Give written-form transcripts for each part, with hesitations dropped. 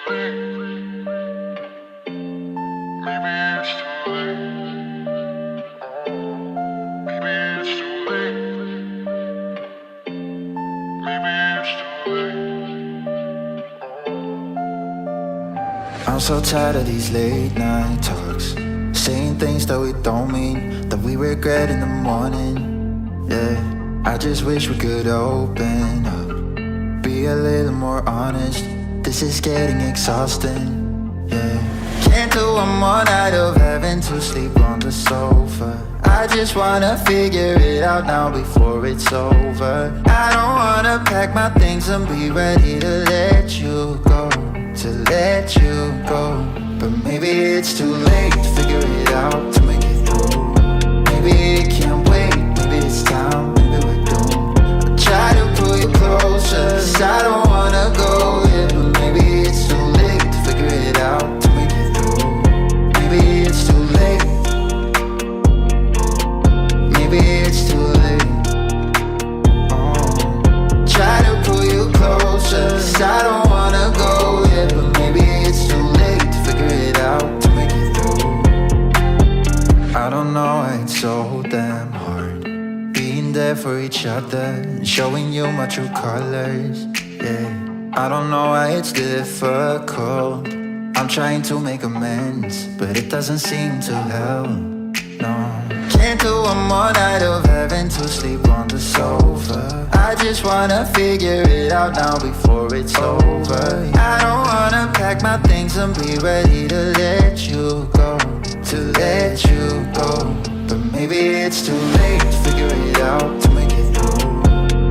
I'm so tired of these late night talks, saying things that we don't mean, that we regret in the morning. Yeah, I just wish we could open up, be a little more honest. This is getting exhausting. Yeah, can't do one more night of having to sleep on the sofa. I just wanna figure it out now before it's over. I don't wanna pack my things and be ready to let you go, to let you go. But maybe it's too late to figure it out, to make it through. Maybe it can't wait, maybe it's time, maybe we're doomed. I try to pull you closer, 'cause I don't wanna go yet. But maybe it's too late to figure it out, to make it through. Maybe it's too late. Maybe it's too late. Try to pull you closer, 'cause I don't wanna go yet. But maybe it's too late to figure it out, to make it through. I don't know why it's so damn hard being there for each other and showing you my true colors. Yeah, I don't know why it's difficult. I'm trying to make amends, but it doesn't seem to help. No, can't do one more night of having to sleep on the sofa. I just wanna figure it out now before it's over. I don't wanna pack my things and be ready to let you go, to let you go. But maybe it's too late to figure it out, to make it through.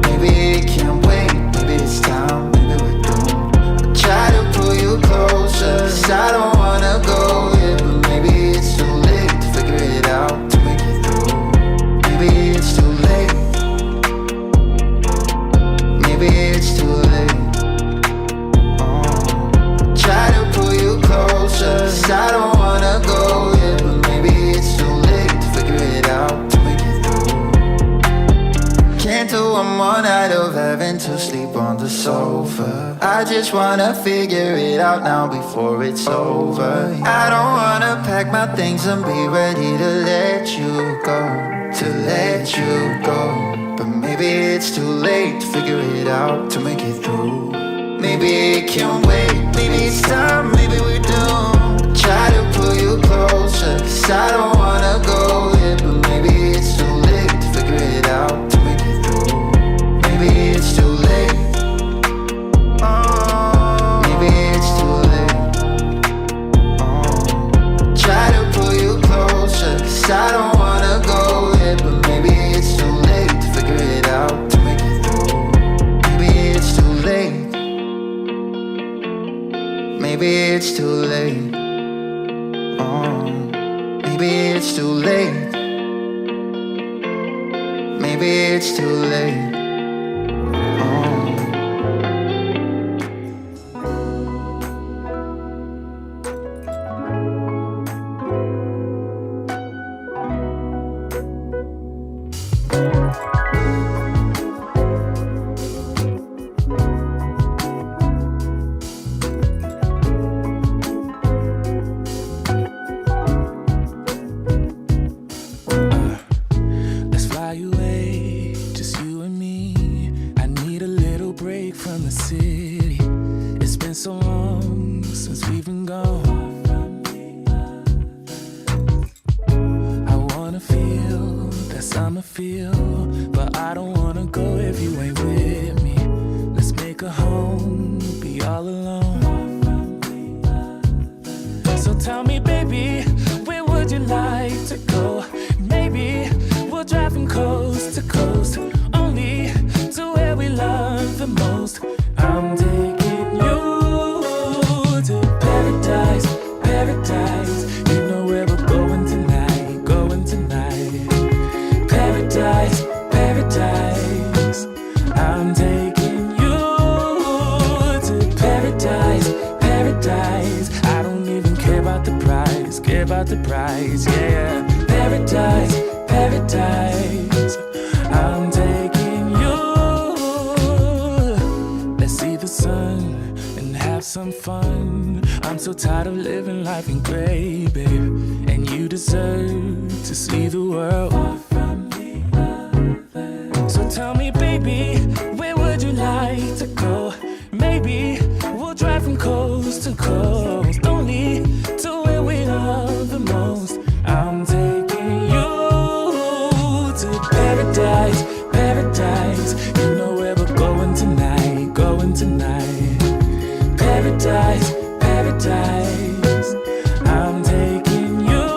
Maybe it can't wait, maybe it's time, maybe we're doomed. I try to pull you closer, 'cause I don't wanna go yet. But maybe it's too late to figure it out, to make it through. Maybe it's too late. Maybe it's too late. Try to pull you closer, 'cause I don't wanna go yet. But maybe it's too late to figure it out, to make it through. Can't do one more night of having to sleep on the sofa. I just wanna figure it out now before it's over. I don't wanna pack my things and be ready to let you go, to let you go. But maybe it's too late to figure it out, to make it through. Maybe it can't wait, maybe it's time, maybe we're doomed. Try to pull you closer, 'cause I don't wanna go yet. But maybe it's too late to figure it out, to make it through. Maybe it's too late. Maybe it's too late. Try to pull you closer, 'cause I don't wanna go yet. But maybe it's too late to figure it out, to make it through. Maybe it's too late. Maybe it's too late. Maybe it's too late. Maybe it's too late. some fun. I'm so tired of living life in gray, babe. And you deserve to see the world from the other. So tell me, baby, where would you like to go? Maybe we'll drive from coast to coast, only to where we love the most. I'm taking you to paradise, paradise. You know where we're going tonight, going tonight. Paradise, paradise. I'm taking you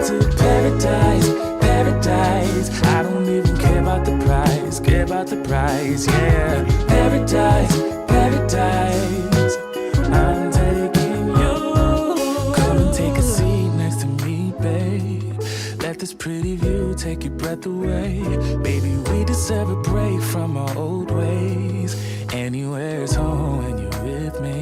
to paradise, paradise. I don't even care about the price, yeah. Paradise, paradise. I'm taking you. Come and take a seat next to me, babe. Let this pretty view take your breath away. Baby, we deserve a break from our old ways. Anywhere's home when you're with me.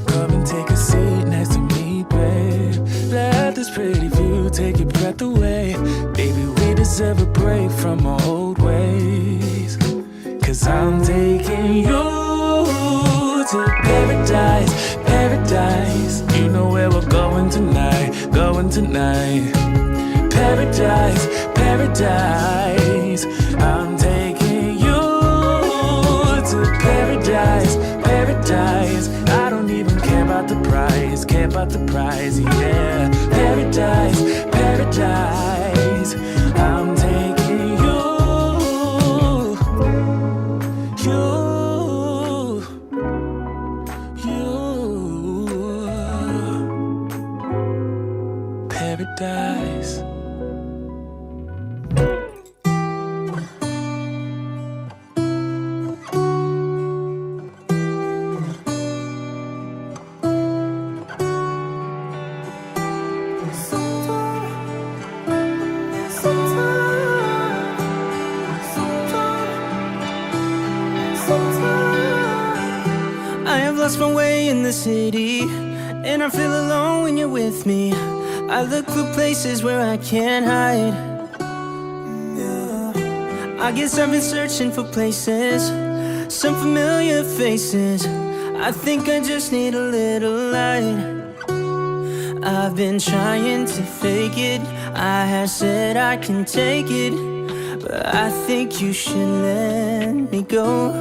Come and take a seat next to me, babe. Let this pretty view take your breath away. Baby, we deserve a break from our old ways. 'Cause I'm taking you to paradise, paradise. You know where we're going tonight, going tonight. Paradise, paradise. I'm taking you to paradise, paradise. I don't even care about the price, yeah. Paradise, paradise. I'm taking you, paradise. Lost my way in the city, and I feel alone when you're with me. I look for places where I can't hide. I guess I've been searching for places, some familiar faces. I think I just need a little light. I've been trying to fake it, I have said I can take it, but I think you should let me go.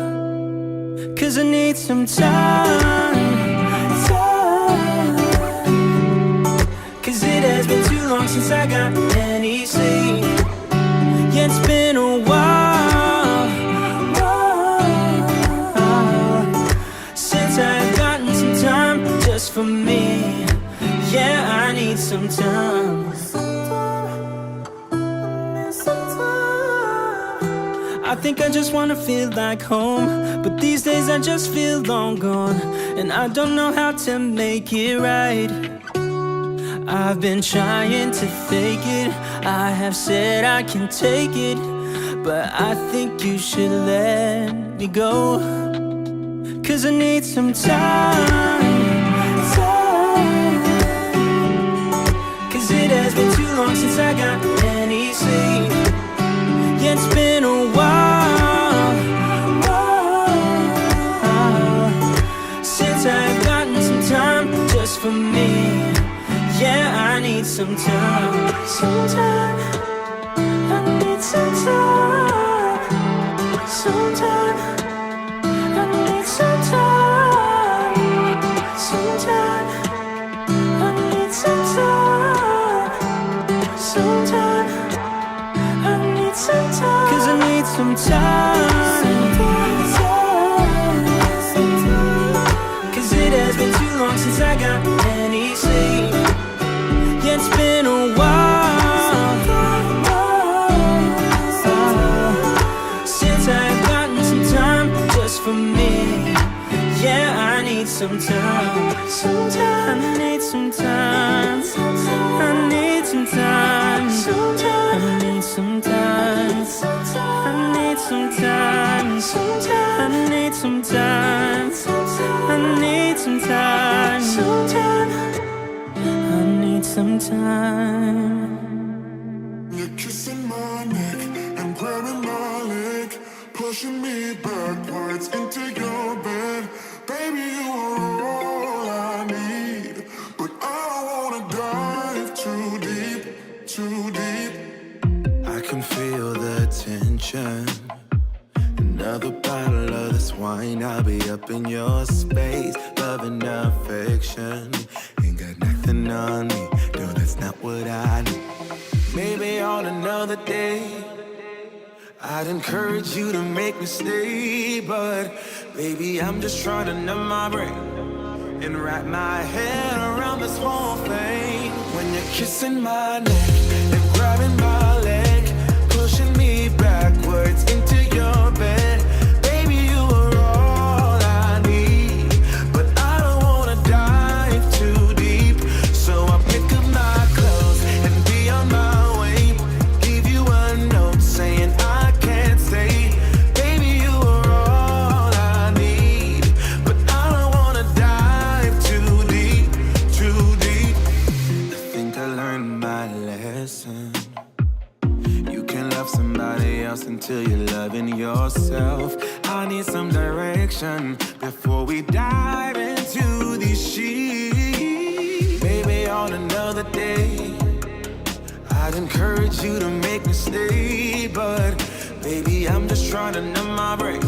'Cause I need some time. 'Cause it has been too long since I got any sleep. Yeah, it's been a while since I've gotten some time just for me. Yeah, I need some time. I think I just wanna feel like home, but these days I just feel long gone, and I don't know how to make it right. I've been trying to fake it, I have said I can take it, but I think you should let me go. 'Cause I need some time. 'Cause it has been too long since I got any sleep. Yeah, it's been a while since I've gotten some time just for me. Yeah, I need some time. Sometime I need some time. Sometime I need some time. Sometime I need some time. Sometime I need some time. 'Cause I need some time. 'Cause it has been too long since I got any sleep. Yeah, it's been a while since I've gotten some time just for me. Yeah, I need some time. Sometime I need some time. I need some time. I need some time. I need some time. I need some time. I need some time. I need some time. You're kissing my neck and grabbing my leg, pushing me backwards into your bed. Baby, you are all I need. But I don't wanna dive too deep, too deep. I can feel the tension. Another bottle of this wine, I'll be up in your space. Love and affection. Ain't got nothing on me. No, that's not what I need. Maybe on another day, I'd encourage you to make me stay. But baby, I'm just trying to numb my brain and wrap my head around this whole thing. When you're kissing my neck and grabbing my leg, pushing me backwards into your bed. Baby, you are all I need, but I don't wanna dive too deep. So I pick up my clothes and be on my way. Leave you a note saying I can't stay. Baby, you are all I need, but I don't wanna dive too deep, too deep. I think I learned my lesson. You can love somebody else until you're loving yourself. I need some direction before we dive into these sheets. Maybe on another day, I'd encourage you to make me stay. But baby, I'm just trying to numb my brain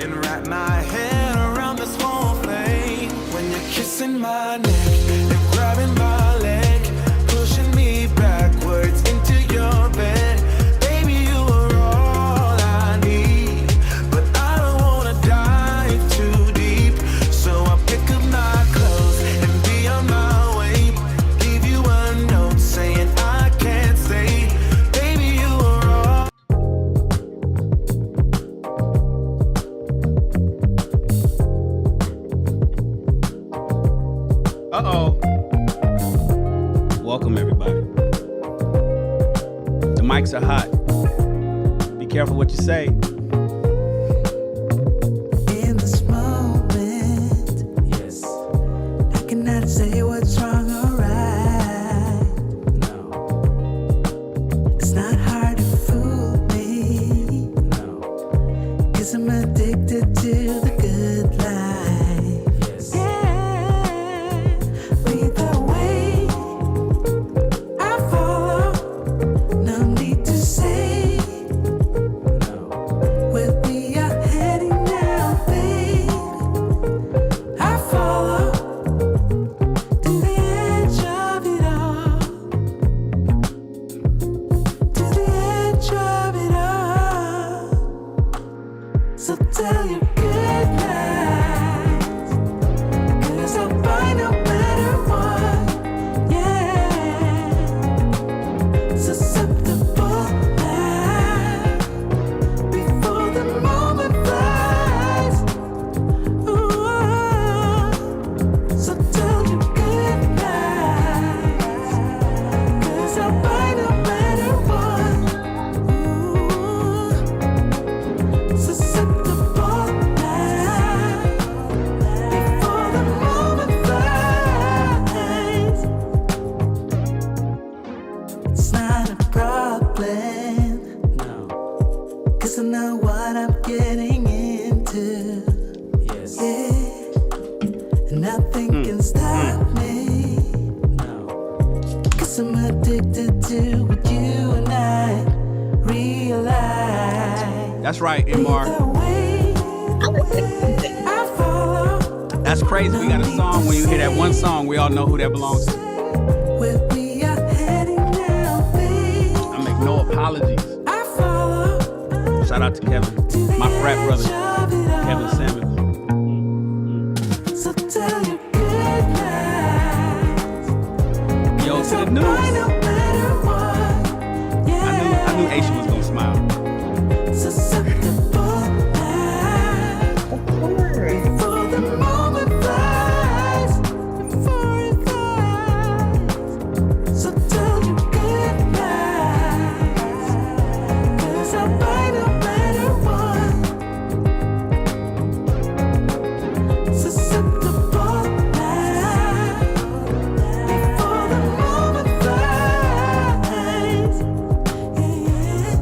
and wrap my head around this whole thing. When you're kissing my neck and grabbing my leg, pushing me backwards into your bed. Baby, you are all I need, but I don't wanna dive too deep. So I pick up my clothes and be on my way. Leave you a note saying I can't stay. Baby, you are all. Uh-oh. Welcome, everybody. The mics are hot. Be careful what you say. In this moment, Yes. I cannot say what's wrong or right. No. It's not hard to fool me, No. 'cause I'm addicted to the good life. Yes. Yeah, lead the way, I follow. No need to say No. where we are heading now, babe. I follow to the edge of it all, to the edge of it all. So tell your good lies, 'cause I'll buy no matter what. Yeah, susceptible now before the moment flies. Ooh, so tell your good lies, 'cause I'll buy no matter what. Ooh, susceptible now before the moment flies. It's not a problem, No. 'cause I know what I'm getting into. Yes. Yeah, and nothing can stop me, No. 'cause I'm addicted to what you and I realize. That's right, MR. The way I follow, That's crazy. We got a song. When you hear that one song, we all know who that belongs to. where we are heading now, babe. I make no apologies. I follow Shout out to Kevin, to the my frat brother, edge of it all. Kevin Simmons. So tell your good lies, Yo, 'cause to the I'll news. buy no matter what. Yeah, I knew Aisha was gonna smile. susceptible now before the moment flies, before it flies. So tell your good lies, 'cause I'll buy no matter what. Susceptible now before the moment flies. Yeah.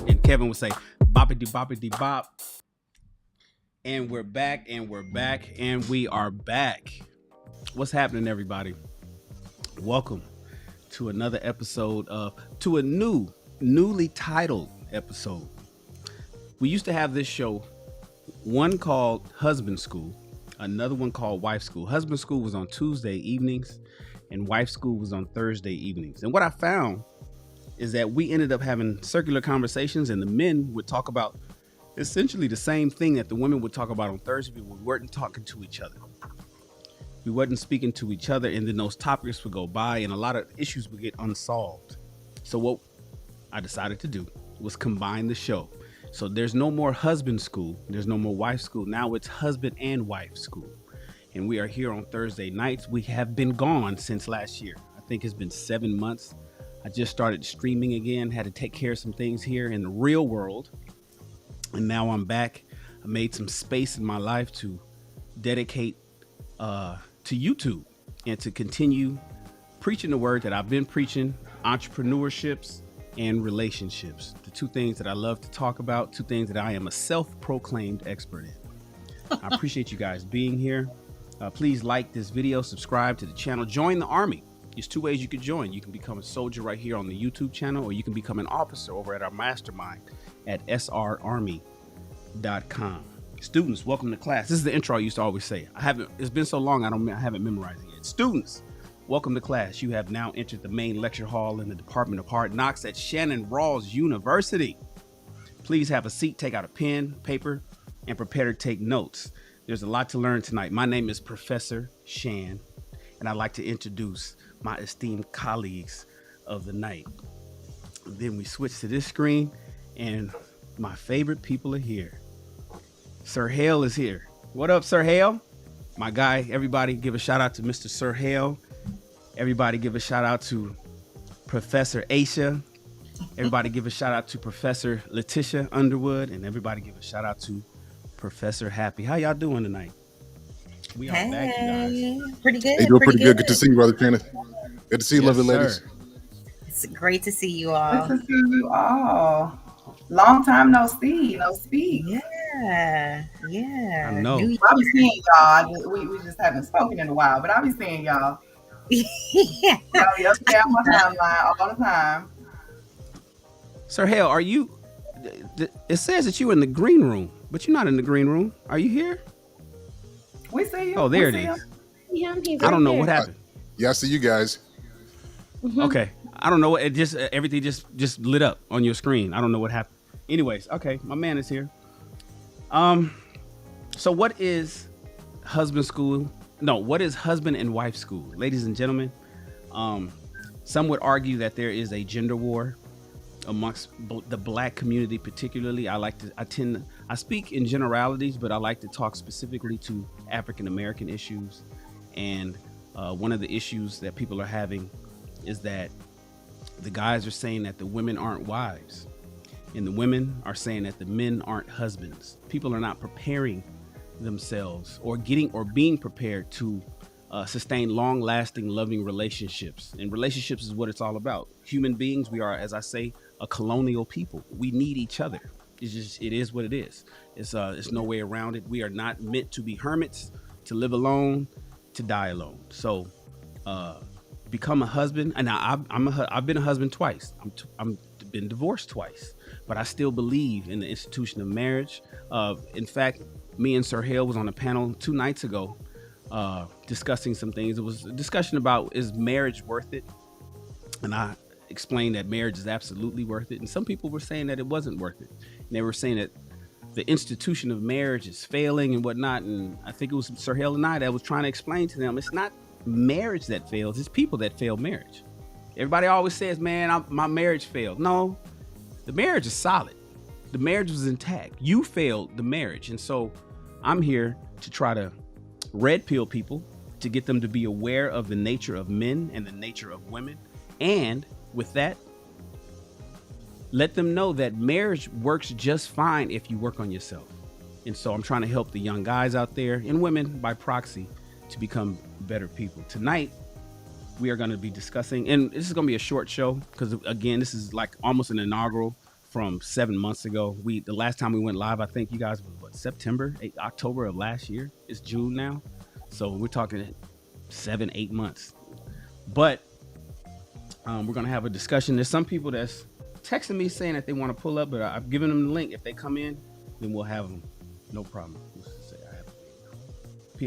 And Kevin would say, boppity boppity bop. And we're back, and we're back, and we are back. What's happening, everybody? Welcome to another episode to a newly titled episode. We used to have this show, one called Husband School, another one called Wife School. Husband School was on Tuesday evenings, and Wife School was on Thursday evenings. And what I found is that we ended up having circular conversations, and the men would talk about essentially the same thing that the women would talk about on Thursday, but we weren't talking to each other. We wasn't speaking to each other, and then those topics would go by, and a lot of issues would get unsolved. So what I decided to do was combine the show. So there's no more Husband School, there's no more Wife School. Now it's Husband and Wife School. And we are here on Thursday nights. We have been gone since last year. I think it's been 7 months. I just started streaming again, had to take care of some things here in the real world. And now I'm back. I made some space in my life to dedicate to YouTube and to continue preaching the word that I've been preaching, entrepreneurships and relationships. The two things that I love to talk about, two things that I am a self-proclaimed expert in. I appreciate you guys being here. Please like this video, subscribe to the channel, join the army. There's two ways you can join. You can become a soldier right here on the YouTube channel, or you can become an officer over at our mastermind at srarmy.com. Students, welcome to class. This is the intro I used to always say. It's been so long I haven't memorized it yet. Students, welcome to class. You have now entered the main lecture hall in the Department of Hard Knocks at Shannon Rawls University. Please have a seat, take out a pen, paper, and prepare to take notes. There's a lot to learn tonight. My name is Professor Shan, and I'd like to introduce my esteemed colleagues of the night. Then we switch to this screen, and my favorite people are here. Sir Hale is here. What up, Sir Hale? My guy. Everybody give a shout out to Mr. Sir Hale. Everybody give a shout out to Professor Aisha. Everybody give a shout out to Professor Letitia Underwood, and everybody give a shout out to Professor Happy. How y'all doing tonight? We are back, you guys. Pretty good. Hey, doing pretty good. Good to see you, brother Shannon. Good to see you, Yes, lovely sir. ladies. It's great to see you all. Good to see you all. Long time no see, no speak. Yeah. I know. New I'll be seeing y'all. We just haven't spoken in a while, but I'll be seeing y'all. Year. Y'all be up and down my timeline all the time. Sir Hale, are you? It says that you're in the green room, but you're not in the green room. Are you here? We see you. Oh, there We it see is. him. I don't know what happened. Yeah, I see you guys. Okay, I don't know what it just everything just lit up on your screen. I don't know what happened. Anyways, okay, my man is here. So what is husband school? No, what is husband and wife school, ladies and gentlemen? Some would argue that there is a gender war amongst the black community, particularly. I speak in generalities, but I like to talk specifically to African American issues. And one of the issues that people are having is that the guys are saying that the women aren't wives, and the women are saying that the men aren't husbands. People are not preparing themselves or being prepared to sustain long-lasting, loving relationships. And relationships is what it's all about. Human beings, we are, as I say, a colonial people. We need each other. It is what it is. It's no way around it. We are not meant to be hermits, to live alone, to die alone. So become a husband. And I've been a husband twice. I'm been divorced twice, but I still believe in the institution of marriage. In fact, me and Sir Hale was on a panel 2 nights ago discussing some things. It was a discussion about, is marriage worth it? And I explained that marriage is absolutely worth it. And some people were saying that it wasn't worth it. And they were saying that the institution of marriage is failing and whatnot. And I think it was Sir Hale and I that was trying to explain to them, it's not marriage that fails, it's people that fail marriage. Everybody always says, man, my marriage failed. No, the marriage is solid. The marriage was intact. You failed the marriage. And so I'm here to try to red pill people, to get them to be aware of the nature of men and the nature of women. And with that, let them know that marriage works just fine if you work on yourself. And so I'm trying to help the young guys out there, and women by proxy, to become better people. Tonight, we are going to be discussing, and this is going to be a short show because, again, this is like almost an inaugural from 7 months ago. The last time we went live, I think you guys was October of last year. It's June now, so we're talking 7-8 months. But we're gonna have a discussion. There's some people that's texting me saying that they want to pull up, but I've given them the link. If they come in, then we'll have them. No problem.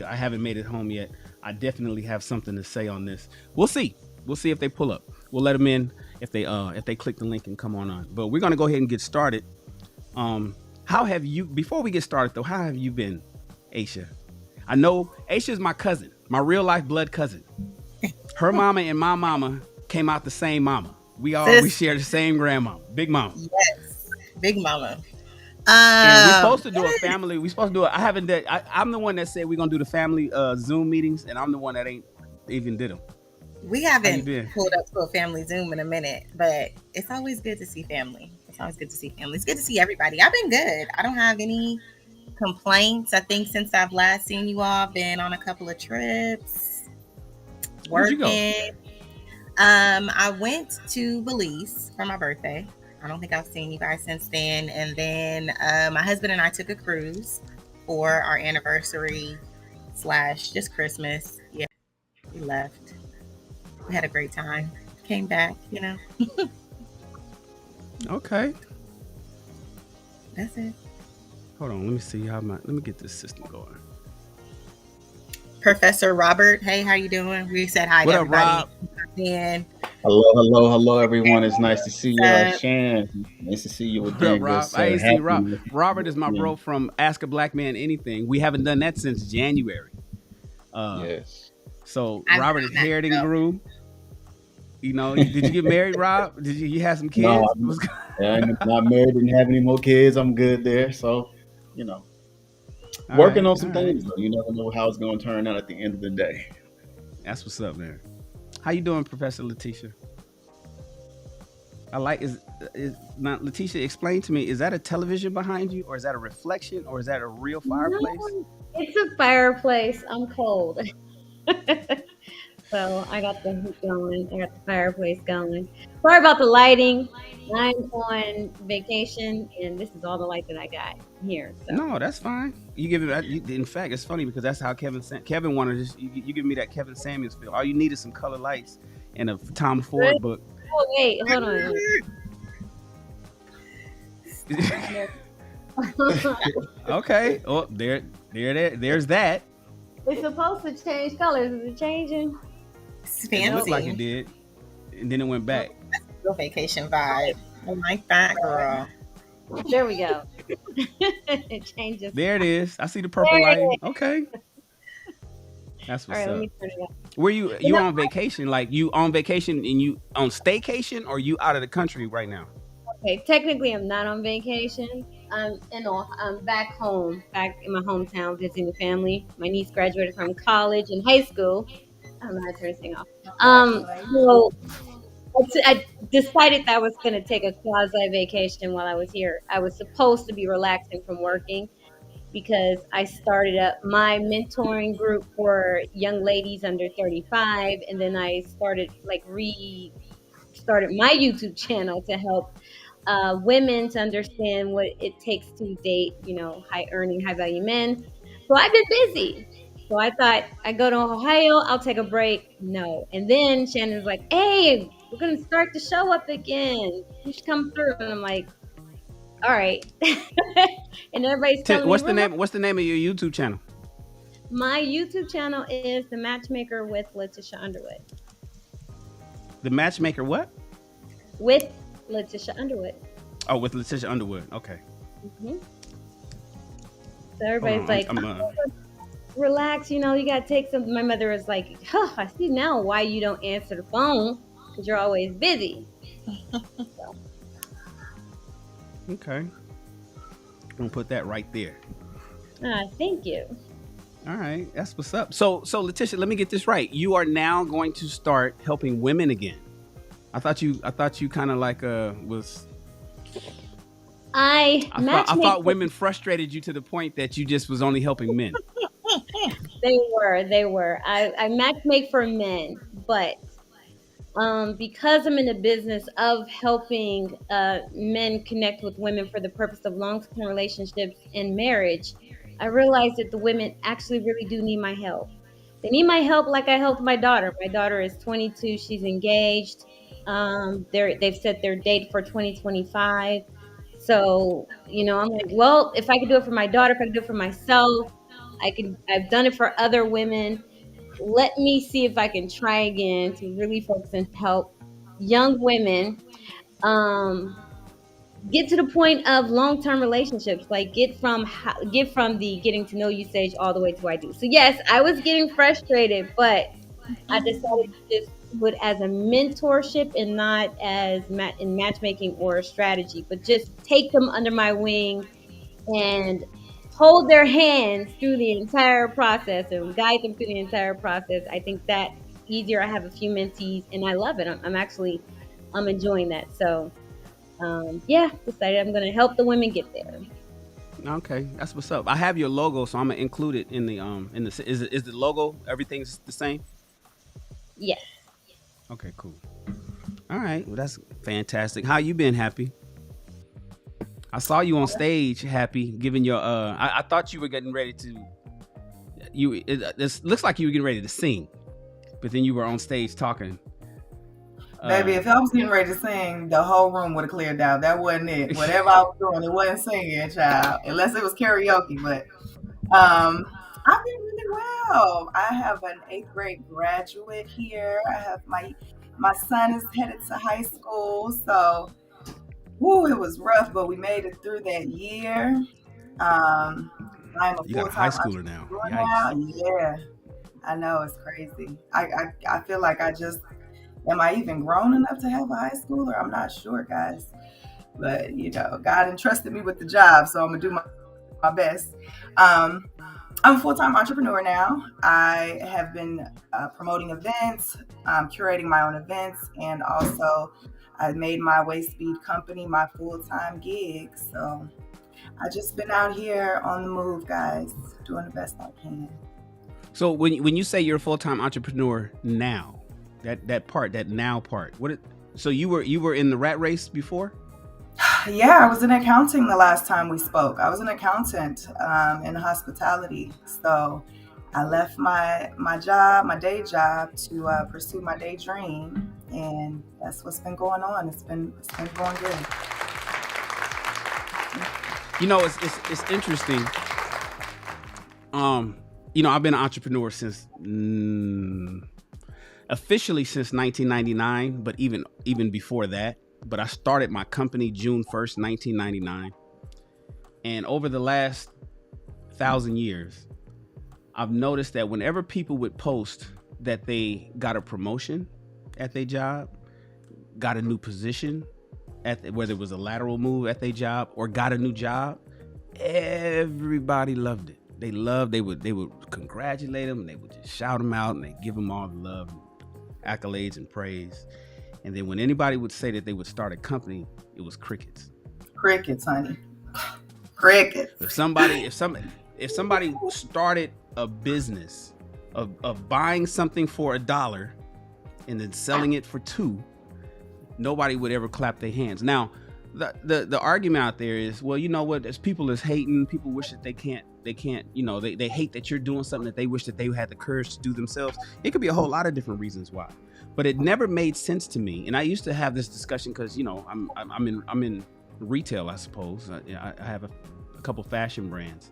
I haven't made it home yet. I definitely have something to say on this. We'll see if they pull up. We'll let them in if they click the link and come on. But we're gonna go ahead and get started. How have you? Before we get started though, how have you been, Aisha? I know Aisha is my cousin, my real life blood cousin. Her mama and my mama came out the same mama. We share the same grandmama, Big Mama. Yes, Big Mama. And we're supposed to do a family. I'm the one that said we're gonna do the family Zoom meetings, and I'm the one that ain't even did them. We haven't pulled up to a family Zoom in a minute, but it's always good to see family. It's good to see everybody. I've been good. I don't have any complaints. I think since I've last seen you all, been on a couple of trips, working. Where'd you go? I went to Belize for my birthday. I don't think I've seen you guys since then. And then my husband and I took a cruise for our anniversary / just Christmas. Yeah, we left. We had a great time. Came back, Okay. That's it. Hold on, let me see let me get this system going. Professor Robert, hey, how you doing? We said hi to everybody. Rob? Hello, everyone. It's nice to see you, Shannon. Nice to see you again. Rob? I ain't seen Rob. Robert is my bro from Ask a Black Man Anything. We haven't done that since January. Yes. So Robert is hair and grew. Did you get married, Rob? Did you have some kids? No, I'm not married. Didn't have any more kids. I'm good there. So, working on some things. Though. You never know how it's going to turn out at the end of the day. That's what's up, man. How you doing, Professor Letitia? Now, Letitia, explain to me, is that a television behind you, or is that a reflection, or is that a real fireplace? No, it's a fireplace. I'm cold. So I got the heat going. I got the fireplace going. Sorry about the lighting. I'm on vacation, and this is all the light that I got here. So. No, that's fine. You give it. In fact, it's funny because that's how Kevin wanted. You give me that Kevin Samuels feel. All you need is some color lights and a Tom Ford book. Oh wait, hold on. Okay. Oh, there's that. It's supposed to change colors. Is it changing? It's fancy. It looked like it did, and then it went back. That's a real vacation vibe. I like that, girl. There we go. It changes. There it is. I see the purple lighting. Okay. That's what's up. Where you on vacation? Like you on vacation and you on staycation, or you out of the country right now? Okay, technically I'm not on vacation. I'm back home, back in my hometown visiting the family. My niece graduated from college and high school. I don't know how to turn this thing off. So I decided that I was going to take a quasi vacation while I was here. I was supposed to be relaxing from working because I started up my mentoring group for young ladies under 35, and then I started restarted my YouTube channel to help women to understand what it takes to date, high earning, high value men. So I've been busy. So I thought I go to Ohio, I'll take a break. No. And then Shannon's like, hey, we're going to start the show up again. You should come through. And I'm like, all right. And everybody's telling me, what's the name of your YouTube channel? My YouTube channel is The Matchmaker with Letitia Underwood. The Matchmaker what? With Letitia Underwood. Oh, with Letitia Underwood. Okay. Mm-hmm. So everybody's like, relax, you got to take something. My mother was like, I see now why you don't answer the phone, because you're always busy. So. Okay. I'm going to put that right there. Thank you. All right. That's what's up. So Letitia, let me get this right. You are now going to start helping women again. I thought you kind of like was. I thought women frustrated you to the point that you just was only helping men. They were. I matchmake for men, but because I'm in the business of helping men connect with women for the purpose of long-term relationships and marriage, I realized that the women actually really do need my help. They need my help like I helped my daughter. My daughter is 22. She's engaged. They've set their date for 2025. So, I'm like, well, if I could do it for my daughter, if I could do it for myself, I've done it for other women. Let me see if I can try again to really focus and help young women get to the point of long-term relationships, like get from the getting to know you stage all the way to I do. So yes, I was getting frustrated, but I decided to just do it as a mentorship and not as in matchmaking or a strategy, but just take them under my wing and hold their hands through the entire process and guide them through the entire process. I think that's easier. I have a few mentees and I love it. I'm enjoying that. So decided I'm going to help the women get there. Okay, that's what's up. I have your logo, so I'm gonna include it in the is the logo, everything's the same? Yes. Okay, cool. All right, well that's fantastic. How you been, Happy? I saw you on stage, Happy, giving your I thought you were getting ready to this looks like you were getting ready to sing, but then you were on stage talking. Baby, if I was getting ready to sing, the whole room would have cleared out. That wasn't it. Whatever I was doing, it wasn't singing, child. Unless it was karaoke. But I've been really well. I have an 8th grade graduate here. I have my son is headed to high school. So, it was rough, but we made it through that year. I'm a You got a high schooler now. Yeah, I know, it's crazy. I feel like am I even grown enough to have a high schooler? I'm not sure, guys. But, God entrusted me with the job, so I'm going to do my best. I'm a full-time entrepreneur now. I have been promoting events, curating my own events, and also I made my Waist Speed company my full-time gig. So I just been out here on the move, guys, doing the best I can. So when you say you're a full-time entrepreneur now, that now part, so you were in the rat race before? Yeah, I was in accounting the last time we spoke. I was an accountant in hospitality. So I left my day job to pursue my daydream, and that's what's been going on. It's been going good. It's interesting. I've been an entrepreneur since officially since 1999, but even before that. But I started my company June 1st, 1999. And over the last 1,000 years, I've noticed that whenever people would post that they got a promotion at their job, got a new position, whether it was a lateral move at their job or got a new job, everybody loved it. They would congratulate them, and they would just shout them out, and they give them all the love, accolades, and praise. And then when anybody would say that they would start a company, it was crickets. Crickets, honey. Crickets. If somebody started a business of buying something for $1 and then selling it for $2, nobody would ever clap their hands. Now, the argument out there is, well, you know what? As people is hating, people wish that they can't. They hate that you're doing something that they wish that they had the courage to do themselves. It could be a whole lot of different reasons why, but it never made sense to me. And I used to have this discussion because I'm in retail, I suppose. I have a couple fashion brands,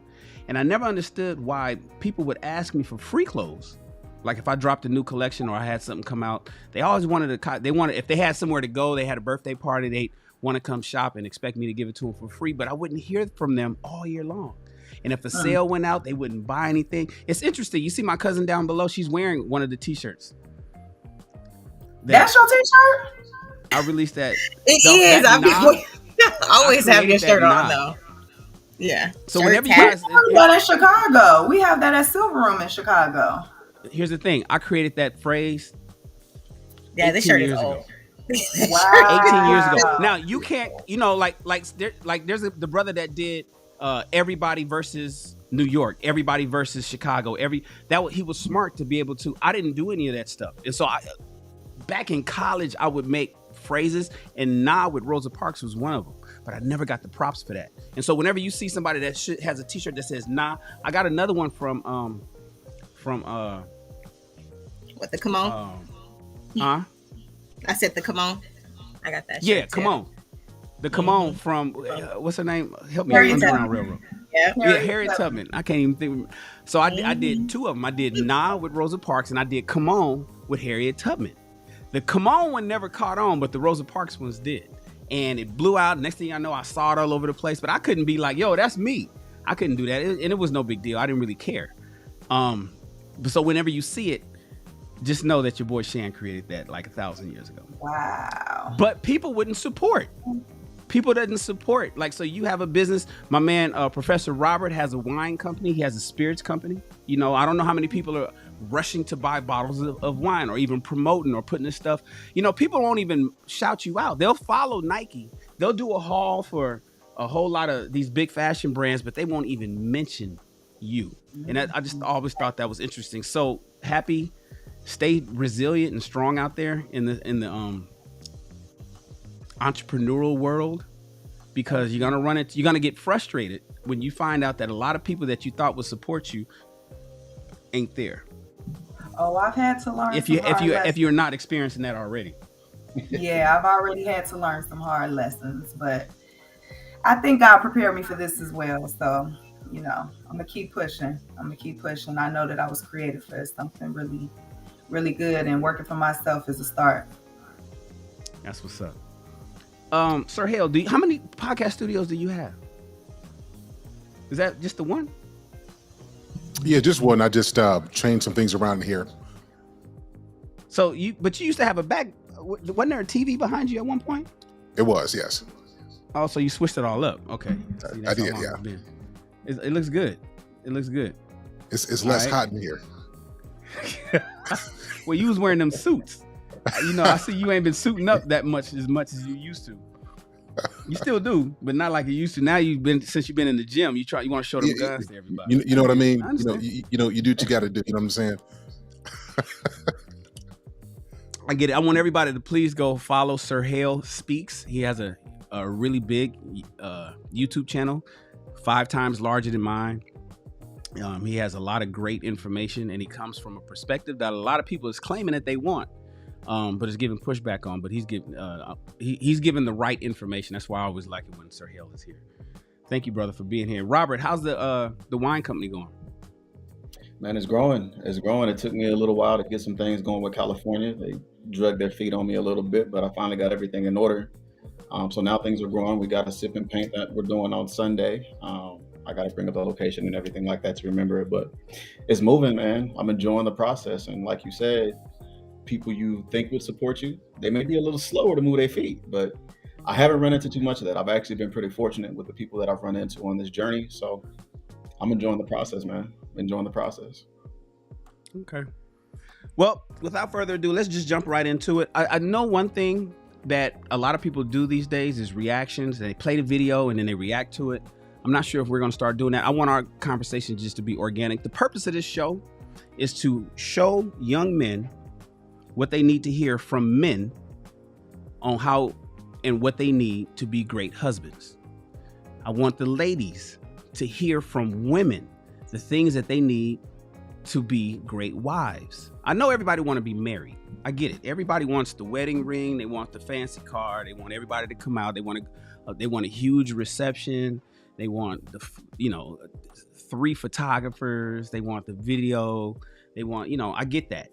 and I never understood why people would ask me for free clothes. Like if I dropped a new collection or I had something come out, they always wanted if they had somewhere to go, they had a birthday party, they want to come shop and expect me to give it to them for free, but I wouldn't hear from them all year long. And if a sale went out, they wouldn't buy anything. It's interesting. You see my cousin down below, she's wearing one of the t-shirts. That's your t-shirt? I released that. It is. I always have your shirt on though. Yeah. So whenever you guys that in Chicago, we have that at Silver Room in Chicago. Here's the thing. I created that phrase. Yeah, this shirt is old. Wow. 18 years ago. Now you can't, there's the brother that did everybody versus New York, everybody versus Chicago. He was smart to be able to. I didn't do any of that stuff, and so back in college, I would make phrases, and nah with Rosa Parks was one of them, but I never got the props for that. And so whenever you see somebody that has a t-shirt that says nah, I got another one from what, the come on? I said the come on. I got that. Yeah, come on. The come on from what's her name? Help me. Harriet Underground Railroad. Yeah, Harriet Tubman. I can't even think. So I did two of them. I did nah with Rosa Parks, and I did come on with Harriet Tubman. The come on one never caught on, but the Rosa Parks ones did. And it blew out. Next thing I know, I saw it all over the place, but I couldn't be like, yo, that's me. I couldn't do that. And it was no big deal. I didn't really care. But so whenever you see it, just know that your boy Shan created that like 1,000 years ago. Wow. But people wouldn't support. People didn't support. Like, so you have a business. My man, Professor Robert, has a wine company. He has a spirits company. You know, I don't know how many people are rushing to buy bottles of wine or even promoting or putting this stuff. You know, people won't even shout you out. They'll follow Nike. They'll do a haul for a whole lot of these big fashion brands, but they won't even mention you. And I just always thought that was interesting. So happy, stay resilient and strong out there in the entrepreneurial world, because you're gonna get frustrated when you find out that a lot of people that you thought would support you ain't there. Oh, I've had to learn if you're not experiencing that already. Yeah, I've already had to learn some hard lessons, but I think God prepared me for this as well. So, you know, I'm gonna keep pushing. I know that I was created for something really, really good, and working for myself is a start. That's what's up. Sir Hale, how many podcast studios do you have? Is that just the one? Yeah, just one. I just changed some things around here. So you used to have a back. Wasn't there a TV behind you at one point? It was, yes. Oh, so you switched it all up. Okay. I did, yeah. It looks good. It looks good. It's less hot in here. Well, you was wearing them suits. You know, I see you ain't been suiting up that much as you used to. You still do, but not like you used to. Now since you've been in the gym, you want to show them guns to everybody. You know what I mean? You do what you got to do. You know what I'm saying? I get it. I want everybody to please go follow Sir Hale Speaks. He has a really big YouTube channel, 5 times larger than mine. He has a lot of great information, and he comes from a perspective that a lot of people is claiming that they want. But is giving pushback on. But he's given the right information. That's why I always like it when Sir Hale is here. Thank you, brother, for being here. Robert, how's the wine company going? Man, it's growing. It took me a little while to get some things going with California. They drug their feet on me a little bit, but I finally got everything in order. So now things are growing. We got a sip and paint that we're doing on Sunday. I got to bring up the location and everything like that to remember it, but it's moving, man. I'm enjoying the process. And like you said, people you think would support you, they may be a little slower to move their feet, but I haven't run into too much of that. I've actually been pretty fortunate with the people that I've run into on this journey. So I'm enjoying the process, man. Enjoying the process. Okay. Well, without further ado, let's just jump right into it. I know one thing that a lot of people do these days is reactions. They play the video and then they react to it. I'm not sure if we're going to start doing that. I want our conversation just to be organic. The purpose of this show is to show young men what they need to hear from men on how and what they need to be great husbands. I want the ladies to hear from women the things that they need to be great wives. I know everybody want to be married. I get it. Everybody wants the wedding ring. They want the fancy car. They want everybody to come out. They want a huge reception. They want 3 photographers. They want the video. They want, I get that.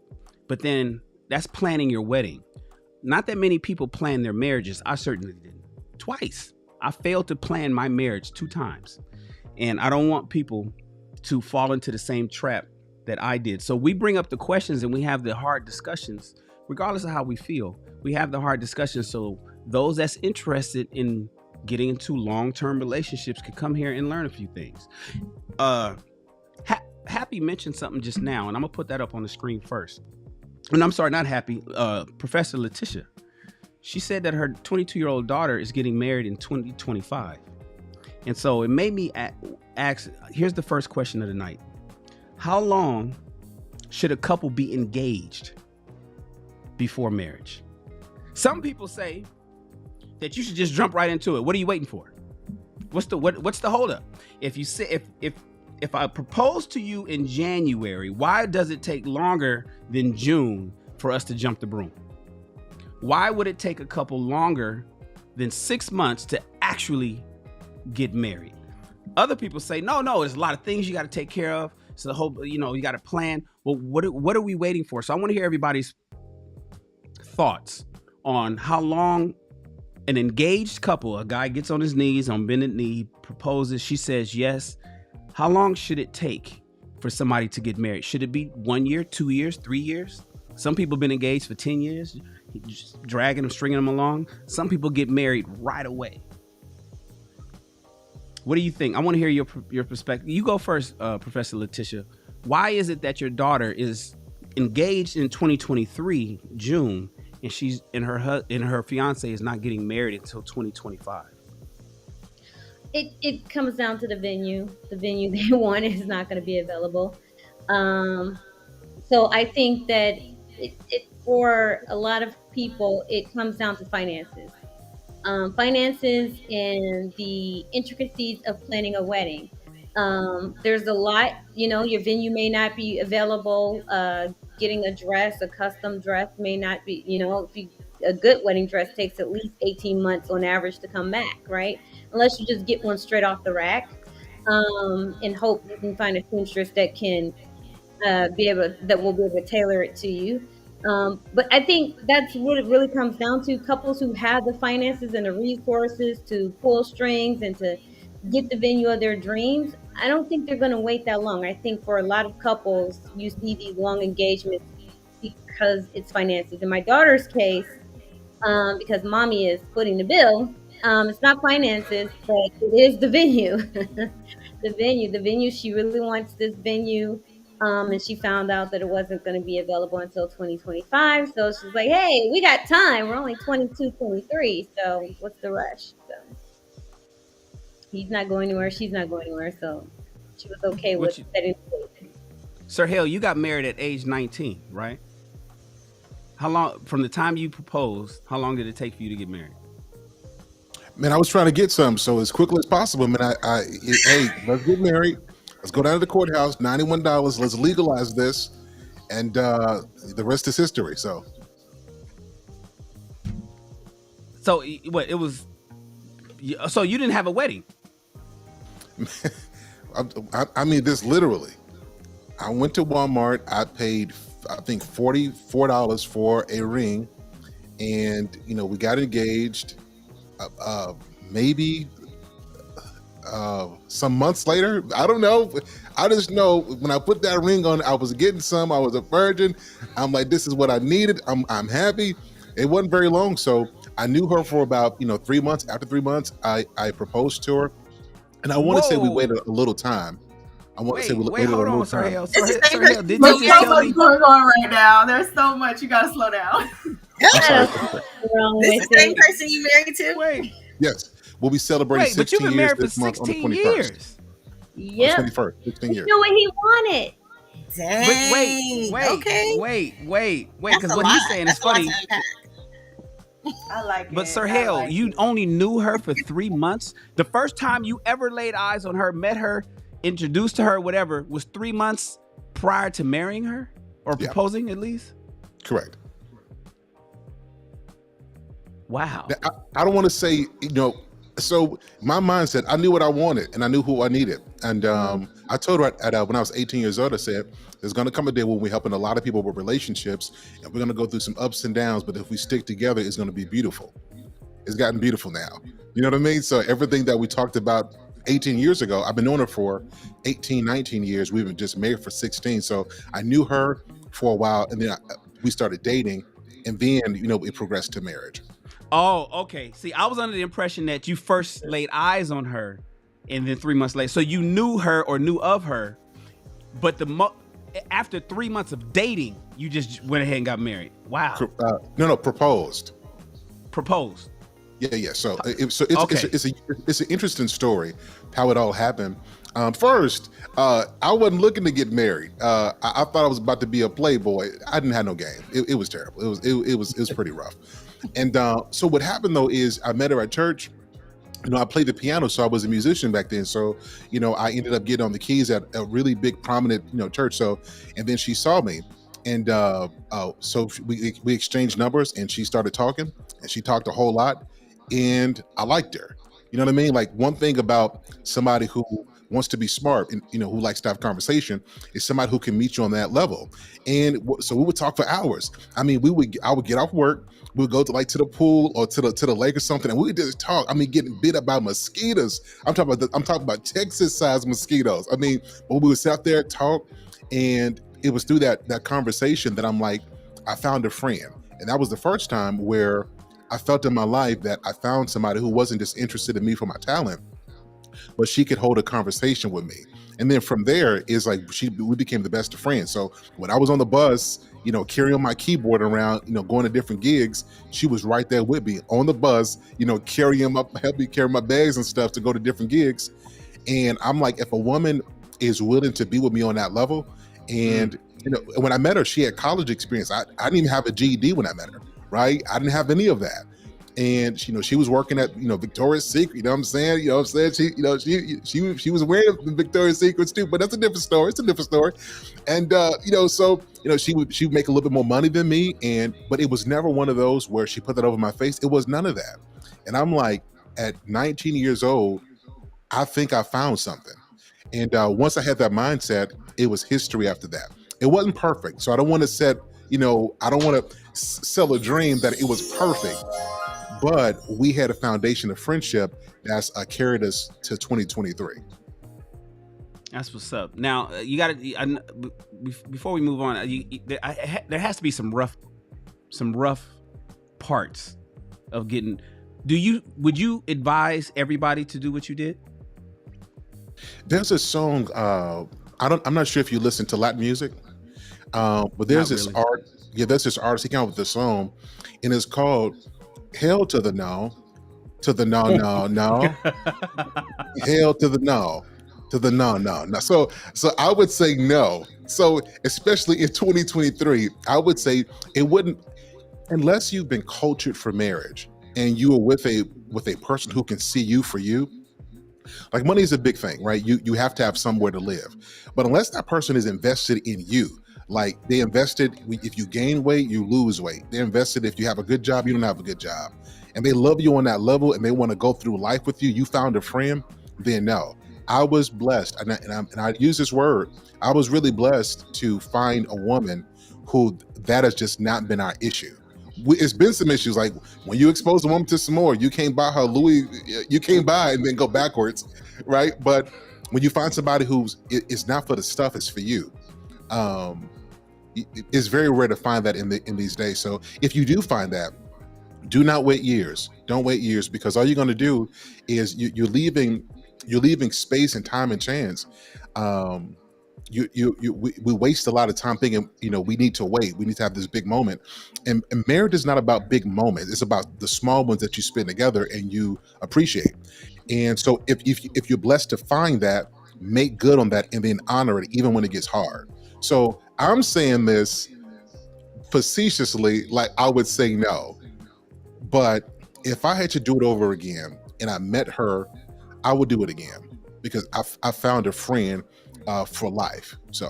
But then that's planning your wedding. Not that many people plan their marriages. I certainly didn't. Twice. I failed to plan my marriage 2 times. And I don't want people to fall into the same trap that I did. So we bring up the questions and we have the hard discussions, regardless of how we feel. We have the hard discussions so those that's interested in getting into long-term relationships could come here and learn a few things. Happy mentioned something just now, and I'm gonna put that up on the screen first. And I'm sorry, not Happy, Professor Letitia. She said that her 22-year-old daughter is getting married in 2025. And so it made me ask, here's the first question of the night. How long should a couple be engaged before marriage. Some people say that you should just jump right into it. What are you waiting for? What's the holdup? If you say if I propose to you in January, why does it take longer than June for us to jump the broom? Why would it take a couple longer than 6 months to actually get married? Other people say, no, there's a lot of things you got to take care of. So the whole, you got to plan. Well, what are we waiting for? So I want to hear everybody's thoughts on how long an engaged couple, a guy gets on his knees, on bended knee, proposes, she says yes. How long should it take for somebody to get married? Should it be 1 year, 2 years, 3 years? Some people have been engaged for 10 years, just dragging them, stringing them along. Some people get married right away. What do you think? I want to hear your perspective. You go first, Professor Letitia. Why is it that your daughter is engaged in 2023, June, and she's her fiance is not getting married until 2025? It comes down to the venue. The venue they want is not going to be available. So I think that it for a lot of people, it comes down to finances. Finances and the intricacies of planning a wedding. There's a lot, your venue may not be available. Getting a custom dress may not be, a good wedding dress takes at least 18 months on average to come back, right? Unless you just get one straight off the rack, and hope you can find a seamstress that can will be able to tailor it to you. But I think that's what it really comes down to. Couples who have the finances and the resources to pull strings and to get the venue of their dreams, I don't think they're going to wait that long. I think for a lot of couples, you see these long engagements because it's finances. In my daughter's case, because mommy is footing the bill, it's not finances, but it is the venue. The venue, she really wants this venue. And she found out that it wasn't going to be available until 2025. So she's like, hey, we got time. We're only 22, 23. So what's the rush? So he's not going anywhere. She's not going anywhere. So she was okay with setting the date. Sir Hale, you got married at age 19, right? How long, from the time you proposed, how long did it take for you to get married? Man, I was trying to get some, so as quickly as possible. Man, hey, let's get married. Let's go down to the courthouse, $91. Let's legalize this, and the rest is history. So what? It was. So you didn't have a wedding? I mean this literally. I went to Walmart. I paid, I think, $44 for a ring, and we got engaged. Maybe. Some months later, I don't know. I just know when I put that ring on, I was getting some. I was a virgin. I'm like, this is what I needed. I'm happy. It wasn't very long, so I knew her for about 3 months. After 3 months, I proposed to her, and I want to say we waited a little time. I want to say we waited a little time. There's so much going on right now. There's so much. You gotta slow down. This is the same person you married to? Wait. Yes. We'll be celebrating 16 years. But you've been married for 16 years. Yeah. 21st, 16 years. You knew what he wanted. Dang. Wait. Because what he's saying is funny. I like it. But Sir Hale, you only knew her for 3 months. The first time you ever laid eyes on her, met her, introduced to her, whatever, was 3 months prior to marrying her or proposing, at least? Correct. Wow. Now, I don't want to say, so my mindset, I knew what I wanted and I knew who I needed. And I told her when I was 18 years old, I said, there's going to come a day when we're helping a lot of people with relationships and we're going to go through some ups and downs, but if we stick together, it's going to be beautiful. It's gotten beautiful now. You know what I mean? So everything that we talked about 18 years ago, I've been knowing her for 18, 19 years. We've been just married for 16. So I knew her for a while and then we started dating and then, it progressed to marriage. Oh, okay. See, I was under the impression that you first laid eyes on her and then 3 months later. So you knew her or knew of her, but after 3 months of dating, you just went ahead and got married. Wow. No, proposed. Proposed. Yeah. So it's an interesting story how it all happened. First, I wasn't looking to get married. I thought I was about to be a playboy. I didn't have no game. It was terrible. It was pretty rough. And so what happened though is I met her at church. I played the piano, so I was a musician back then. So, I ended up getting on the keys at a really big, prominent, church. So, and then she saw me, and so we exchanged numbers, and she started talking, and she talked a whole lot, and I liked her. You know what I mean? Like one thing about somebody who wants to be smart and who likes to have conversation is somebody who can meet you on that level. And so we would talk for hours. I mean, I would get off work, we would go to the pool or to the lake or something, and we would just talk. I mean, getting bit up by mosquitoes. I'm talking about Texas sized mosquitoes. I mean, but we would sit out there talk, and it was through that conversation that I'm like, I found a friend, and that was the first time where I felt in my life that I found somebody who wasn't just interested in me for my talent, but she could hold a conversation with me. And then from there is like we became the best of friends. So when I was on the bus, carrying my keyboard around, going to different gigs, she was right there with me on the bus, help me carry my bags and stuff to go to different gigs. And I'm like, if a woman is willing to be with me on that level, and when I met her, she had college experience. I didn't even have a GED when I met her, right? I didn't have any of that. And she was working at Victoria's Secret. You know what I'm saying? She was wearing the Victoria's Secrets too, but that's a different story. It's a different story. And she would make a little bit more money than me, but it was never one of those where she put that over my face. It was none of that. And I'm like, at 19 years old, I think I found something. And once I had that mindset, it was history after that. It wasn't perfect, so I don't want to I don't want to sell a dream that it was perfect. But we had a foundation of friendship that's carried us to 2023. That's what's up. Now you got to. Before we move on, there has to be some rough parts of getting. Would you advise everybody to do what you did? There's a song. I'm not sure if you listen to Latin music, but there's this art. Yeah, there's this artist. He came up with this song, and it's called "Hell to the No, no, hell to the no." So I would say no. So especially in 2023, I would say it wouldn't, unless you've been cultured for marriage and you are with a person who can see you for you. Like money is a big thing, right? You have to have somewhere to live, but unless that person is invested in you, like they invested, if you gain weight, you lose weight. They're invested if you have a good job, you don't have a good job, and they love you on that level, and they want to go through life with you. You found a friend, then no. I was blessed, and I use this word. I was really blessed to find a woman who that has just not been our issue. It's been some issues, like when you expose a woman to some more, you can't buy her Louis, you can't buy and then go backwards, right? But when you find somebody it's not for the stuff, it's for you. It's very rare to find that in these days. So if you do find that, do not wait years. Don't wait years, because all you're going to do is you're leaving space and time and chance. We waste a lot of time thinking, we need to wait. We need to have this big moment. And marriage is not about big moments. It's about the small ones that you spend together and you appreciate. And so if you're blessed to find that, make good on that and then honor it even when it gets hard. So I'm saying this facetiously, like I would say no. But if I had to do it over again and I met her, I would do it again, because I found a friend for life. So,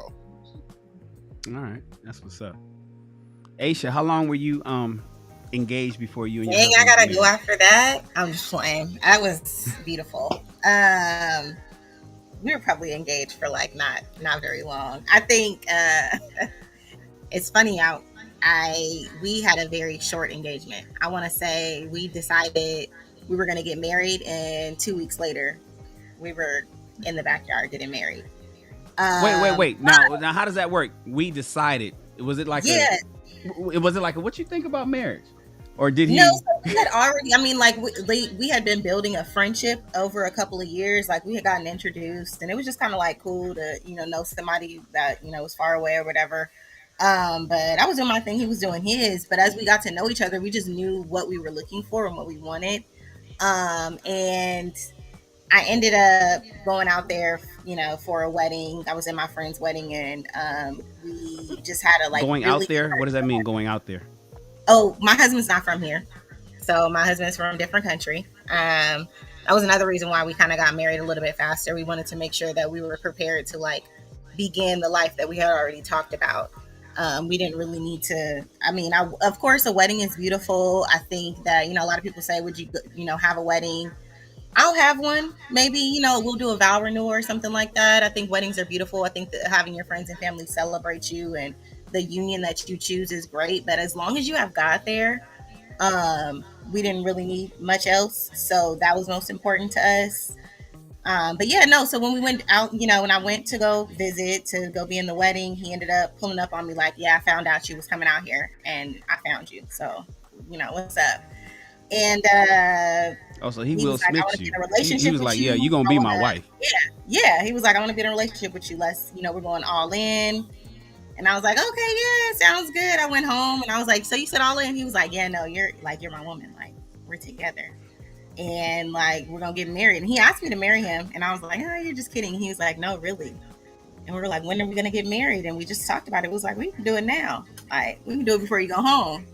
all right, that's what's up. Aisha, how long were you engaged before you and your Dang, I husband gotta go after that. I'm just playing. That was beautiful. We were probably engaged for like not very long. I think it's funny. We had a very short engagement. I want to say we decided we were going to get married, and 2 weeks later, we were in the backyard getting married. Wait. Now, how does that work? We decided. Was it like what you think about marriage, or did he? No, so we had already. I mean, like we had been building a friendship over a couple of years. Like we had gotten introduced, and it was just kind of like cool to know somebody that was far away or whatever. But I was doing my thing, he was doing his. But as we got to know each other, we just knew what we were looking for and what we wanted. And I ended up going out there, for a wedding. I was in my friend's wedding, and we just had a like Going really. out there? What does that mean? Going out there? Oh, my husband's not from here, so my husband's from a different country. That was another reason why we kind of got married a little bit faster. We wanted to make sure that we were prepared to like begin the life that we had already talked about. We didn't really need to. I mean, of course, a wedding is beautiful. I think that a lot of people say, "Would you, have a wedding?" I'll have one. Maybe, we'll do a vow renewal or something like that. I think weddings are beautiful. I think that having your friends and family celebrate you and the union that you choose is great. But as long as you have God there, we didn't really need much else. So that was most important to us. But yeah, no. So when we went out, when I went to go visit, to go be in the wedding, he ended up pulling up on me like, yeah, I found out you was coming out here and I found you. So, what's up? And Oh, so he he Will was like, I want Smith to be you. in a He relationship was with like, you. yeah, you gonna I be wanna, my wife. yeah. He was like, I want to be in a relationship with you. Let's, we're going all in. And I was like, okay, yeah, sounds good. I went home and I was like, so you said all in? He was like, yeah, no, you're my woman. Like, we're together. And like, we're going to get married. And he asked me to marry him. And I was like, oh, you're just kidding. And he was like, no, really. And we were like, when are we going to get married? And we just talked about it. It was like, we can do it now. Like, we can do it before you go home.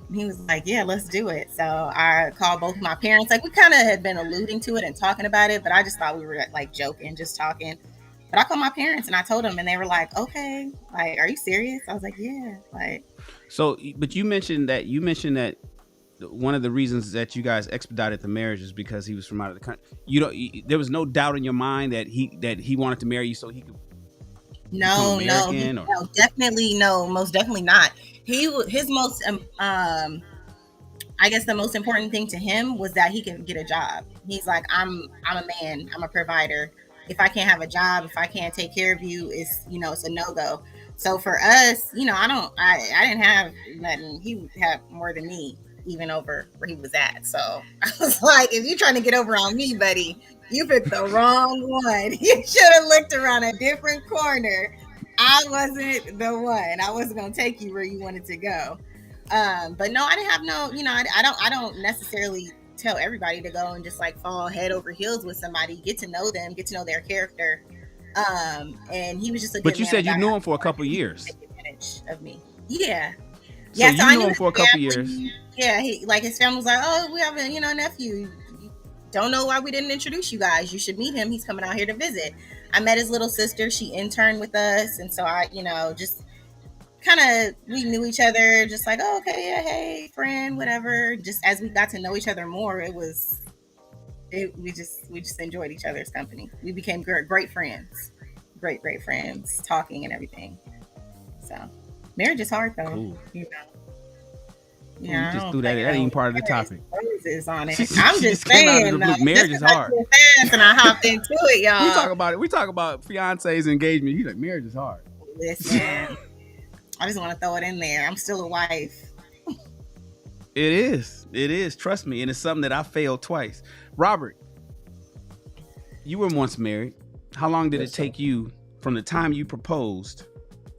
And he was like, yeah, let's do it. So I called both of my parents. Like, we kind of had been alluding to it and talking about it, but I just thought we were like joking, just talking. But I called my parents and I told them, and they were like, okay, like, are you serious? I was like, yeah. Like, So, but you mentioned that one of the reasons that you guys expedited the marriage is because he was from out of the country. There was no doubt in your mind that he wanted to marry you so he could no, become American, no, definitely no, most definitely not. His most I guess the most important thing to him was that he can get a job. He's like, I'm a man, I'm a provider. If I can't have a job, if I can't take care of you, it's a no-go. So for us, I didn't have nothing. He had more than me, even over where he was at. So I was like, if you're trying to get over on me, buddy, you picked the wrong one. You should have looked around a different corner. I wasn't the one. I wasn't going to take you where you wanted to go. But no, I didn't have no, I don't necessarily tell everybody to go and just like fall head over heels with somebody, get to know them, get to know their character. And he was just a good But you man said you about knew how him for a couple he years. took advantage of me. Yeah. So Yeah, you I knew knew him his for a couple family. years. Yeah, his family was like, oh, we have a nephew. You don't know why we didn't introduce you guys. You should meet him. He's coming out here to visit. I met his little sister. She interned with us, and so I, just kind of, we knew each other, just like, oh, okay, yeah, hey, friend, whatever. Just as we got to know each other more, we just enjoyed each other's company. We became great friends, great friends, talking and everything. So marriage is hard though. Cool. Yeah, You just threw that. That ain't part of the topic. On it. She I'm just came out of saying, the blue. though, Marriage just is hard. fast and I hopped into it, y'all. We talk about fiancés engagement. You like marriage is hard. Listen, I just want to throw it in there. I'm still a wife. It is. Trust me, and it's something that I failed twice. Robert, you were once married. How long did it take you from the time you proposed,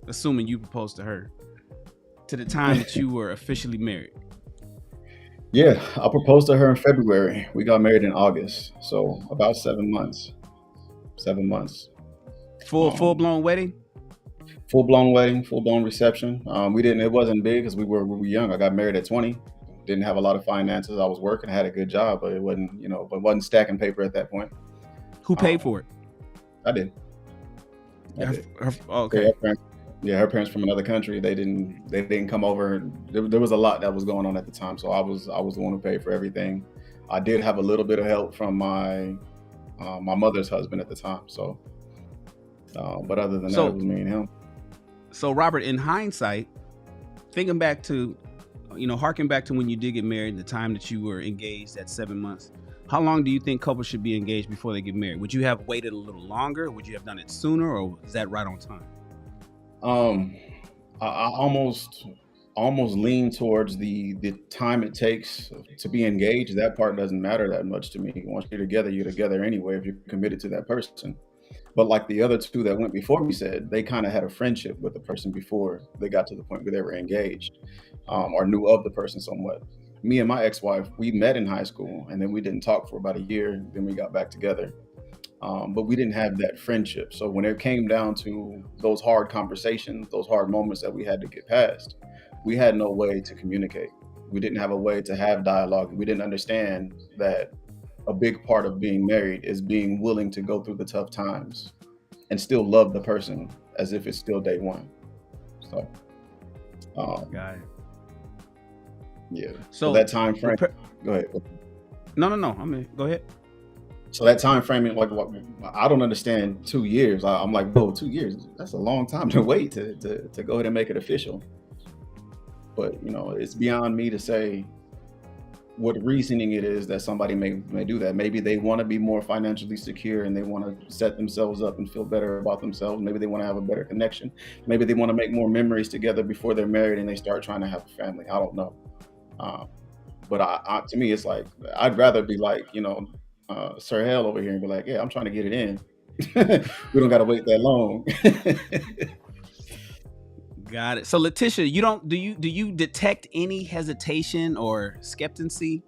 assuming you proposed to her, to the time that you were officially married? Yeah, I proposed to her in February. We got married in August, so about 7 months. 7 months. Full blown wedding. Full blown wedding, full blown reception. It wasn't big because we were young. I got married at 20. Didn't have a lot of finances. I was working, I had a good job, but it wasn't stacking paper at that point. Who paid for it? I did. Okay. Her parents from another country. They didn't come over. There was a lot that was going on at the time, so I was the one who paid for everything. I did have a little bit of help from my mother's husband at the time. So, but other than that, it was me and him. So, Robert, in hindsight, thinking back to, harking back to when you did get married, the time that you were engaged at 7 months, how long do you think couples should be engaged before they get married? Would you have waited a little longer? Would you have done it sooner, or is that right on time? I almost lean towards the time it takes to be engaged. That part doesn't matter that much to me. Once you're together anyway, if you're committed to that person. But like the other two that went before me said, they kind of had a friendship with the person before they got to the point where they were engaged, or knew of the person somewhat. Me and my ex-wife, we met in high school, and then we didn't talk for about a year. Then we got back together. but we didn't have that friendship. So when it came down to those hard conversations, those hard moments that we had to get past, we had no way to communicate. We didn't have a way to have dialogue. We didn't understand that a big part of being married is being willing to go through the tough times and still love the person as if it's still day one. So, Got it. yeah. So So that time frame. Go ahead. no. I mean, go ahead. So that time frame, like, I don't understand 2 years. I'm like, whoa, 2 years? That's a long time to wait to go ahead and make it official. But it's beyond me to say what reasoning it is that somebody may do that. Maybe they want to be more financially secure and they want to set themselves up and feel better about themselves. Maybe they want to have a better connection. Maybe they want to make more memories together before they're married and they start trying to have a family. I don't know. But to me, it's like, I'd rather be like, Sir Hell over here and be like, yeah, I'm trying to get it in. We don't got to wait that long. Got it. So Letitia, do you detect any hesitation or skepticism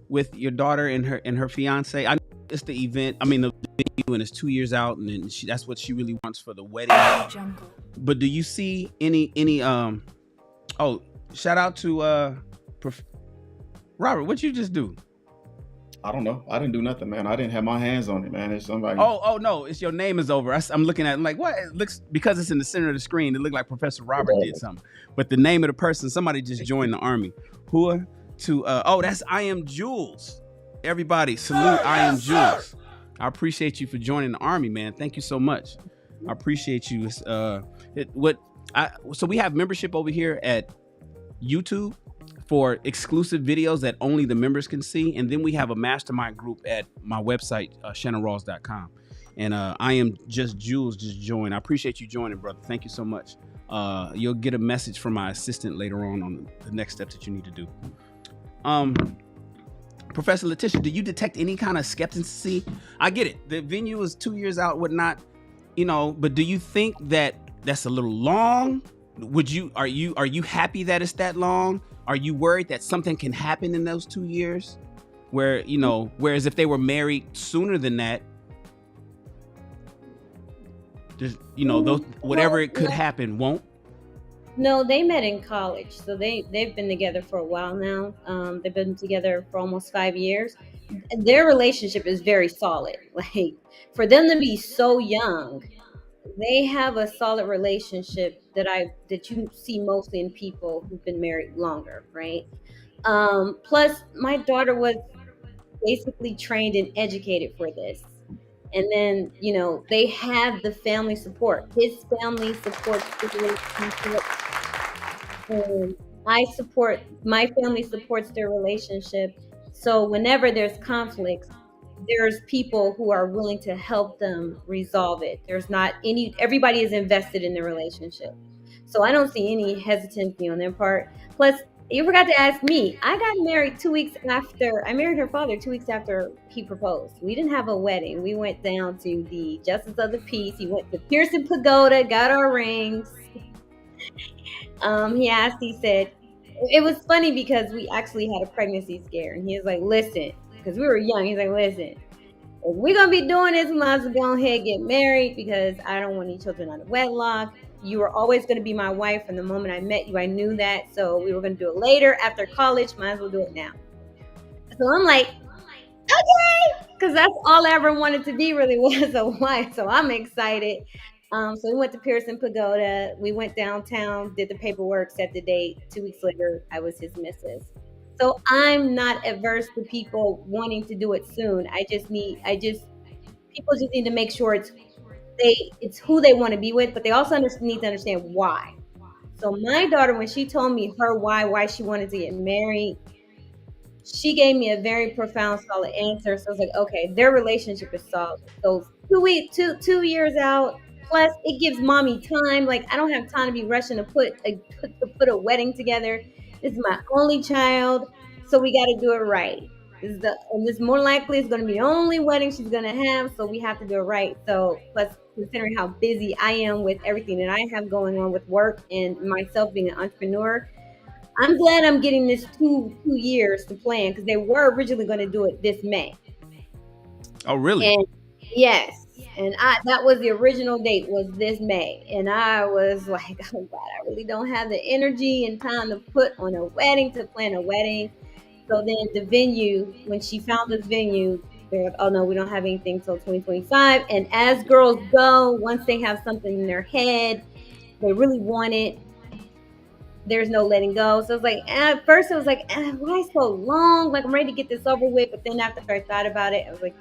with your daughter and her fiance? I know it's the event. I mean, the venue, and it's 2 years out, and then that's what she really wants for the wedding. Jungle. But do you see any? Oh, shout out to Robert. What'd you just do? I don't know. I didn't do nothing, man. I didn't have my hands on it, man. It's somebody. Oh no! It's your name is over. I'm looking at it like, what? It looks, because it's in the center of the screen. It looked like Professor Robert did something, but the name of the person, somebody just joined the army. Who to? That's I Am Jules. Everybody, salute I Am Jules. I appreciate you for joining the army, man. Thank you so much. I appreciate you. So we have membership over here at YouTube for exclusive videos that only the members can see. And then we have a mastermind group at my website, shannonrawls.com. And I Am Just Jules just joined. I appreciate you joining, brother. Thank you so much. You'll get a message from my assistant later on the next step that you need to do. Professor Letitia, do you detect any kind of skepticism? I get it. The venue is 2 years out, whatnot, but do you think that that's a little long? Are you happy that it's that long? Are you worried that something can happen in those 2 years where, whereas if they were married sooner than that, just, whatever it could happen won't? No, they met in college, so they've been together for a while now. They've been together for almost 5 years. Their relationship is very solid. Like, for them to be so young, they have a solid relationship that you see mostly in people who've been married longer, right? Plus, my daughter was basically trained and educated for this. And then, they have the family support. His family supports the relationship. And my family supports their relationship. So whenever there's conflicts, there's people who are willing to help them resolve it. Everybody is invested in the relationship. So I don't see any hesitancy on their part. Plus, you forgot to ask me. I got married 2 weeks after. I married her father 2 weeks after he proposed. We didn't have a wedding. We went down to the Justice of the Peace. He went to Pearson Pagoda, got our rings. He said, it was funny because we actually had a pregnancy scare. And he was like, listen, because we were young. He's like, listen, if we're going to be doing this, we might as well go ahead and get married because I don't want any children out of wedlock. You were always going to be my wife from the moment I met you. I knew that. So we were going to do it later after college. Might as well do it now. So I'm like, okay. Because that's all I ever wanted to be really was a wife. So I'm excited. So we went to Pearson Pagoda. We went downtown, did the paperwork, set the date. 2 weeks later, I was his missus. So I'm not averse to people wanting to do it soon. People just need to make sure it's who they want to be with, but they also need to understand why. So my daughter, when she told me her why she wanted to get married, she gave me a very profound, solid answer. So I was like, okay, their relationship is solid. So 2 years out, plus it gives mommy time. Like, I don't have time to be rushing to put a wedding together. This is my only child, so we got to do it right. This more likely is going to be the only wedding she's going to have, so we have to do it right. So, plus, considering how busy I am with everything that I have going on with work and myself being an entrepreneur, I'm glad I'm getting this 2 years to plan because they were originally going to do it this May. Oh, really? And Yes. And that was the original date was this May. And I was like, oh God, I really don't have the energy and time to put on a wedding, to plan a wedding. So then the venue, when she found this venue, they're like, oh no, we don't have anything till 2025. And as girls go, once they have something in their head, they really want it, there's no letting go. So it's like, at first it was like, why so long? Like I'm ready to get this over with. But then after I thought about it, I was like,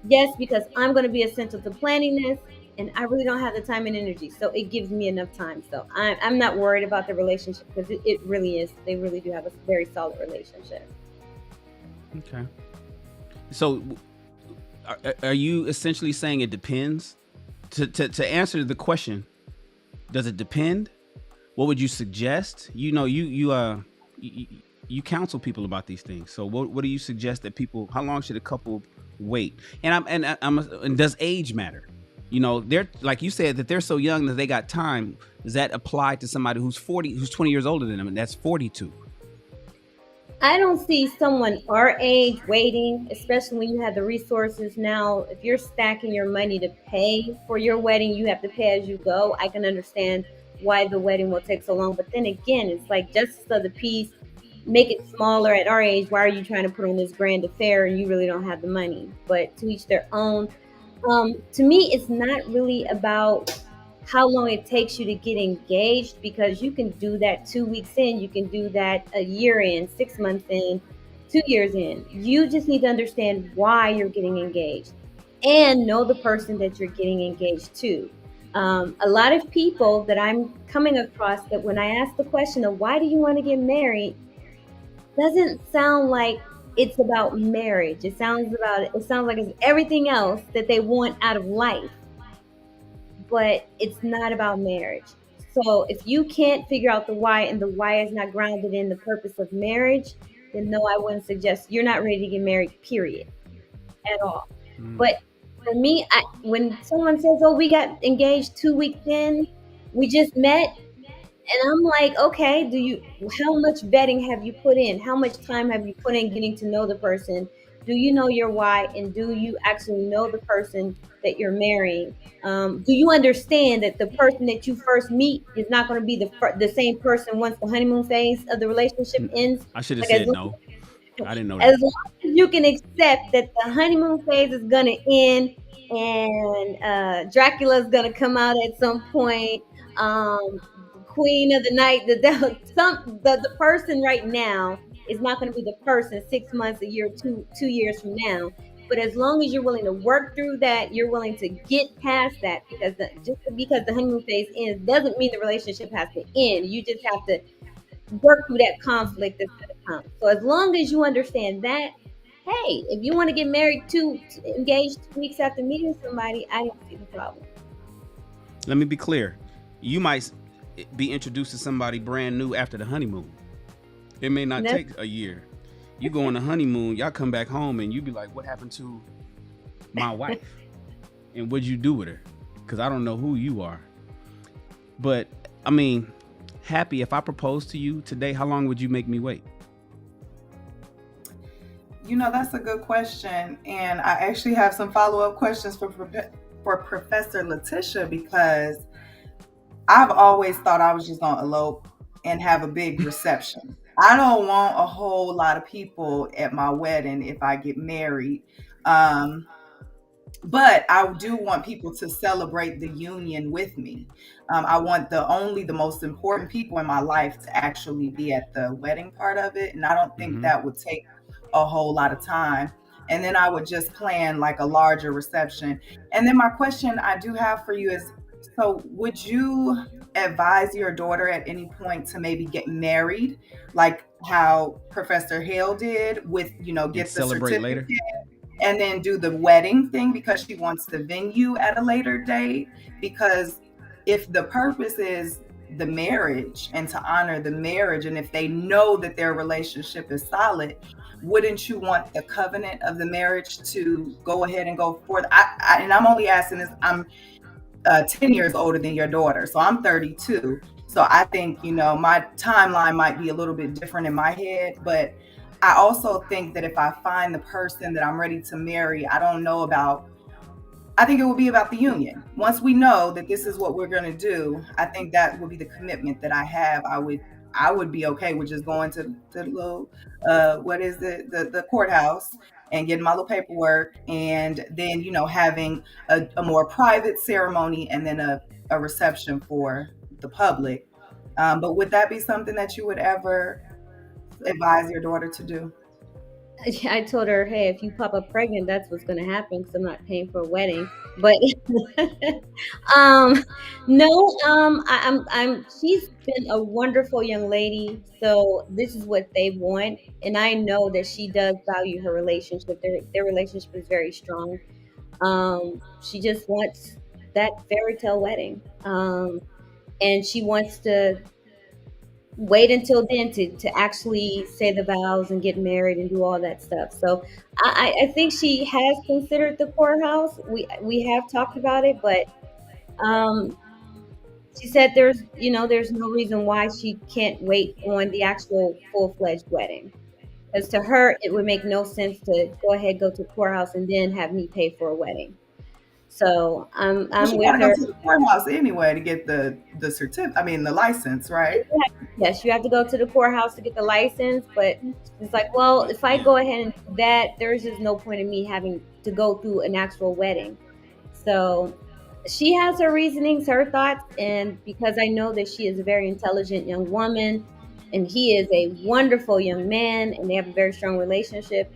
yes, because I'm going to be essential to planning this, and I really don't have the time and energy. So it gives me enough time. So I'm not worried about the relationship because it really is. They really do have a very solid relationship. Okay. So, are you essentially saying it depends? To answer the question, does it depend? What would you suggest? You know, you counsel people about these things. So, what do you suggest that people? How long should a couple wait? And does age matter? You know, they're like you said that they're so young that they got time. Does that apply to somebody who's 40, who's 20 years older than them, and that's 42? I don't see someone our age waiting, especially when you have the resources now. If you're stacking your money to pay for your wedding, you have to pay as you go. I can understand why the wedding will take so long. But then again, it's like justice of the peace, make it smaller at our age. Why are you trying to put on this grand affair and you really don't have the money? But to each their own. To me, it's not really about how long it takes you to get engaged because you can do that 2 weeks in, you can do that a year in, 6 months in, 2 years in. You just need to understand why you're getting engaged and know the person that you're getting engaged to. A lot of people that I'm coming across that when I ask the question of why do you want to get married, doesn't sound like it's about marriage. It sounds like it's everything else that they want out of life, but it's not about marriage. So if you can't figure out the why and the why is not grounded in the purpose of marriage, then no, I wouldn't suggest you're not ready to get married, period, at all. But for me, when someone says, "Oh, we got engaged 2 weeks in, we just met," and I'm like, okay, how much vetting have you put in? How much time have you put in getting to know the person? Do you know your why? And do you actually know the person that you're marrying? Do you understand that the person that you first meet is not going to be the same person once the honeymoon phase of the relationship ends? I should have Like said no. I didn't know as that. long as you can accept that the honeymoon phase is going to end and Dracula's going to come out at some point, queen of the night, the person right now is not going to be the person 6 months, a year, 2 years from now. But as long as you're willing to work through that, you're willing to get past that, because just because the honeymoon phase ends doesn't mean the relationship has to end. You just have to work through that conflict that's going to come. So as long as you understand that, hey, if you want to get married engaged 2 weeks after meeting somebody, I don't see the problem. Let me be clear. You might be introduced to somebody brand new after the honeymoon. It may not take a year. You go on the honeymoon, y'all come back home and you be like, what happened to my wife? And what'd you do with her? Because I don't know who you are. But I mean, Happy, if I proposed to you today, how long would you make me wait? You know, that's a good question. And I actually have some follow-up questions for Professor Letitia, because I've always thought I was just going to elope and have a big reception. I don't want a whole lot of people at my wedding if I get married. But I do want people to celebrate the union with me. I want the most important people in my life to actually be at the wedding part of it. And I don't think that would take a whole lot of time. And then I would just plan like a larger reception. And then my question I do have for you is, so would you advise your daughter at any point to maybe get married, like how Professor Hale did with, get the celebrate later? And then do the wedding thing because she wants the venue at a later date? Because if the purpose is the marriage and to honor the marriage, and if they know that their relationship is solid, wouldn't you want the covenant of the marriage to go ahead and go forth? And I'm only asking this, I'm 10 years older than your daughter, so I'm 32. So I think, my timeline might be a little bit different in my head, but I also think that if I find the person that I'm ready to marry, I don't know about I think it would be about the union. Once we know that this is what we're going to do, I think that would be the commitment that I have. I would be okay with just going to the little what is it, the courthouse, and getting my little paperwork, and then having a more private ceremony, and then a reception for the public. But would that be something that you would ever advise your daughter to do? I told her, hey, if you pop up pregnant, that's what's going to happen because I'm not paying for a wedding. But um, no, she's been a wonderful young lady. So this is what they want, and I know that she does value her relationship. Their relationship is very strong. She just wants that fairy tale wedding, and she wants to wait until then to actually say the vows and get married and do all that stuff. So I think she has considered the courthouse. We have talked about it, but um, she said there's no reason why she can't wait on the actual full-fledged wedding. Because to her, it would make no sense to go to the courthouse and then have me pay for a wedding. So Well, I'm she got with to go her. to the courthouse anyway to get the certificate. I mean, the license, right? Yes, you have to go to the courthouse to get the license, but it's like, well, if I Yeah. go ahead and do that, there's just no point in me having to go through an actual wedding. So she has her reasonings, her thoughts, and because I know that she is a very intelligent young woman and he is a wonderful young man and they have a very strong relationship,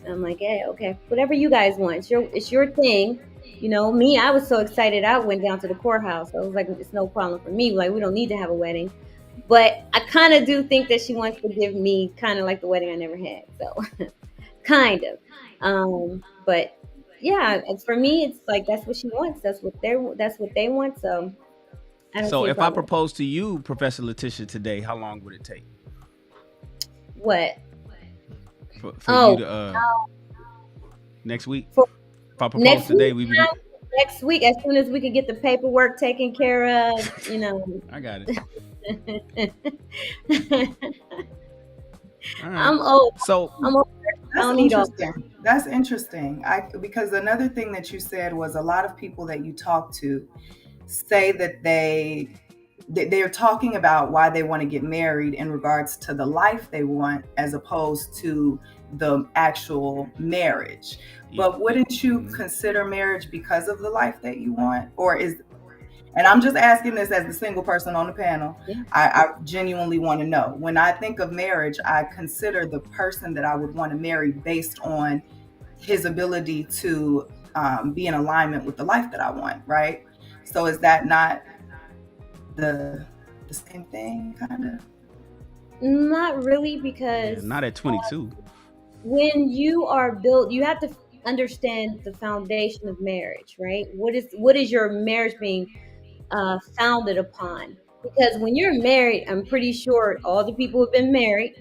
I'm like, hey, okay, whatever you guys want, it's your thing. Me, I was so excited. I went down to the courthouse. I was like, it's no problem for me. Like, we don't need to have a wedding. But I kind of do think that she wants to give me kind of like the wedding I never had. So kind of. But yeah, for me, it's like that's what she wants. That's what they want. So I don't So see a if I problem with propose to you, Professor Letitia, today, how long would it take what. for you Oh, to next week? for If I propose next today, week. we would Now, be. next week, as soon as we can get the paperwork taken care of. I got it. All right. I'm old. So I'm old. I That's don't need all that. interesting. That's interesting. Because another thing that you said was a lot of people that you talk to say that they're talking about why they want to get married in regards to the life they want as opposed to the actual marriage. But wouldn't you consider marriage because of the life that you want? And I'm just asking this as the single person on the panel. Yeah. I genuinely want to know. When I think of marriage, I consider the person that I would want to marry based on his ability to be in alignment with the life that I want, right? So is that not the same thing, kind of? Not really, yeah, because not at 22. when you are built, you have to understand the foundation of marriage, right? What is your marriage being founded upon? Because when you're married, I'm pretty sure all the people who've been married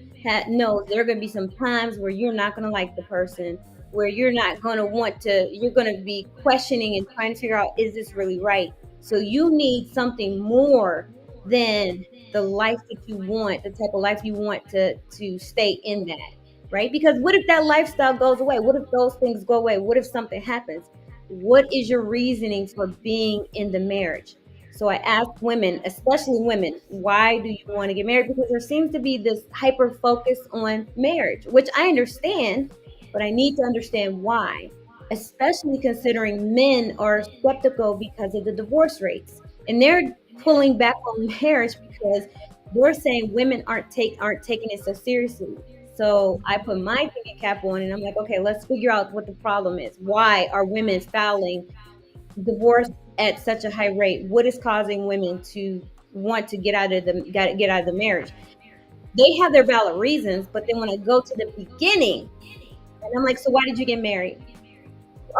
know there are going to be some times where you're not going to like the person, where you're not going to you're going to be questioning and trying to figure out, is this really right? So you need something more than the life that you want, the type of life you want to stay in that, right? Because what if that lifestyle goes away? What if those things go away? What if something happens? What is your reasoning for being in the marriage? So I ask women, especially women, why do you want to get married? Because there seems to be this hyper focus on marriage, which I understand, but I need to understand why, especially considering men are skeptical because of the divorce rates. And they're pulling back on marriage because they're saying women aren't taking it so seriously. So I put my thinking cap on and I'm like, okay, let's figure out what the problem is. Why are women filing divorce at such a high rate? What is causing women to want to get out of the marriage? They have their valid reasons, but then when I go to the beginning and I'm like, so why did you get married?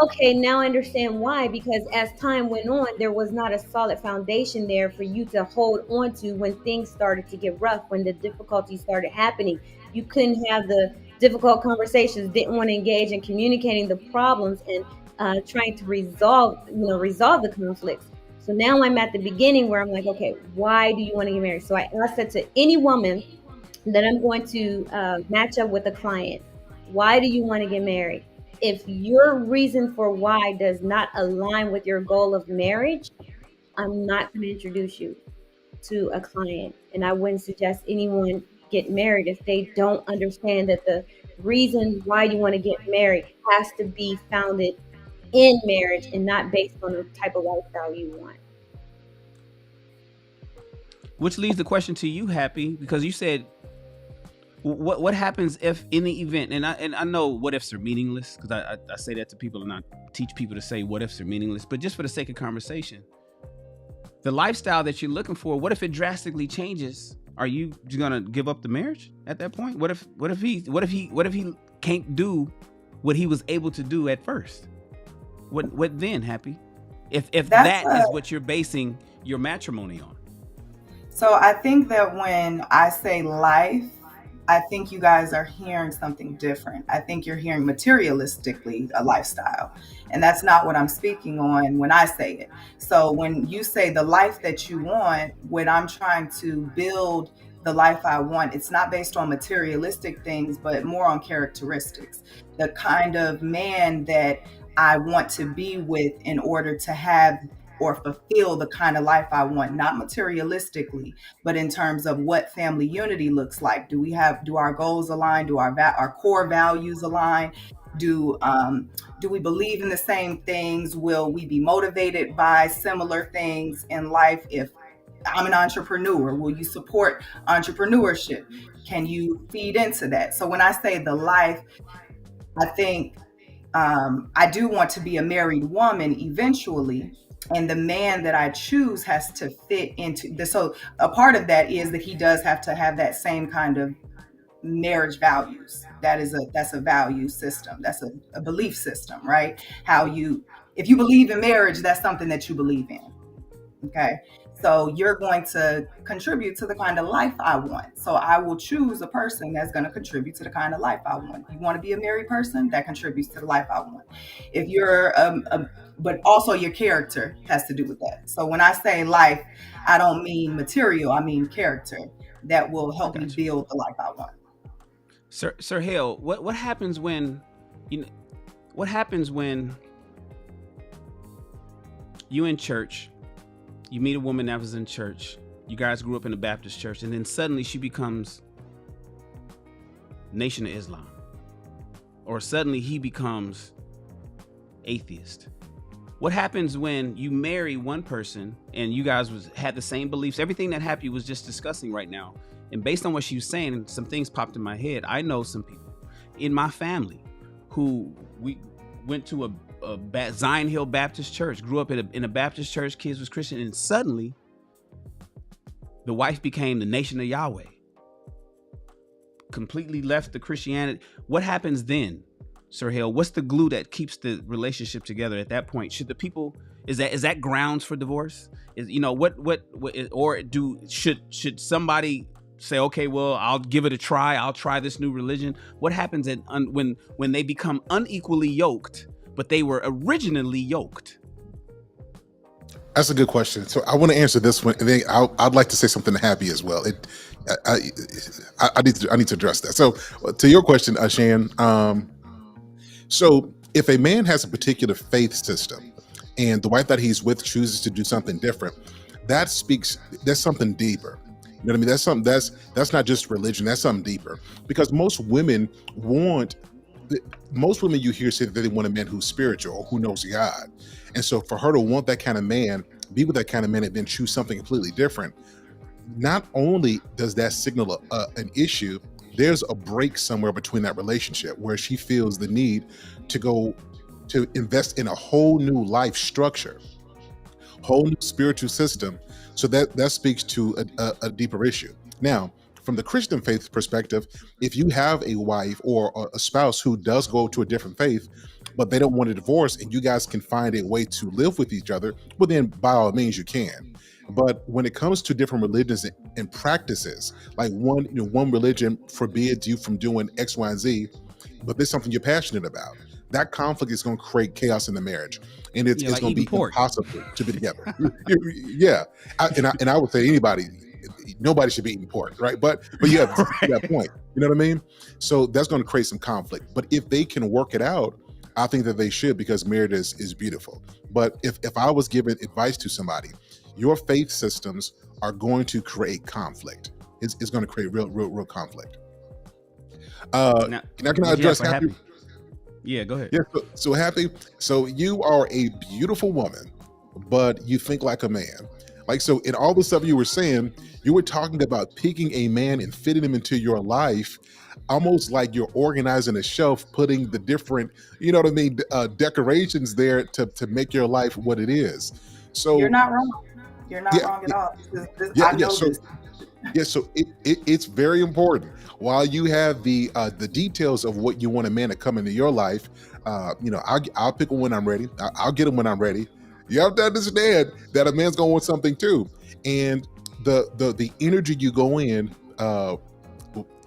Okay, now I understand why, because as time went on, there was not a solid foundation there for you to hold on to when things started to get rough, when the difficulties started happening. You couldn't have the difficult conversations, didn't want to engage in communicating the problems and trying to resolve the conflicts. So now I'm at the beginning where I'm like, okay, why do you want to get married? So I asked that to any woman that I'm going to match up with a client. Why do you want to get married? if your reason for why does not align with your goal of marriage, I'm not going to introduce you to a client. And I wouldn't suggest anyone get married if they don't understand that the reason why you want to get married has to be founded in marriage and not based on the type of lifestyle you want. Which leaves the question to you, Happy, because you said, what happens if in the event, and I know what ifs are meaningless, because I say that to people and I teach people to say what ifs are meaningless, but just for the sake of conversation, the lifestyle that you're looking for, what if it drastically changes? Are you gonna give up the marriage at that point? What if he can't do what he was able to do at first? What then, Happy? If that is what you're basing your matrimony on. So I think that when I say life, I think you guys are hearing something different. I think you're hearing materialistically a lifestyle. And that's not what I'm speaking on when I say it. So when you say the life that you want, when I'm trying to build the life I want, it's not based on materialistic things, but more on characteristics. The kind of man that I want to be with in order to have or fulfill the kind of life I want, not materialistically, but in terms of what family unity looks like. Do our goals align? Do our core values align? Do we believe in the same things? Will we be motivated by similar things in life? If I'm an entrepreneur, will you support entrepreneurship? Can you feed into that? So when I say the life, I think I do want to be a married woman eventually. And the man that I choose has to fit into the, so a part of that is that he does have to have that same kind of marriage values. That's a value system. That's a belief system, right? If you believe in marriage, that's something that you believe in. Okay. So you're going to contribute to the kind of life I want. So I will choose a person that's going to contribute to the kind of life I want. You want to be a married person that contributes to the life I want. If you're, but also your character has to do with that. So when I say life, I don't mean material. I mean character that will help me build the life I want. Sir Hale, what happens when, what happens when you in church, you meet a woman that was in church, you guys grew up in a Baptist church, and then suddenly she becomes Nation of Islam, or suddenly he becomes atheist? What happens when you marry one person and you guys had the same beliefs, everything that Happy was just discussing right now? And based on what she was saying, and some things popped in my head, I know some people in my family who we went to a Zion Hill Baptist church, grew up in a Baptist church, kids was Christian, and suddenly the wife became the Nation of Yahweh, completely left the Christianity. What happens then, Sir Hale? What's the glue that keeps the relationship together at that point? Should the people, is that grounds for divorce? Should somebody say, okay, well, I'll give it a try, I'll try this new religion? What happens when they become unequally yoked, but they were originally yoked? That's a good question. So I want to answer this one, and then I'd like to say something to Happy as well. I need to address that. So to your question, Shan, so if a man has a particular faith system and the wife that he's with chooses to do something different, that's something deeper. You know what I mean? That's something that's not just religion. That's something deeper. Because most women you hear say that they want a man who's spiritual or who knows God. And so for her to want that kind of man, be with that kind of man, and then choose something completely different, not only does that signal an issue, there's a break somewhere between that relationship where she feels the need to go to invest in a whole new life structure, whole new spiritual system. So that speaks to a deeper issue. Now, from the Christian faith perspective, if you have a wife or a spouse who does go to a different faith, but they don't want a divorce, and you guys can find a way to live with each other, well, then by all means you can. But when it comes to different religions and practices, like one religion forbids you from doing X, Y, and Z, but there's something you're passionate about, that conflict is going to create chaos in the marriage, and it's going to be impossible to be together. Yeah, I would say nobody should be eating pork, right? But you have that point. You know what I mean? So that's going to create some conflict. But if they can work it out, I think that they should, because marriage is beautiful. But if I was giving advice to somebody, your faith systems are going to create conflict. It's going to create real conflict. Now can I address Happy? Yeah, go ahead. Yeah, so Happy, so you are a beautiful woman, but you think like a man. Like, so in all the stuff you were saying, you were talking about picking a man and fitting him into your life, almost like you're organizing a shelf, putting the different, you know what I mean, decorations there to make your life what it is. So you're not wrong. You're not wrong at all. I know this. Yeah, so it's very important. While you have the details of what you want a man to come into your life, I'll pick him when I'm ready. I'll get him when I'm ready. You have to understand that a man's gonna want something too, and the energy you go in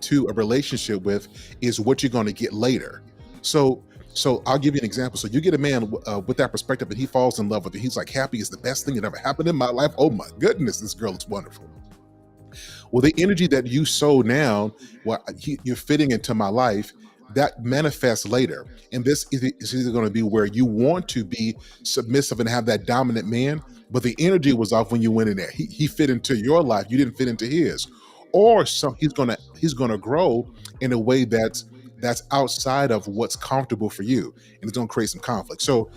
to a relationship with is what you're going to get later. So I'll give you an example. So you get a man with that perspective, and he falls in love with you. He's like, Happy is the best thing that ever happened in my life. Oh my goodness, this girl is wonderful. Well, the energy that you sow now, you're fitting into my life, that manifests later. And this is either going to be where you want to be submissive and have that dominant man, but the energy was off when you went in there. He fit into your life, you didn't fit into his. Or he's gonna grow in a way that's outside of what's comfortable for you, and it's gonna create some conflict. So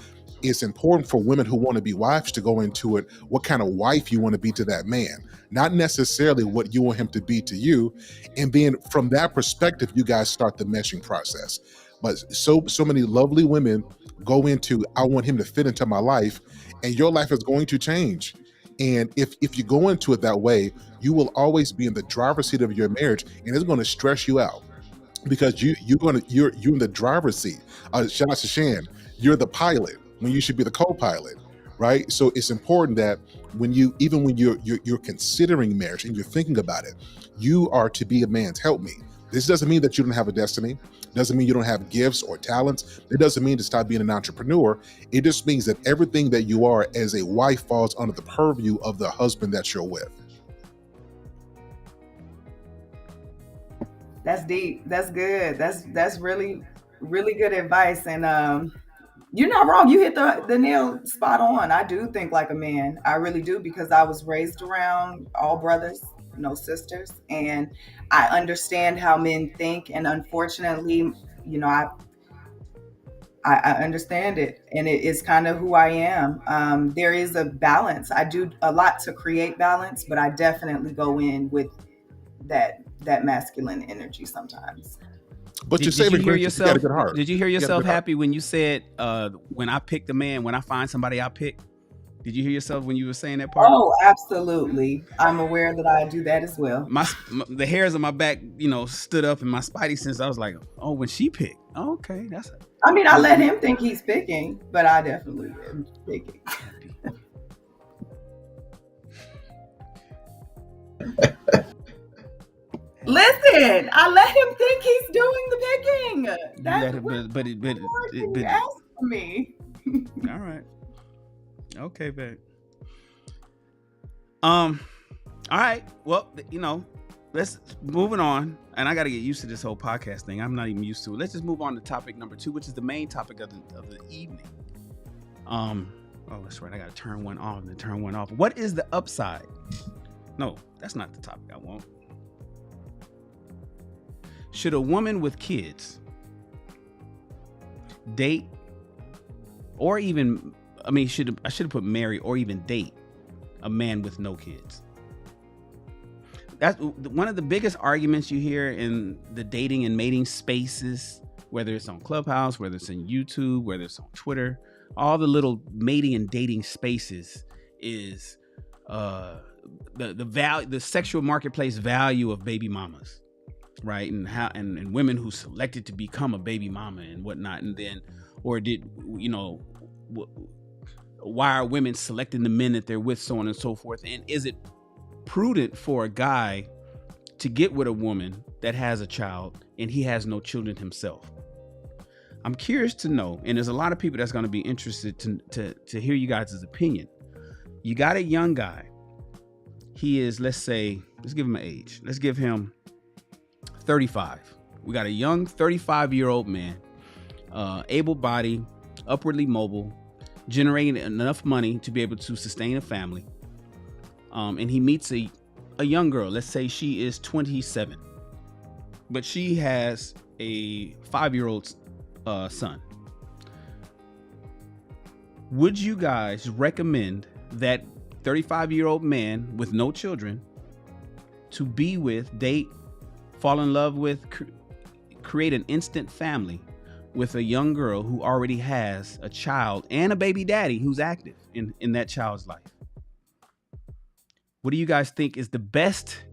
it's important for women who want to be wives to go into it what kind of wife you want to be to that man, not necessarily what you want him to be to you. And then from that perspective, you guys start the meshing process. But so many lovely women go into, I want him to fit into my life, and your life is going to change. And if you go into it that way, you will always be in the driver's seat of your marriage, and it's going to stress you out, because you're in the driver's seat. Shout out to Shannon, you're the pilot when you should be the co-pilot, right? So it's important that when you're considering marriage and you're thinking about it, you are to be a man's helpmate. This doesn't mean that you don't have a destiny. Doesn't mean you don't have gifts or talents. It doesn't mean to stop being an entrepreneur. It just means that everything that you are as a wife falls under the purview of the husband that you're with. That's deep. That's good. That's really, really good advice. And you're not wrong. You hit the nail spot on. I do think like a man. I really do, because I was raised around all brothers, no sisters, and I understand how men think. And unfortunately, I understand it, and it is kind of who I am. There is a balance. I do a lot to create balance, but I definitely go in with that masculine energy sometimes. But you got a good heart. Did you hear yourself Happy when you said, when I pick the man, when I find somebody I pick? Did you hear yourself when you were saying that part? Oh, absolutely. I'm aware that I do that as well. The hairs on my back, stood up, and my spidey sense, I was like, oh, when she picked. Oh, okay, that's it. I mean, I let him think he's picking, but I definitely am picking. Listen, I let him think he's doing the picking. That's what you asked for me. All right. Okay, babe. All right. Well, let's moving on. And I got to get used to this whole podcast thing. I'm not even used to it. Let's just move on to topic number 2, which is the main topic of the evening. Oh, that's right. I got to turn one on and then turn one off. What is the upside? No, that's not the topic I want. Should a woman with kids date, or even, I should have put marry or even date a man with no kids? That's one of the biggest arguments you hear in the dating and mating spaces, whether it's on Clubhouse, whether it's in YouTube, whether it's on Twitter, all the little mating and dating spaces is the value, the sexual marketplace value of baby mamas. Right. And how, and women who selected to become a baby mama and whatnot. And then, or did, why are women selecting the men that they're with, so on and so forth? And is it prudent for a guy to get with a woman that has a child and he has no children himself? I'm curious to know, and there's a lot of people that's going to be interested to hear you guys' opinion. You got a young guy. He is, let's give him an age. Let's give him 35. We got a young 35-year-old man able-bodied, upwardly mobile, generating enough money to be able to sustain a family. And he meets a young girl. Let's say she is 27, but she has a 5-year-old son. Would you guys recommend that 35-year-old man with no children to be with, date, fall in love with, create an instant family with a young girl who already has a child and a baby daddy who's active in that child's life? What do you guys think is the best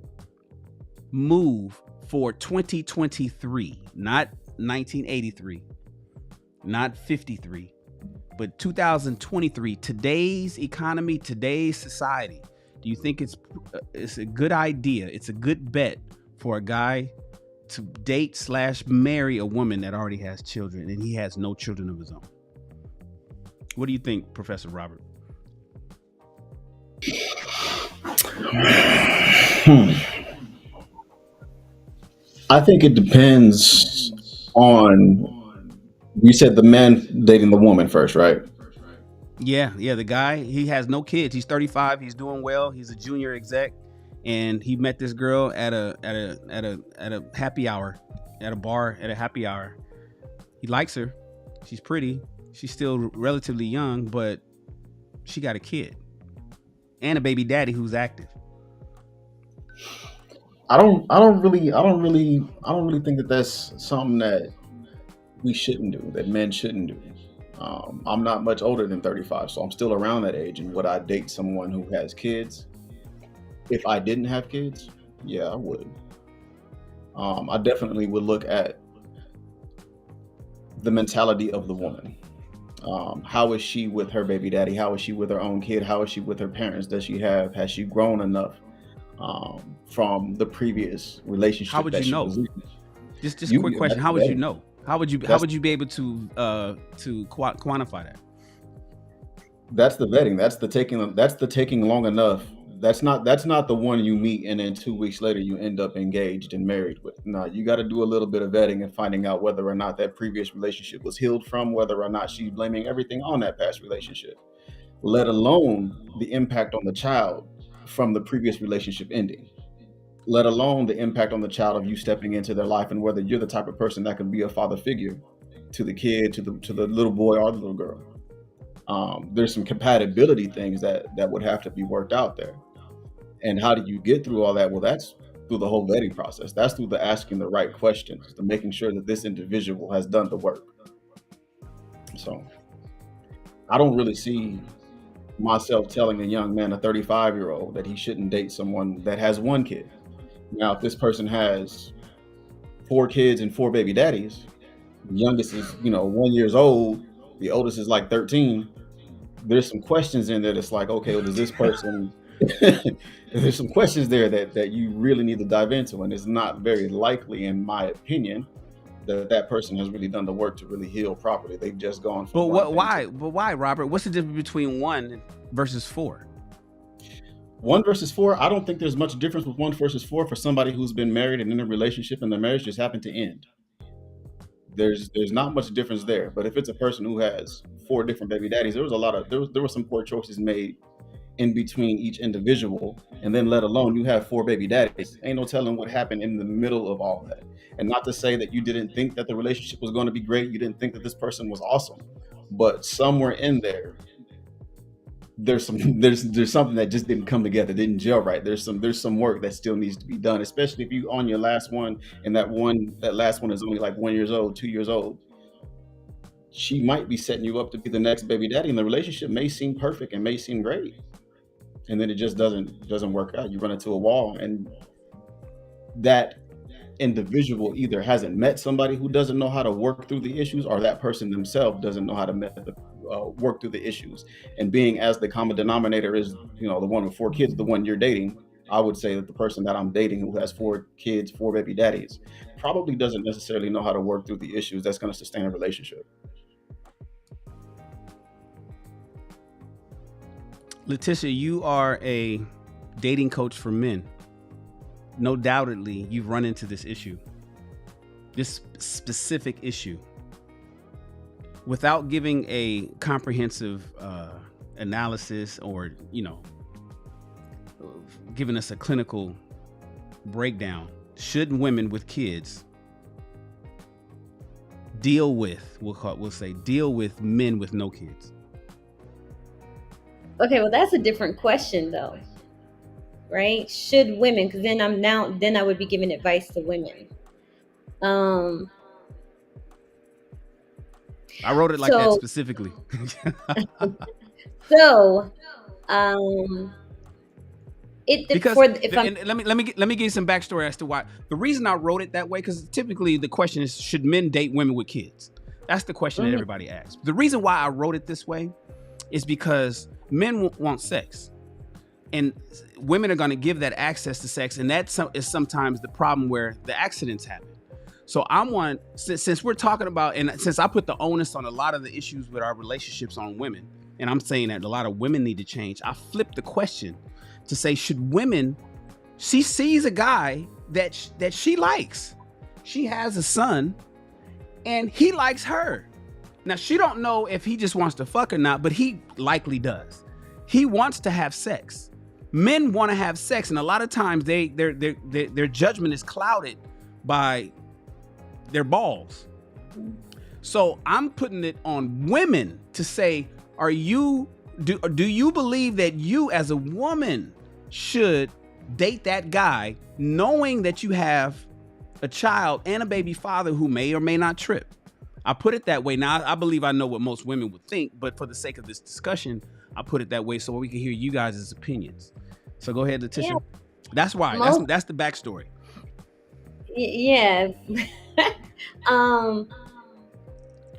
move for 2023? Not 1983, not 53, but 2023, today's economy, today's society. Do you think it's a good idea? It's a good bet for a guy to date / marry a woman that already has children and he has no children of his own? What do you think, Professor Robert? I think it depends on, you said the man dating the woman first, right? Yeah. The guy, he has no kids. He's 35. He's doing well. He's a junior exec, and he met this girl at a happy hour, at a bar at a happy hour. He likes her. She's pretty. She's still relatively young, but she got a kid and a baby daddy who's active. I don't really think that that's something that we shouldn't do, that men shouldn't do. I'm not much older than 35, so I'm still around that age. And would I date someone who has kids? If I didn't have kids, yeah, I would. I definitely would look at the mentality of the woman. How is she with her baby daddy? How is she with her own kid? How is she with her parents? Has she grown enough from the previous relationship? How would you know? Just a quick question. How would you know? How would you be able to quantify that? That's the vetting. That's the taking long enough. That's not the one you meet and then 2 weeks later you end up engaged and married with. No, you got to do a little bit of vetting and finding out whether or not that previous relationship was healed from, whether or not she's blaming everything on that past relationship, let alone the impact on the child from the previous relationship ending, let alone the impact on the child of you stepping into their life, and whether you're the type of person that can be a father figure to the kid, to the little boy or the little girl. There's some compatibility things that would have to be worked out there. And how do you get through all that? Well, that's through the whole vetting process. That's through the asking the right questions, to making sure that this individual has done the work. So I don't really see myself telling a young man, a 35-year-old, that he shouldn't date someone that has one kid. Now, if this person has 4 kids and 4 baby daddies, the youngest is, 1 year old, the oldest is like 13. There's some questions in there that's like, okay, well, does this person, there's some questions there that you really need to dive into. And it's not very likely, in my opinion, that person has really done the work to really heal properly. They've just gone from why, Robert? What's the difference between 1 versus 4? 1 versus 4, I don't think there's much difference with 1 versus 4 for somebody who's been married and in a relationship and the marriage just happened to end. There's not much difference there. But if it's a person who has 4 different baby daddies, there were some poor choices made in between each individual, and then let alone you have 4 baby daddies. Ain't no telling what happened in the middle of all that. And not to say that you didn't think that the relationship was going to be great, you didn't think that this person was awesome, but somewhere in there, there's something that just didn't come together, didn't gel right. There's some work that still needs to be done, especially if you on your last one, and that last one is only like 1 year old, 2 years old. She might be setting you up to be the next baby daddy, and the relationship may seem perfect and may seem great, and then it just doesn't work out. You run into a wall, and that individual either hasn't met somebody who doesn't know how to work through the issues, or that person themselves doesn't know how to work through the issues. And being as the common denominator is, the one with 4 kids, the one you're dating, I would say that the person that I'm dating who has 4 kids, 4 baby daddies, probably doesn't necessarily know how to work through the issues that's going to sustain a relationship. Letitia, you are a dating coach for men. No doubtedly, you've run into this issue, this specific issue. without giving a comprehensive analysis or, giving us a clinical breakdown, should women with kids deal with, deal with men with no kids? Okay, well, that's a different question though, right? Should women, because then I would be giving advice to women. I wrote it like that specifically. So, because let me give you some backstory as to why. The reason I wrote it that way, because typically the question is, should men date women with kids? That's the question that everybody asks. The reason why I wrote it this way is because men want sex, and women are going to give that access to sex, and that is sometimes the problem where the accidents happen. So since we're talking about, and since I put the onus on a lot of the issues with our relationships on women, and I'm saying that a lot of women need to change, I flipped the question to say, should women, she sees a guy that she likes. She has a son and he likes her. Now, she don't know if he just wants to fuck or not, but he likely does. He wants to have sex. Men want to have sex, and a lot of times their judgment is clouded by their balls. So I'm putting it on women to say, do you believe that you as a woman should date that guy knowing that you have a child and a baby father who may or may not trip? I put it that way. Now, I believe I know what most women would think, but for the sake of this discussion, I put it that way so we can hear you guys' opinions. So go ahead, Letitia. Yeah. That's why. That's the backstory. Yeah.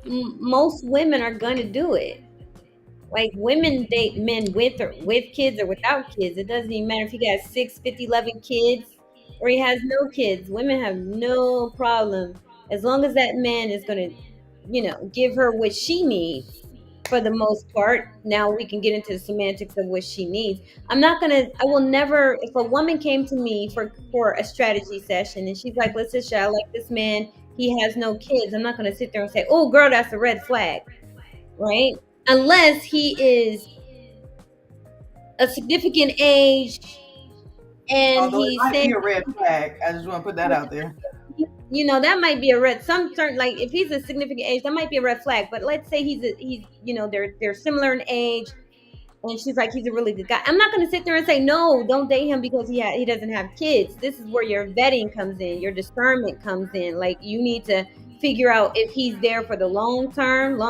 Most women are gonna do it. Like, women date men with kids or without kids. It doesn't even matter if he got 6, 50, 11 kids or he has no kids. Women have no problem as long as that man is gonna, give her what she needs for the most part. Now we can get into the semantics of what she needs. I will never, if a woman came to me for a strategy session and she's like, Letitia, I like this man, he has no kids, I'm not going to sit there and say, oh girl, that's a red flag, right? Unless he is a significant age and he's saying, be a red flag. I just want to put that out there. That might be a red. Some certain, like, if he's a significant age, that might be a red flag. But let's say he's they're similar in age, and she's like, he's a really good guy. I'm not going to sit there and say, no, don't date him because he doesn't have kids. This is where your vetting comes in, your discernment comes in. Like, you need to figure out if he's there for the long time,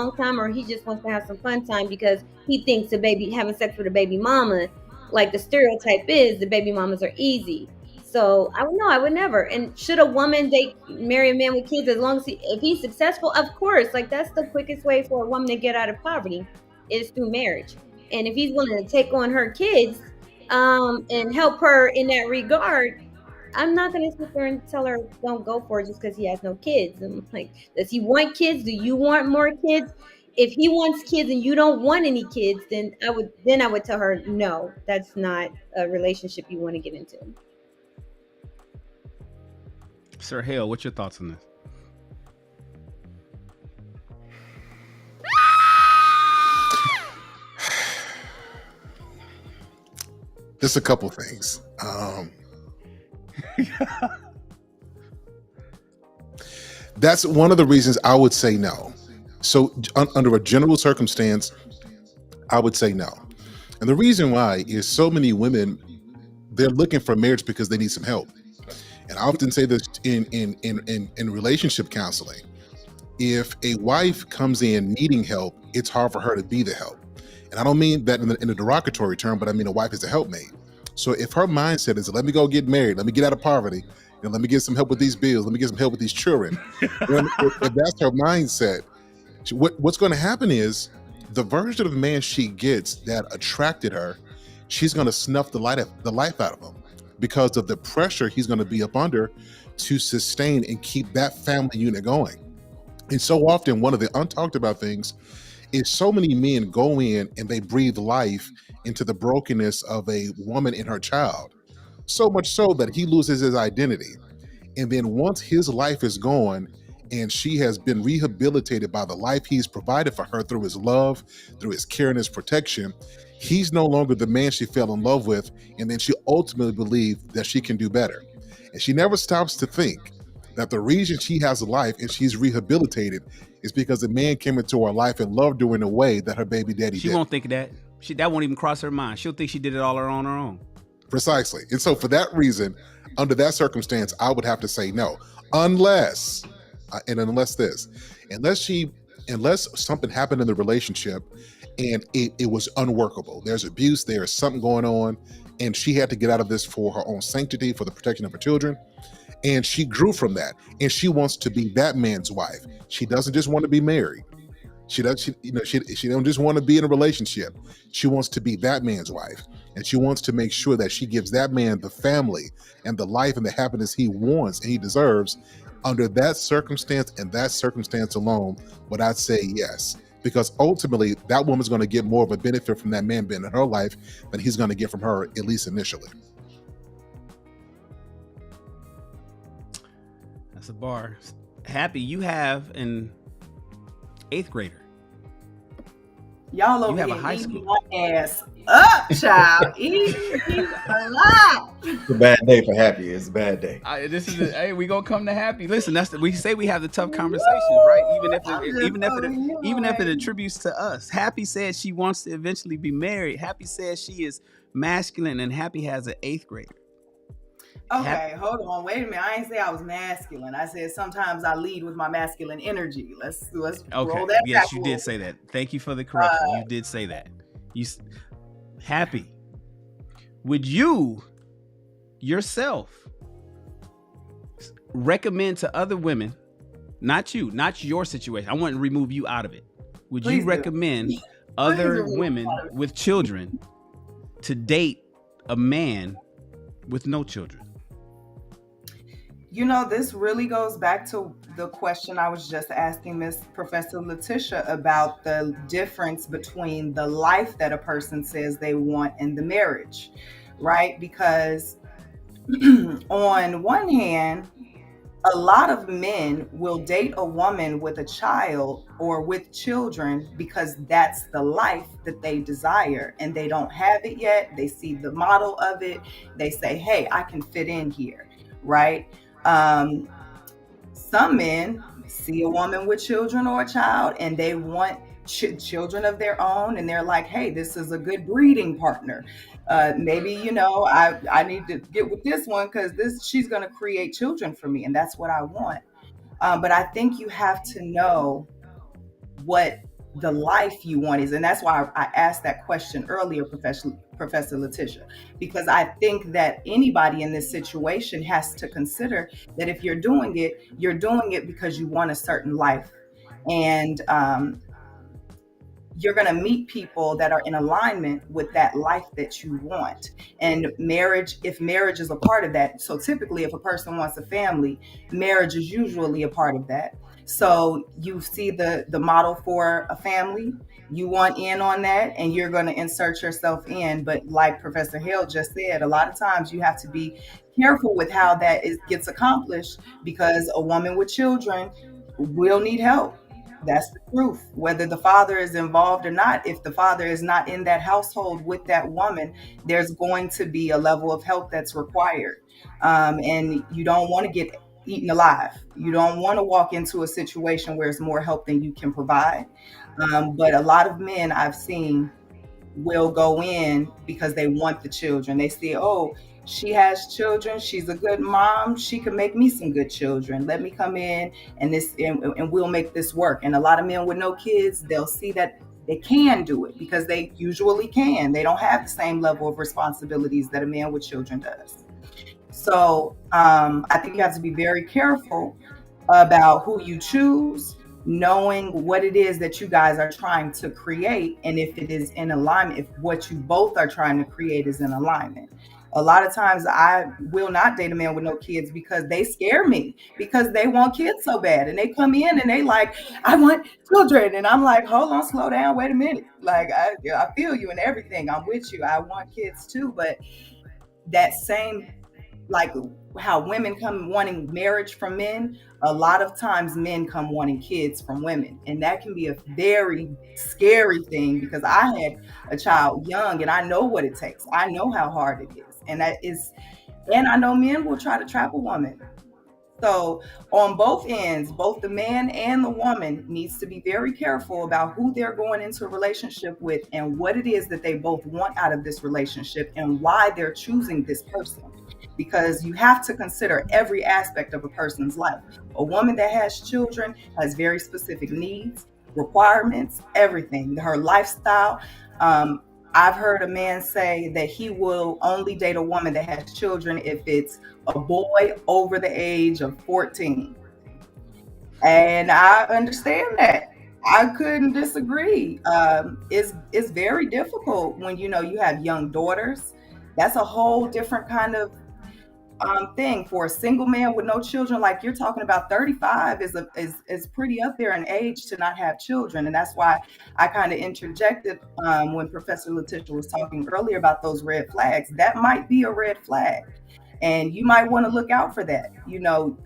or he just wants to have some fun time because he thinks having sex with a baby mama, like the stereotype is, the baby mamas are easy. So I would never. And should a woman marry a man with kids as long as if he's successful? Of course, like, that's the quickest way for a woman to get out of poverty is through marriage. And if he's willing to take on her kids and help her in that regard, I'm not going to sit there and tell her don't go for it just because he has no kids. I'm like, does he want kids? Do you want more kids? If he wants kids and you don't want any kids, then I would tell her, no, that's not a relationship you want to get into. Sir Hale, what's your thoughts on this? Just a couple things. That's one of the reasons I would say no. So under a general circumstance, I would say no. And the reason why is so many women, they're looking for marriage because they need some help. And I often say this in relationship counseling. If a wife comes in needing help, it's hard for her to be the help. And I don't mean that in a derogatory term, but I mean a wife is a helpmate. So if her mindset is, let me go get married, let me get out of poverty, let me get some help with these bills, let me get some help with these children. if that's her mindset, what's going to happen is the version of man she gets that attracted her, she's going to snuff the life out of him because of the pressure he's going to be up under to sustain and keep that family unit going. And so often one of the untalked about things is so many men go in and they breathe life into the brokenness of a woman and her child. So much so that he loses his identity. And then once his life is gone and she has been rehabilitated by the life he's provided for her through his love, through his care and his protection. He's no longer the man she fell in love with, and then she ultimately believed that she can do better. And she never stops to think that the reason she has a life and she's rehabilitated is because the man came into her life and loved her in a way that her baby daddy She didn't. won't think of that. That won't even cross her mind. She'll think she did it all on her own. Precisely. And so for that reason, under that circumstance, I would have to say no. Unless something happened in the relationship and it was unworkable. There's abuse, there's something going on, and she had to get out of this for her own sanctity, for the protection of her children. And she grew from that. And she wants to be that man's wife. She doesn't just want to be married. She don't just want to be in a relationship. She wants to be that man's wife. And she wants to make sure that she gives that man the family and the life and the happiness he wants and he deserves. Under that circumstance and that circumstance alone, would I say yes? Because ultimately, that woman's going to get more of a benefit from that man being in her life than he's going to get from her, at least initially. That's a bar. Happy, you have an 8th grader. Y'all over have here a high eating school. my ass up, child. Eating a lot. It's a bad day for Happy. It's a bad day. Hey, we gonna come to Happy. Listen, we say we have the tough conversations, right? Even if it attributes to us. Happy says she wants to eventually be married. Happy says she is masculine, and Happy has an 8th grader. Okay, hold on. Wait a minute. I ain't say I was masculine. I said sometimes I lead with my masculine energy. Let's roll that Yes, back you a did little say that. Thank you for the correction. You did say that. Happy. Would you yourself recommend to other women, not you, not your situation, I want to remove you out of it. Would Please you do. recommend other women with children to date a man with no children? You know, this really goes back to the question I was just asking Miss Professor Letitia about the difference between the life that a person says they want and the marriage, right? Because on one hand, a lot of men will date a woman with a child or with children because that's the life that they desire and they don't have it yet. They see the model of it. They say, hey, I can fit in here, right? Some men see a woman with children or a child and they want children of their own, and they're like, hey, this is a good breeding partner. Maybe, I need to get with this one because she's going to create children for me, and that's what I want. But I think you have to know what the life you want is, and that's why I asked that question earlier, Professor Letitia, because I think that anybody in this situation has to consider that if you're doing it because you want a certain life, and you're going to meet people that are in alignment with that life that you want. And if marriage is a part of that, so typically if a person wants a family, marriage is usually a part of that. So you see the model for a family, you want in on that, and you're going to insert yourself in. But like Professor Hale just said, a lot of times you have to be careful with how that gets accomplished, because a woman with children will need help. That's the truth. Whether the father is involved or not, if the father is not in that household with that woman, there's going to be a level of help that's required. And you don't want to get eaten alive. You don't want to walk into a situation where it's more help than you can provide. But a lot of men I've seen will go in because they want the children. They see, oh, she has children, she's a good mom, she can make me some good children. Let me come in and we'll make this work. And a lot of men with no kids, they'll see that they can do it because they usually can. They don't have the same level of responsibilities that a man with children does. So I think you have to be very careful about who you choose, knowing what it is that you guys are trying to create, and if it is in alignment, if what you both are trying to create is in alignment. A lot of times I will not date a man with no kids because they scare me, because they want kids so bad, and they come in and they like, I want children, and I'm like, hold on, slow down, wait a minute. Like I feel you and everything. I'm with you. I want kids too, but that same like how women come wanting marriage from men, a lot of times men come wanting kids from women. And that can be a very scary thing because I had a child young and I know what it takes. I know how hard it is. And I know men will try to trap a woman. So on both ends, both the man and the woman needs to be very careful about who they're going into a relationship with and what it is that they both want out of this relationship and why they're choosing this person. Because you have to consider every aspect of a person's life. A woman that has children has very specific needs, requirements, everything, her lifestyle. I've heard a man say that he will only date a woman that has children if it's a boy over the age of 14. And I understand that. I couldn't disagree. It's very difficult when you have young daughters. That's a whole different kind of thing for a single man with no children. Like you're talking about, 35 is pretty up there in age to not have children, and that's why I kind of interjected when Professor Letitia was talking earlier about those red flags. That might be a red flag, and you might want to look out for that.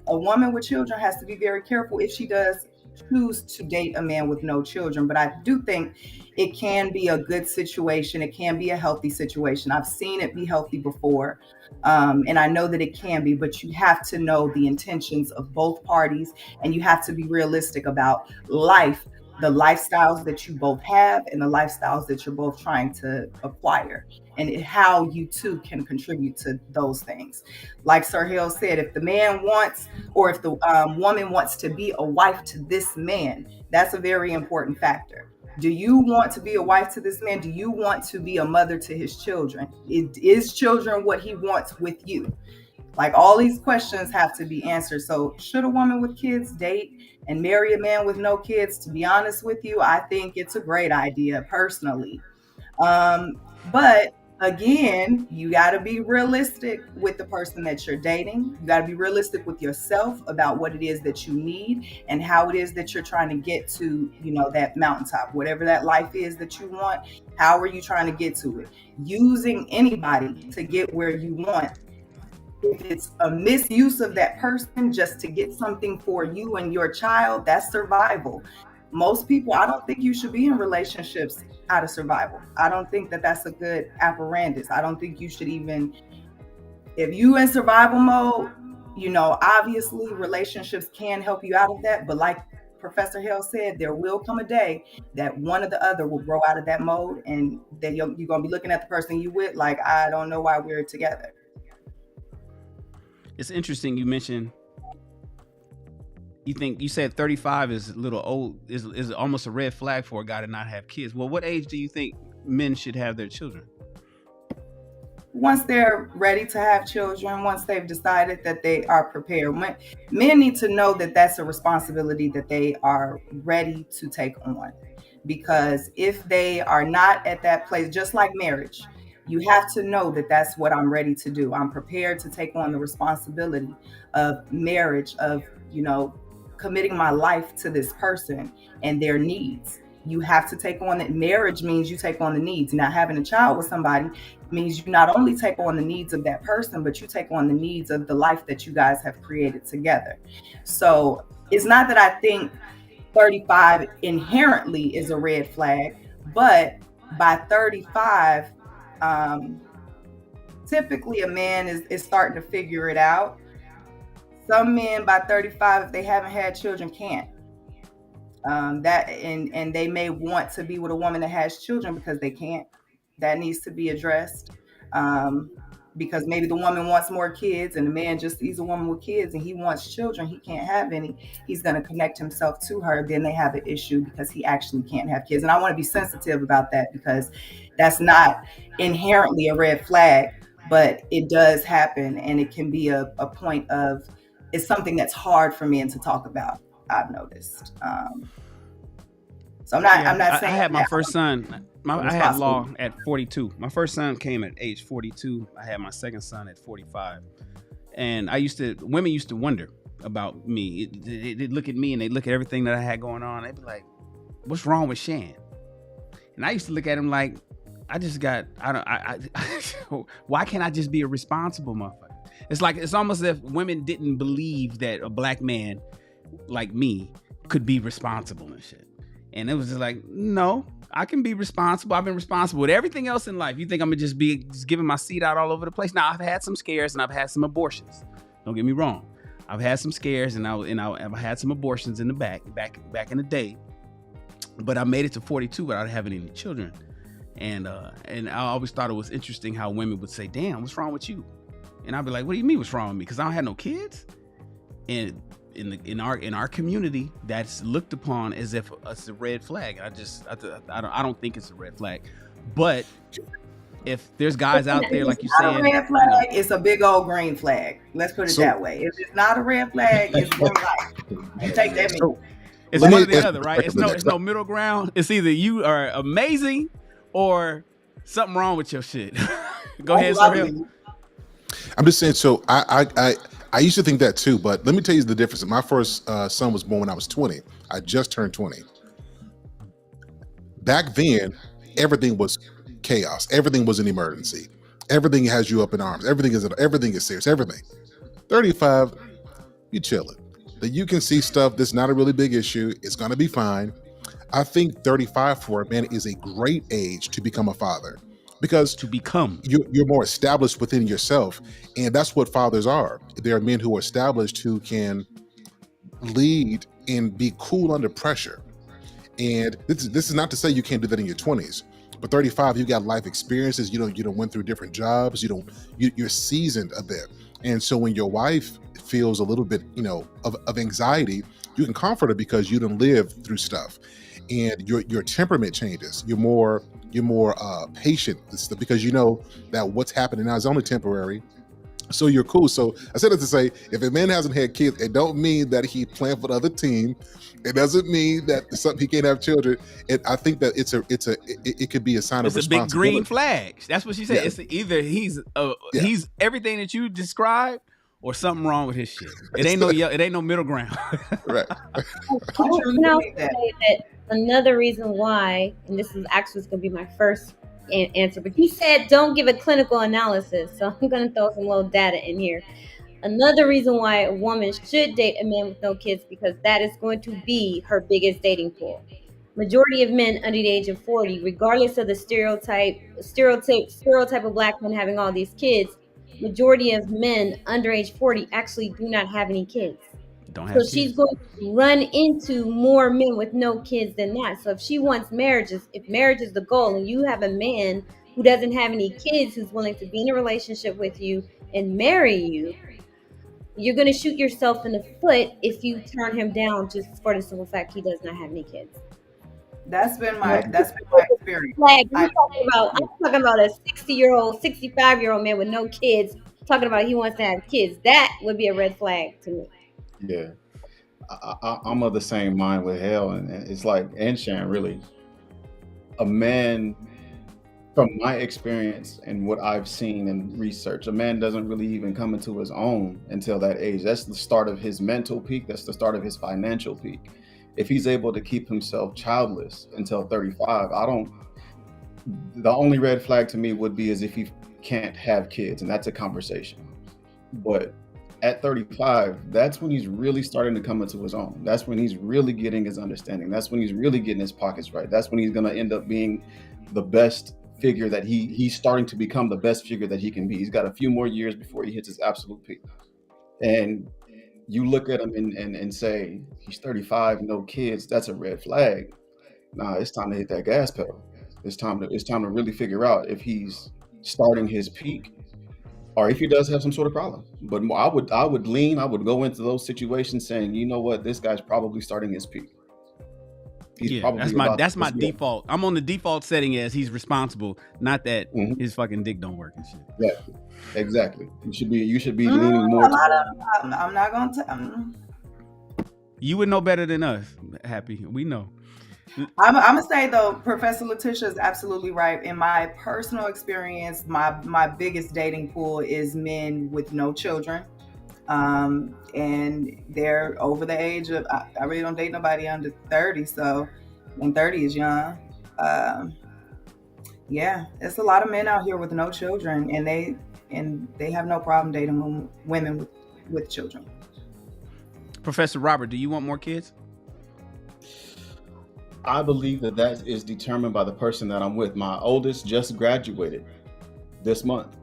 A woman with children has to be very careful if she does choose to date a man with no children. But I do think it can be a good situation. It can be a healthy situation. I've seen it be healthy before. And I know that it can be, but you have to know the intentions of both parties, and you have to be realistic about life, the lifestyles that you both have and the lifestyles that you're both trying to acquire, and how you two can contribute to those things. Like Sir Hill said, if the man wants, or if the woman wants to be a wife to this man, that's a very important factor. Do you want to be a wife to this man? Do you want to be a mother to his children? Is children what he wants with you? Like, all these questions have to be answered. So should a woman with kids date and marry a man with no kids? To be honest with you, I think it's a great idea personally. But again, you got to be realistic with the person that you're dating. You got to be realistic with yourself about what it is that you need and how it is that you're trying to get to, that mountaintop, whatever that life is that you want. How are you trying to get to it? Using anybody to get where you want, if it's a misuse of that person just to get something for you and your child, that's survival. Most people, I don't think you should be in relationships out of survival. I don't think that that's a good apparatus. I don't think you should even, if you in survival mode, obviously relationships can help you out of that. But like Professor Hill said, there will come a day that one or the other will grow out of that mode, and then you're going to be looking at the person you with like, I don't know why we're together. It's interesting you mentioned, you said 35 is a little old, is almost a red flag for a guy to not have kids. Well, what age do you think men should have their children? Once they're ready to have children, once they've decided that they are prepared. Men need to know that that's a responsibility that they are ready to take on. Because if they are not at that place, just like marriage, you have to know that that's what I'm ready to do. I'm prepared to take on the responsibility of marriage, of, committing my life to this person and their needs. You have to take on that. Marriage means you take on the needs. Now, having a child with somebody means you not only take on the needs of that person, but you take on the needs of the life that you guys have created together. So it's not that I think 35 inherently is a red flag, but by 35, typically a man is starting to figure it out. Some men by 35, if they haven't had children, can't. And they may want to be with a woman that has children because they can't. That needs to be addressed. Because maybe the woman wants more kids and the man just sees a woman with kids and he wants children. He can't have any. He's going to connect himself to her. Then they have an issue because he actually can't have kids. And I want to be sensitive about that because that's not inherently a red flag, but it does happen. And it can be a point of, it's something that's hard for men to talk about, I've noticed. So I'm not saying I had my first son. I had law at 42. My first son came at age 42. I had my second son at 45. And women used to wonder about me. They'd look at me and they'd look at everything that I had going on. They'd be like, what's wrong with Shan? And I used to look at him like, why can't I just be a responsible motherfucker? It's like it's almost as if women didn't believe that a black man like me could be responsible and shit. And it was just like, no, I can be responsible. I've been responsible with everything else in life. You think I'm gonna just be giving my seed out all over the place? Now, I've had some scares and I've had some abortions. Don't get me wrong. I've had some scares and I've had some abortions in the back in the day. But I made it to 42 without having any children. And I always thought it was interesting how women would say, damn, what's wrong with you? And I'd be like, what do you mean what's wrong with me? Because I don't have no kids? And in our community, that's looked upon as if it's a red flag. I don't think it's a red flag. But if there's guys out there like you said, not a red flag, it's a big old green flag. Let's put it that way. If it's not a red flag, it's green light. You take that. It's one or the other, right? It's no middle ground. It's either you are amazing or something wrong with your shit. Go ahead, Sahil. I'm just saying. So I used to think that too, but let me tell you the difference. My first son was born when I was 20. I just turned 20. Back then, everything was chaos. Everything was an emergency. Everything has you up in arms. Everything is serious. Everything. 35, you chilling. That you can see stuff that's not a really big issue. It's gonna be fine. I think 35 for a man is a great age to become a father, because you're more established within yourself, and that's what fathers are. There are men who are established who can lead and be cool under pressure. And this is not to say you can't do that in your 20s, but 35, you got life experiences. You don't went through different jobs. You're seasoned a bit, and so when your wife feels a little bit, of anxiety, you can comfort her because you done live through stuff, and your temperament changes. You're more patient because you know that what's happening now is only temporary. So you're cool. So I said it to say, if a man hasn't had kids, it don't mean that he playing for the other team. It doesn't mean that he can't have children. And I think that it could be a sign of responsibility. It's a big green flag. That's what she said. Yeah. It's either he's everything that you described, or something wrong with his shit. It ain't no middle ground. Right. I'll say that another reason why, and this is actually going to be my first answer, but he said don't give a clinical analysis, so I'm going to throw some little data in here. Another reason why a woman should date a man with no kids, because that is going to be her biggest dating pool. Majority of men under the age of 40, regardless of the stereotype of black men having all these kids, majority of men under age 40 actually do not have any kids. She's going to run into more men with no kids than that. So if she wants if marriage is the goal, and you have a man who doesn't have any kids who's willing to be in a relationship with you and marry you, you're going to shoot yourself in the foot if you turn him down just for the simple fact he does not have any kids. That's been my experience. Like, I'm talking about a 60-year-old, 65-year-old man with no kids talking about he wants to have kids. That would be a red flag to me. Yeah, I'm of the same mind with Hale, and it's like, and Shannon, really, a man, from my experience and what I've seen and research, a man doesn't really even come into his own until that age. That's the start of his mental peak. That's the start of his financial peak. If he's able to keep himself childless until 35, the only red flag to me would be as if he can't have kids, and that's a conversation. But at 35, that's when he's really starting to come into his own. That's when he's really getting his understanding. That's when he's really getting his pockets right. That's when he's going to end up being the best figure that he's starting to become the best figure that he can be. He's got a few more years before he hits his absolute peak. And you look at him and say, he's 35, no kids, that's a red flag. Nah, it's time to hit that gas pedal. It's time to really figure out if he's starting his peak or if he does have some sort of problem. But I would go into those situations saying, you know what, this guy's probably starting his peak. That's my default. I'm on the default setting as he's responsible, not that his fucking dick don't work and shit. Yeah, exactly. You should be leaning more. I'm not going to. You would know better than us, Happy. We know. I'm gonna say though, Professor Letitia is absolutely right. In my personal experience, my biggest dating pool is men with no children, and they're over the age of. I really don't date nobody under 30, so, and 30 is young. Yeah, it's a lot of men out here with no children, and and they have no problem dating women with children. Professor Robert, do you want more kids? I believe that is determined by the person that I'm with. My oldest just graduated this month.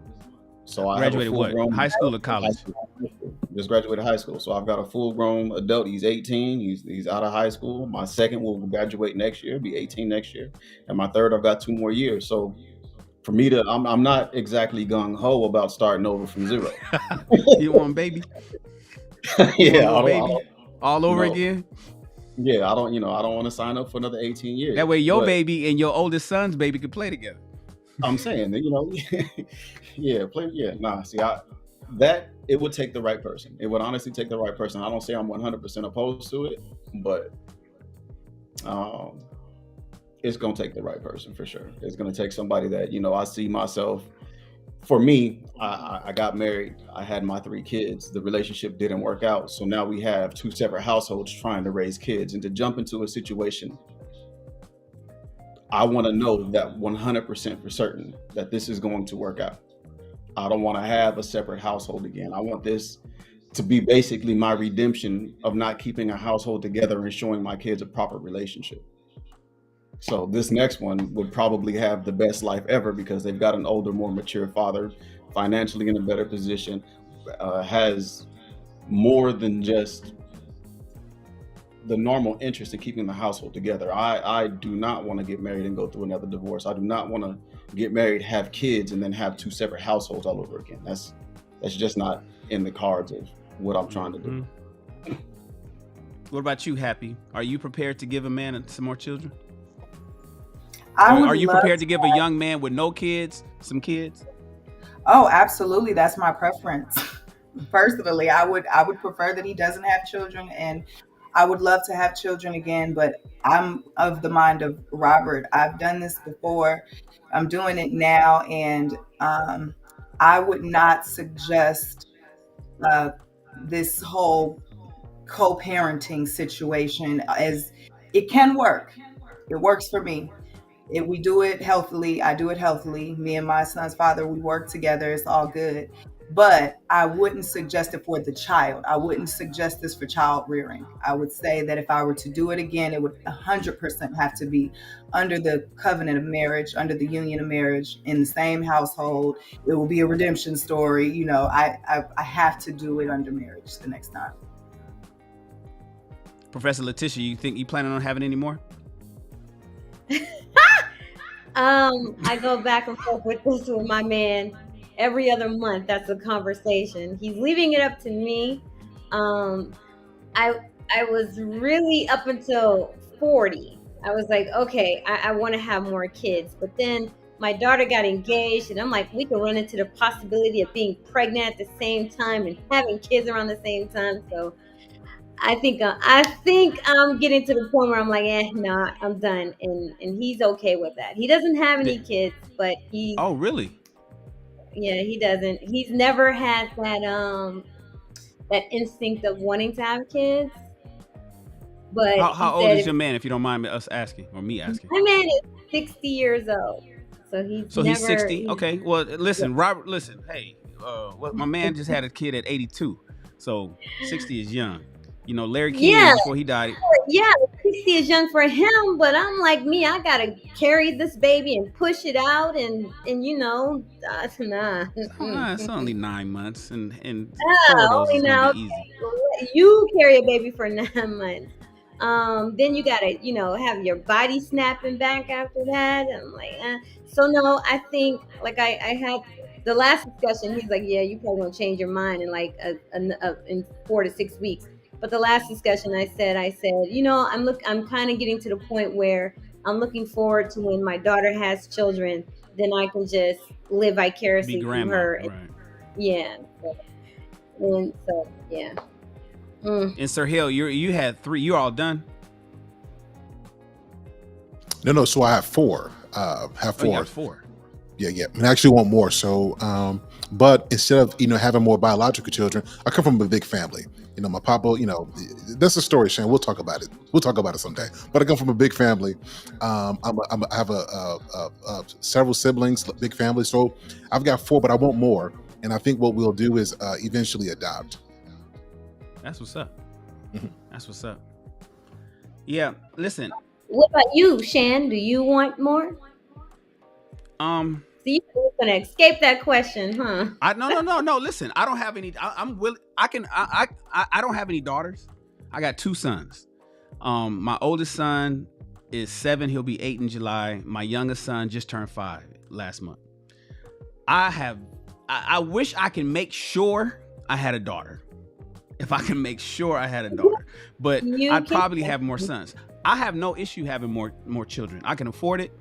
So I have a Graduated what? full-grown High school or high college? school. Just graduated high school. So I've got a full-grown adult. He's 18. He's out of high school. My second will graduate next year, be 18 next year. And my third, I've got 2 more years. So for me I'm not exactly gung-ho about starting over from zero. You want a baby? Yeah, Want a baby? All over no. again? Yeah, I don't want to sign up for another 18 years. That way your But baby and your oldest son's baby could play together. I'm saying that, that it would take the right person. It would honestly take the right person. I don't say I'm 100% opposed to it, but it's going to take the right person for sure. It's going to take somebody that, I see myself. For me, I got married. I had my 3 kids. The relationship didn't work out. So now we have 2 separate households trying to raise kids. And to jump into a situation, I want to know that 100% for certain that this is going to work out. I don't want to have a separate household again. I want this to be basically my redemption of not keeping a household together and showing my kids a proper relationship. So this next one would probably have the best life ever because they've got an older, more mature father, financially in a better position, has more than just the normal interest in keeping the household together. I do not want to get married and go through another divorce. I do not want to get married, have kids, and then have 2 separate households all over again. That's just not in the cards of what I'm trying to do. What about you, Happy? Are you prepared to give a man some more children? Are you prepared to give a young man with no kids some kids? Oh, absolutely. That's my preference. Personally, I would prefer that he doesn't have children, and I would love to have children again, but I'm of the mind of Robert. I've done this before. I'm doing it now, and I would not suggest this whole co-parenting situation, as it can work. It works for me. If we do it healthily, I do it healthily. Me and my son's father, we work together. It's all good. But I wouldn't suggest it for the child. I wouldn't suggest this for child rearing. I would say that if I were to do it again, it would 100% have to be under the covenant of marriage, under the union of marriage, in the same household. It will be a redemption story. I have to do it under marriage the next time. Professor Letitia, you think you planning on having any more? I go back and forth with this with my man every other month. That's a conversation. He's leaving it up to me. I was really up until 40. I was like, okay, I want to have more kids. But then my daughter got engaged, and I'm like, we can run into the possibility of being pregnant at the same time and having kids around the same time. So I think I'm getting to the point where I'm like, nah, I'm done, and he's okay with that. He doesn't have any kids, but he. Oh, really? Yeah, he doesn't. He's never had that instinct of wanting to have kids. But how old is your man, if you don't mind us asking, or me asking? My man is 60 years old, so he's 60. Okay, well, listen, yeah. Robert, listen. Hey, my man just had a kid at 82, so 60 is young. Larry King, before he died. Yeah, 60 is young for him, but I'm like me. I gotta carry this baby and push it out, and nah. It's only 9 months, and 4 Yeah, of those only is now. gonna be easy. You carry a baby for 9 months. Then you gotta, have your body snapping back after that. I'm like, So no, I think like I had the last discussion. He's like, yeah, you probably gonna change your mind in like in 4 to 6 weeks. But the last discussion, I said, I'm kind of getting to the point where I'm looking forward to when my daughter has children, then I can just live vicariously through her. Right. Yeah. And so, yeah. And Sir Hill, you had 3. You're all done? No. So I have 4. Have 4. Oh, you got 4. Yeah. And I actually want more. So, but instead of having more biological children, I come from a big family. My papa. That's a story, Shannon. We'll talk about it. We'll talk about it someday. But I come from a big family. I have several siblings, big family. So I've got 4, but I want more. And I think what we'll do is eventually adopt. That's what's up. That's what's up. Yeah, listen. What about you, Shan? Do you want more? So you're gonna escape that question, huh? No. Listen, I don't have any. I'm willing. I don't have any daughters. I got 2 sons. My oldest son is 7. He'll be 8 in July. My youngest son just turned 5 last month. I wish I can make sure I had a daughter. If I can make sure I had a daughter, but I'd probably have more sons. I have no issue having more children. I can afford it.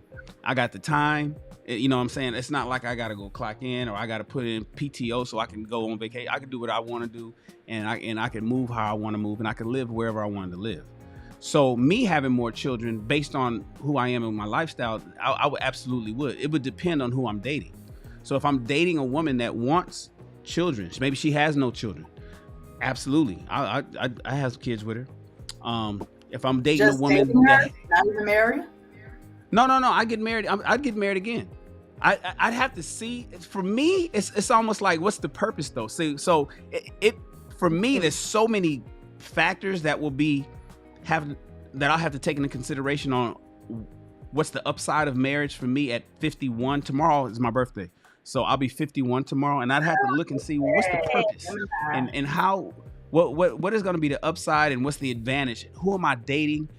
I got the time. You know what I'm saying? It's not like I got to go clock in or I got to put in PTO so I can go on vacation. I can do what I want to do, and I can move how I want to move, and I can live wherever I wanted to live. So me having more children based on who I am and my lifestyle, I would absolutely would. It would depend on who I'm dating. So if I'm dating a woman that wants children, maybe she has no children, absolutely. I have kids with her. If I'm dating Just a woman dating her, that not even married. No, I get married. I'd get married again. I'd have to see. For me, it's almost like, what's the purpose though? See, so it for me, there's so many factors that will that I'll have to take into consideration on what's the upside of marriage for me at 51. Tomorrow is my birthday, so I'll be 51 tomorrow, and I'd have to look and see, well, what's the purpose and how what is going to be the upside and what's the advantage? Who am I dating?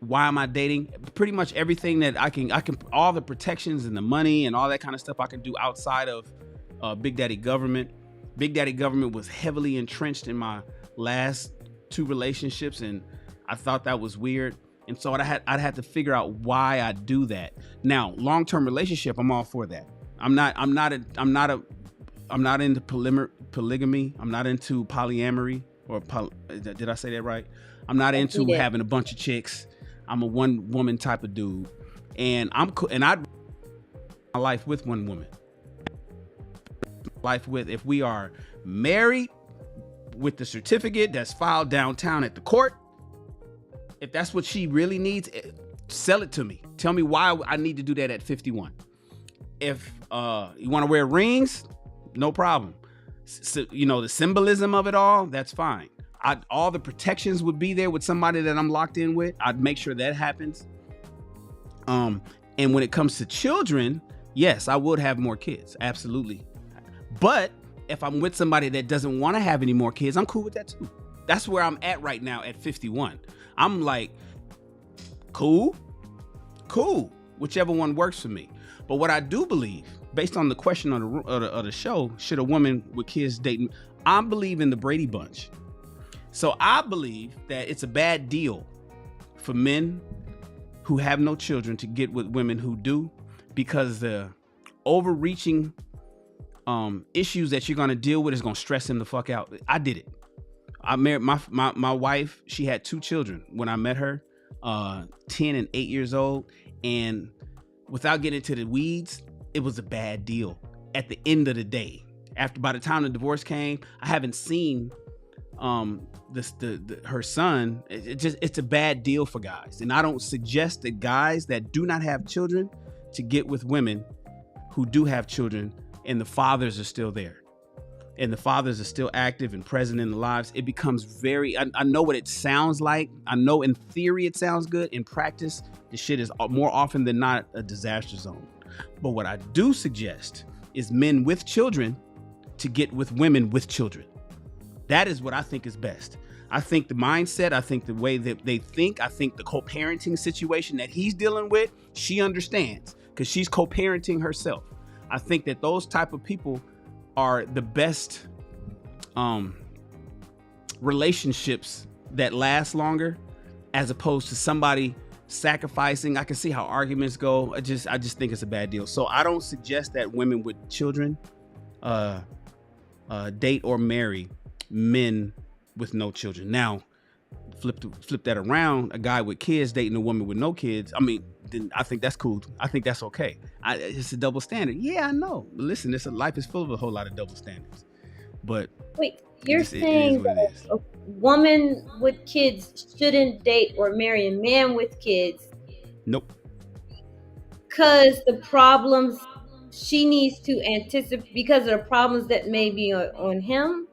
Why am I dating? Pretty much everything that I can, all the protections and the money and all that kind of stuff I can do outside of Big Daddy government. Big Daddy government was heavily entrenched in my last 2 relationships, and I thought that was weird. And so I'd have to figure out why I do that. Now, long-term relationship, I'm all for that. I'm not into polygamy. I'm not into polyamory did I say that right? I'm not into having a bunch of chicks. I'm a one woman type of dude, and I'd my life with one woman. If we are married with the certificate that's filed downtown at the court, if that's what she really needs, sell it to me. Tell me why I need to do that at 51. If you want to wear rings, no problem. So, the symbolism of it all, that's fine. All the protections would be there with somebody that I'm locked in with. I'd make sure that happens. And when it comes to children, yes, I would have more kids. Absolutely. But if I'm with somebody that doesn't want to have any more kids, I'm cool with that too. That's where I'm at right now at 51. I'm like, cool, whichever one works for me. But what I do believe, based on the question of the show, should a woman with kids date? I believe in the Brady Bunch. So I believe that it's a bad deal for men who have no children to get with women who do, because the overreaching issues that you're going to deal with is going to stress him the fuck out. I did it. I married my wife. She had 2 children when I met her, 10 and 8 years old. And without getting into the weeds, it was a bad deal at the end of the day. By the time the divorce came, I haven't seen her son. It's a bad deal for guys. And I don't suggest that guys that do not have children to get with women who do have children and the fathers are still there. And the fathers are still active and present in the lives. It becomes I know what it sounds like. I know in theory it sounds good. In practice, the shit is more often than not a disaster zone. But what I do suggest is men with children to get with women with children. That is what I think is best. I think the mindset, I think the way that they think, I think the co-parenting situation that he's dealing with, she understands because she's co-parenting herself. I think that those type of people are the best relationships that last longer, as opposed to somebody sacrificing. I can see how arguments go. I just think it's a bad deal. So I don't suggest that women with children date or marry men with no children. Now, flip that around. A guy with kids dating a woman with no kids. I mean, then I think that's cool. I think that's okay. It's a double standard. Yeah, I know. But listen, life is full of a whole lot of double standards. But wait, you're saying that a woman with kids shouldn't date or marry a man with kids? Nope. Because the problems she needs to anticipate because of the problems that may be on him.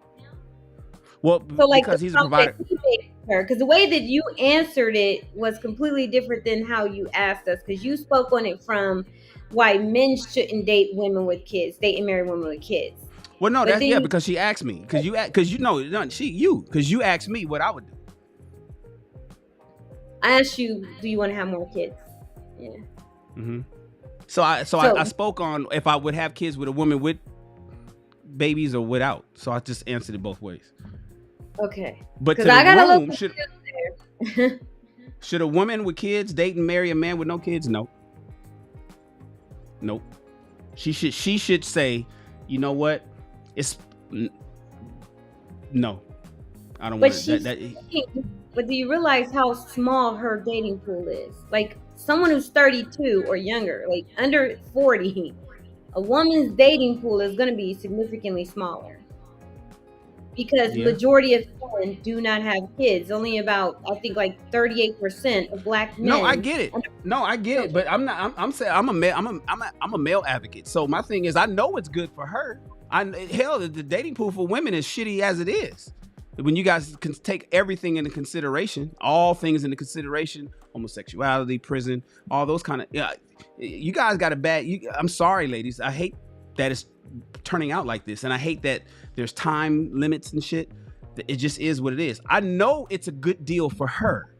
Well, So like because the he's a problem that provider. he made her, because the way that you answered it was completely different than how you asked us, because you spoke on it from why men shouldn't date women with kids, date and marry women with kids. Well, no, But that's then yeah, you because she asked me. Because you know, no, because you asked me what I would do. I asked you, do you want to have more kids? Yeah. Mm-hmm. So I spoke on if I would have kids with a woman with babies or without. So I just answered it both ways. Okay. But to Because I got a room, little should a woman with kids date and marry a man with no kids? No. Nope. She should say, you know what? It's no. I don't But want she's that. but do you realize how small her dating pool is? Like someone who's 32 or younger, like under 40, a woman's dating pool is going to be significantly smaller because Yeah. majority of men do not have kids. Only about, I think, like 38% of black men. No, I get it. No, I get it. But I'm not. I'm saying I'm a male. I'm a male advocate. So my thing is, I know it's good for her. Hell, the dating pool for women is shitty as it is. When you guys can take everything into consideration, all things into consideration, homosexuality, prison, all those kind of, you guys got a bad, I'm sorry, ladies. I hate that it's turning out like this. And I hate that there's time limits and shit. It just is what it is. I know it's a good deal for her.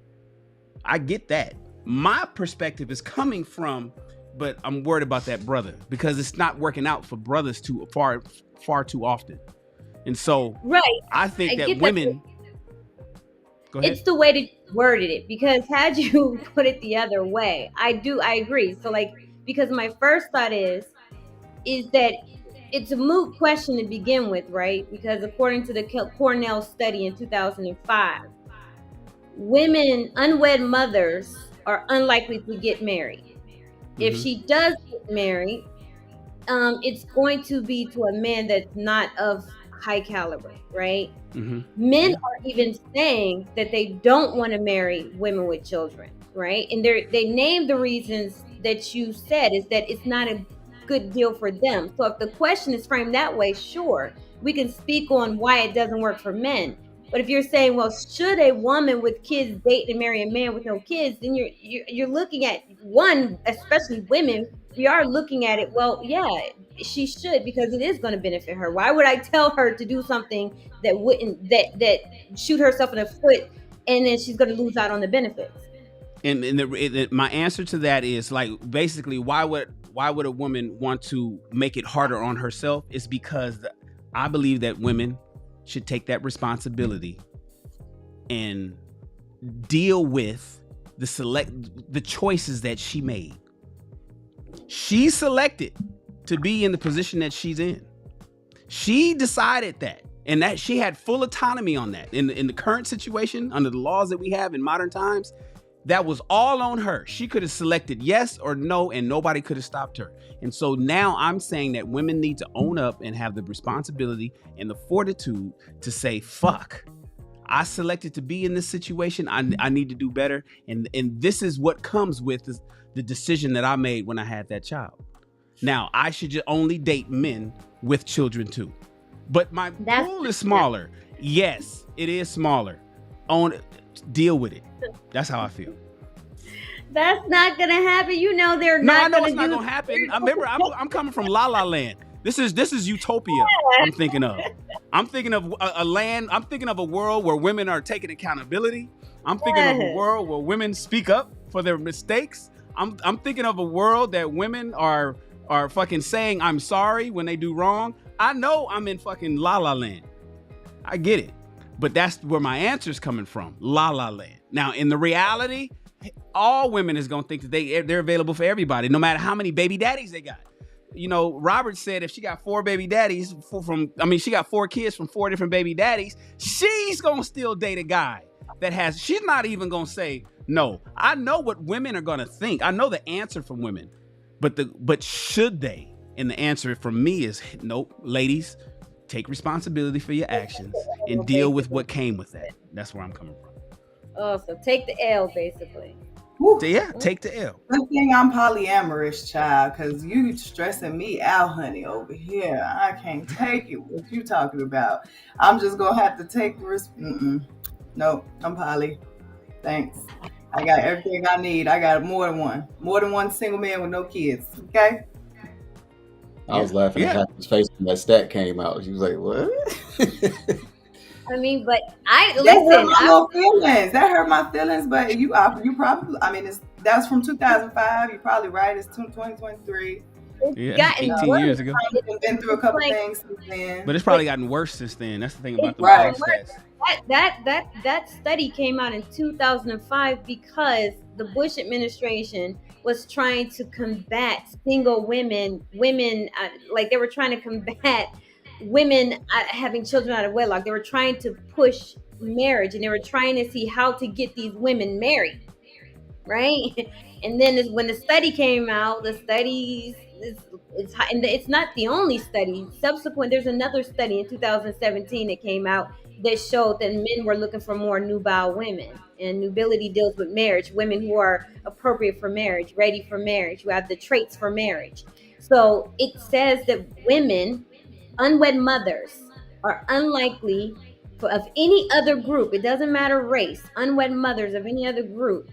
I get that. My perspective is coming from, but I'm worried about that brother because it's not working out for brothers too far too often. And so right. I think that women. Go ahead. It's the way that you worded it, because had you put it the other way, I agree. So like, because my first thought is that it's a moot question to begin with, right? Because according to the Cornell study in 2005, unwed mothers are unlikely to get married. Mm-hmm. If she does get married, it's going to be to a man that's not of high caliber, right? Mm-hmm. Men are even saying that they don't want to marry women with children, right? And they name the reasons that you said is that it's not a good deal for them. So if the question is framed that way, sure, we can speak on why it doesn't work for men. But if you're saying, well, should a woman with kids date and marry a man with no kids, then you're looking at one, especially women, we are looking at it, well, yeah, she should, because it is going to benefit her. Why would I tell her to do something that shoot herself in the foot and then she's going to lose out on the benefits? And my answer to that is like, basically, why would a woman want to make it harder on herself? Is because I believe that women should take that responsibility and deal with the choices that she made. She selected to be in the position that she's in. She decided that, and that she had full autonomy on that. In the current situation, under the laws that we have in modern times, that was all on her. She could have selected yes or no, and nobody could have stopped her. And so now I'm saying that women need to own up and have the responsibility and the fortitude to say, fuck, I selected to be in this situation. I need to do better. And this is what comes with the decision that I made when I had that child. Now, I should just only date men with children too. But my pool is smaller. Yes, it is smaller. Deal with it. That's how I feel. That's not gonna happen. You know they're no, not. I know it's not gonna happen. I remember I'm coming from La La Land. This is utopia. I'm thinking of. I'm thinking of a land. I'm thinking of a world where women are taking accountability. I'm thinking of a world where women speak up for their mistakes. I'm thinking of a world that women are fucking saying I'm sorry when they do wrong. I know I'm in fucking La La Land. I get it. But that's where my answer's coming from. La La Land. Now, in the reality, all women is going to think that they're available for everybody, no matter how many baby daddies they got. You know, Robert said if she got 4 baby daddies she got 4 kids from 4 different baby daddies, she's going to still date a guy she's not even going to say no. I know what women are going to think. I know the answer from women, but should they? And the answer from me is nope. Ladies, take responsibility for your actions and deal with what came with that. That's where I'm coming from. Oh, so take the L, basically. Woo. So yeah, take the L. Good thing I'm polyamorous, child, because you stressing me out, honey, over here. I can't take it. What you talking about? I'm just gonna have to take the risk. Nope, I'm poly. Thanks. I got everything I need. I got more than one single man with no kids. Okay. I was laughing at Happy's face when that stat came out. She was like, "What?" I mean, but I That hurt listen. my little feelings. That hurt my feelings. But you probably. I mean, that's from 2005. You're probably right. It's 2023. Yeah, gotten 18 worse. years ago. I've been through a couple Like- things since then. But it's probably gotten worse since then. That's the thing about the Right. stats. That study came out in 2005 because the Bush administration was trying to combat single women, like they were trying to combat women having children out of wedlock. They were trying to push marriage, and they were trying to see how to get these women married, right? And then when the study came out, the studies and it's not the only study. Subsequent, there's another study in 2017 that came out that showed that men were looking for more nubile women. And nubility deals with marriage, women who are appropriate for marriage, ready for marriage, who have the traits for marriage. So it says that women, unwed mothers, are unlikely of any other group. It doesn't matter race. Unwed mothers of any other group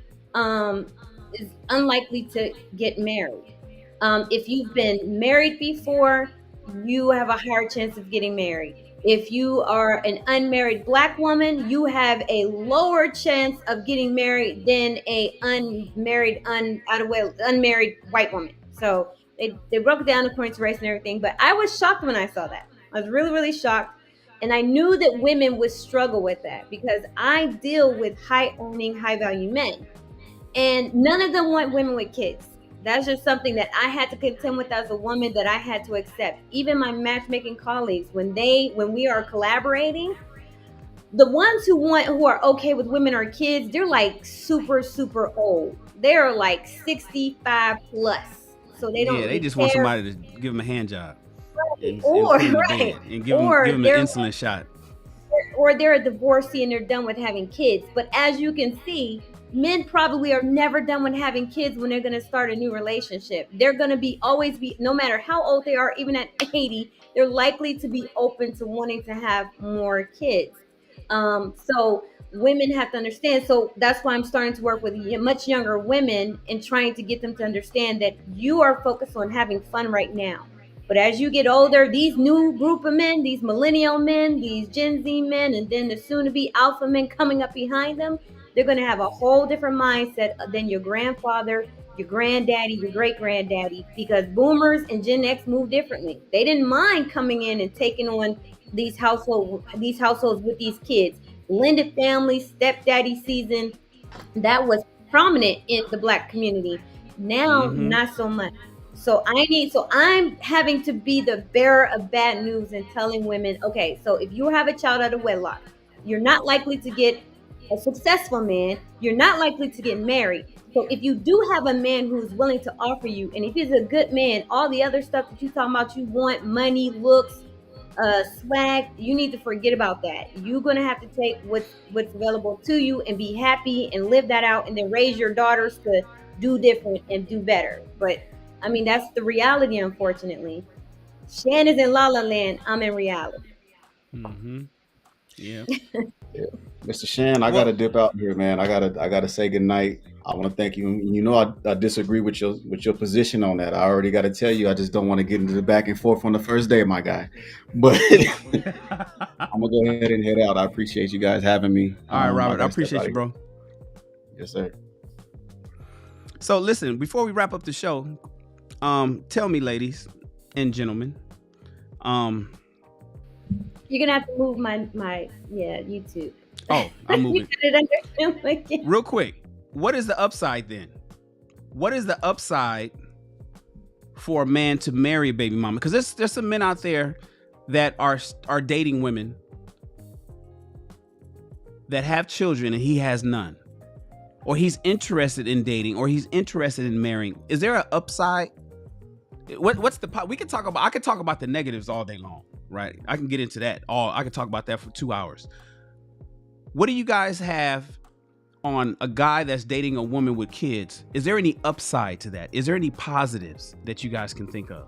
is unlikely to get married. If you've been married before, you have a higher chance of getting married. If you are an unmarried Black woman, you have a lower chance of getting married than a unmarried white woman. So they broke it down according to race and everything. But I was shocked when I saw that. I was really, really shocked. And I knew that women would struggle with that because I deal with high-earning, high-value men. And none of them want women with kids. That's just something that I had to contend with as a woman, that I had to accept. Even my matchmaking colleagues, when we are collaborating, the ones who are okay with women or kids, they're like super, super old. They're like 65 plus. So they don't. Yeah, they just care. want somebody to give them a hand job. And Or put 'em to right. bed and give them an insulin shot. Or they're a divorcee and they're done with having kids. But as you can see, men probably are never done with having kids when they're going to start a new relationship. They're going to always be, no matter how old they are, even at 80, they're likely to be open to wanting to have more kids. So women have to understand. So that's why I'm starting to work with much younger women and trying to get them to understand that you are focused on having fun right now. But as you get older, these new group of men, these millennial men, these Gen Z men, and then the soon-to-be alpha men coming up behind them, they're going to have a whole different mindset than your grandfather, your granddaddy, your great-granddaddy, because boomers and Gen X move differently. They didn't mind coming in and taking on these households with these kids. Blended families, stepdaddy season, that was prominent in the Black community. Now, not so much. So I'm having to be the bearer of bad news and telling women, okay, so if you have a child out of wedlock, you're not likely to get a successful man. You're not likely to get married. So if you do have a man who's willing to offer you, and if he's a good man, all the other stuff that you talking about, you want money, looks, swag, you need to forget about that. You're going to have to take what's available to you and be happy and live that out, and then raise your daughters to do different and do better. But I mean, that's the reality, unfortunately. Shannon's in La La Land. I'm in reality. Yeah. Yeah. Mr. Shan, I gotta dip out here, man. I gotta say goodnight. I want to thank you. You know, I disagree with your position on that. I already got to tell you, I just don't want to get into the back and forth on the first day, my guy. But I'm gonna go ahead and head out. I appreciate you guys having me. All right, Robert. I appreciate you, bro. Yes, sir. So listen, before we wrap up the show, tell me, ladies and gentlemen, you're gonna have to move my YouTube. Oh, I'm moving. Again. Real quick, what is the upside then? What is the upside for a man to marry a baby mama? Because there's some men out there that are dating women that have children and he has none, or he's interested in dating, or he's interested in marrying. Is there an upside? What's the I could talk about the negatives all day long, right? I can get into that I could talk about that for 2 hours. What do you guys have on a guy that's dating a woman with kids, is there any upside to that? Is there any positives that you guys can think of?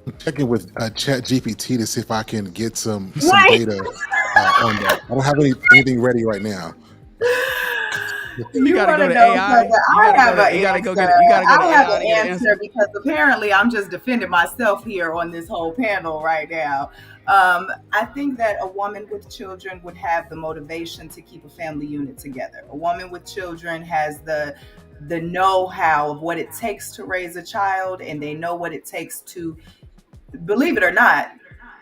I'm checking with Chat GPT to see if I can get some Right. data on that. I don't have anything ready right now. You gotta wanna go to know AI. something? I have an You gotta go get answer. you gotta go to I have AI an to get an answer answer. because apparently I'm just defending myself here on this whole panel right now. I think that a woman with children would have the motivation to keep a family unit together. A woman with children has the know-how of what it takes to raise a child, and they know what it takes to, believe it or not,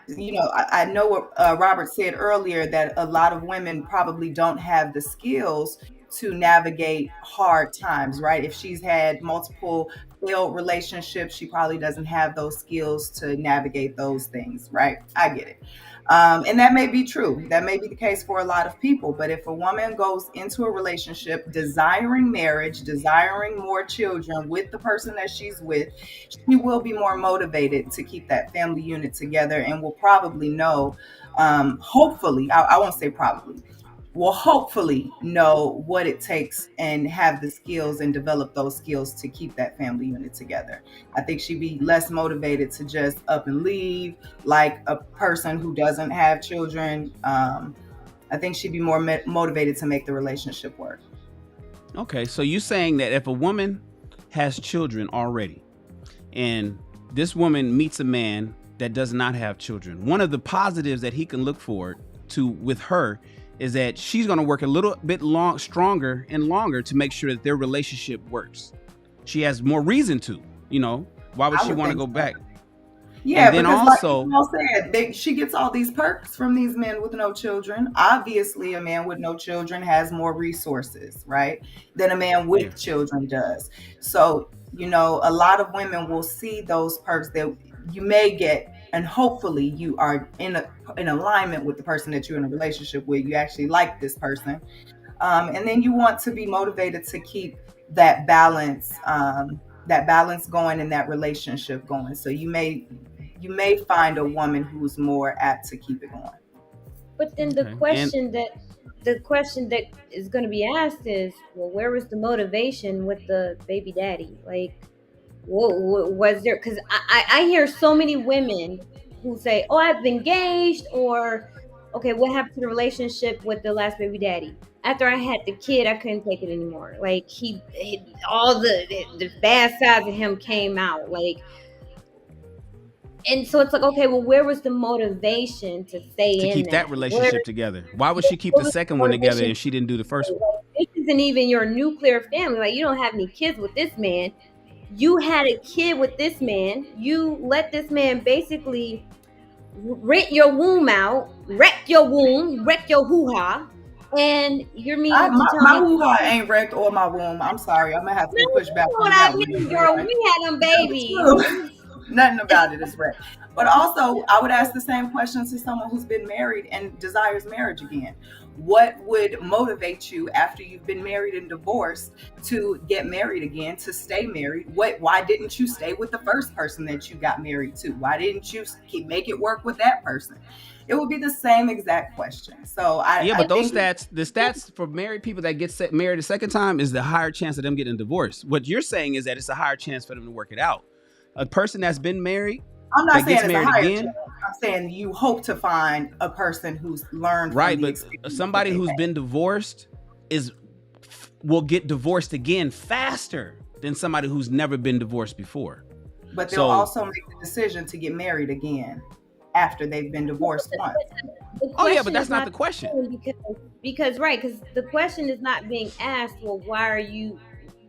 I know what Robert said earlier, that a lot of women probably don't have the skills to navigate hard times, right? If she's had multiple failed relationships, she probably doesn't have those skills to navigate those things, right? I get it. And that may be true. That may be the case for a lot of people. But if a woman goes into a relationship desiring marriage, desiring more children with the person that she's with, she will be more motivated to keep that family unit together, and will probably know, hopefully, I won't say probably, will hopefully know what it takes and have the skills and develop those skills to keep that family unit together. I think she'd be less motivated to just up and leave like a person who doesn't have children. I think she'd be more motivated to make the relationship work. Okay, so you're saying that if a woman has children already, and this woman meets a man that does not have children, one of the positives that he can look forward to with her is that she's going to work a little bit stronger and longer to make sure that their relationship works. She has more reason to, why would she want to go back? Yeah, and then because also, like Paul said, she gets all these perks from these men with no children. Obviously, a man with no children has more resources, right, than a man with children does. So, a lot of women will see those perks that you may get, and hopefully you are in alignment with the person that you're in a relationship with. You actually like this person, and then you want to be motivated to keep that balance going and that relationship going. So you may find a woman who's more apt to keep it going. But then the question that is going to be asked is, well, where was the motivation with the baby daddy? Like, what was there? Because I hear so many women who say, oh, I've been engaged, or okay, what happened to the relationship with the last baby daddy? After I had the kid, I couldn't take it anymore. Like he all the bad sides of him came out. Like, and so it's like, okay, well, where was the motivation to stay to in keep that relationship together? Why would she keep the second one together and she didn't do the first one? This isn't even your nuclear family. Like, you don't have any kids with this man. You had a kid with this man. You let this man basically rent your womb out, wreck your womb, wreck your hoo-ha, and you're meaning to tell my me hoo-ha ain't wrecked or my womb. I'm sorry, I'm gonna have to push back on what that I one. mean, girl. We had them babies. Nothing about it is wrecked. But also, I would ask the same question to someone who's been married and desires marriage again. What would motivate you after you've been married and divorced to get married again, to stay married? Why didn't you stay with the first person that you got married to? Why didn't you make it work with that person? It would be the same exact question. So but the stats for married people that get married a second time is the higher chance of them getting divorced. What you're saying is that it's a higher chance for them to work it out. A person that's been married, I'm not saying it's a higher chance. I'm saying you hope to find a person who's learned right, but somebody who's been divorced will get divorced again faster than somebody who's never been divorced before. But they'll also make the decision to get married again after they've been divorced once. But that's not the question. Because the question is not being asked, well, why you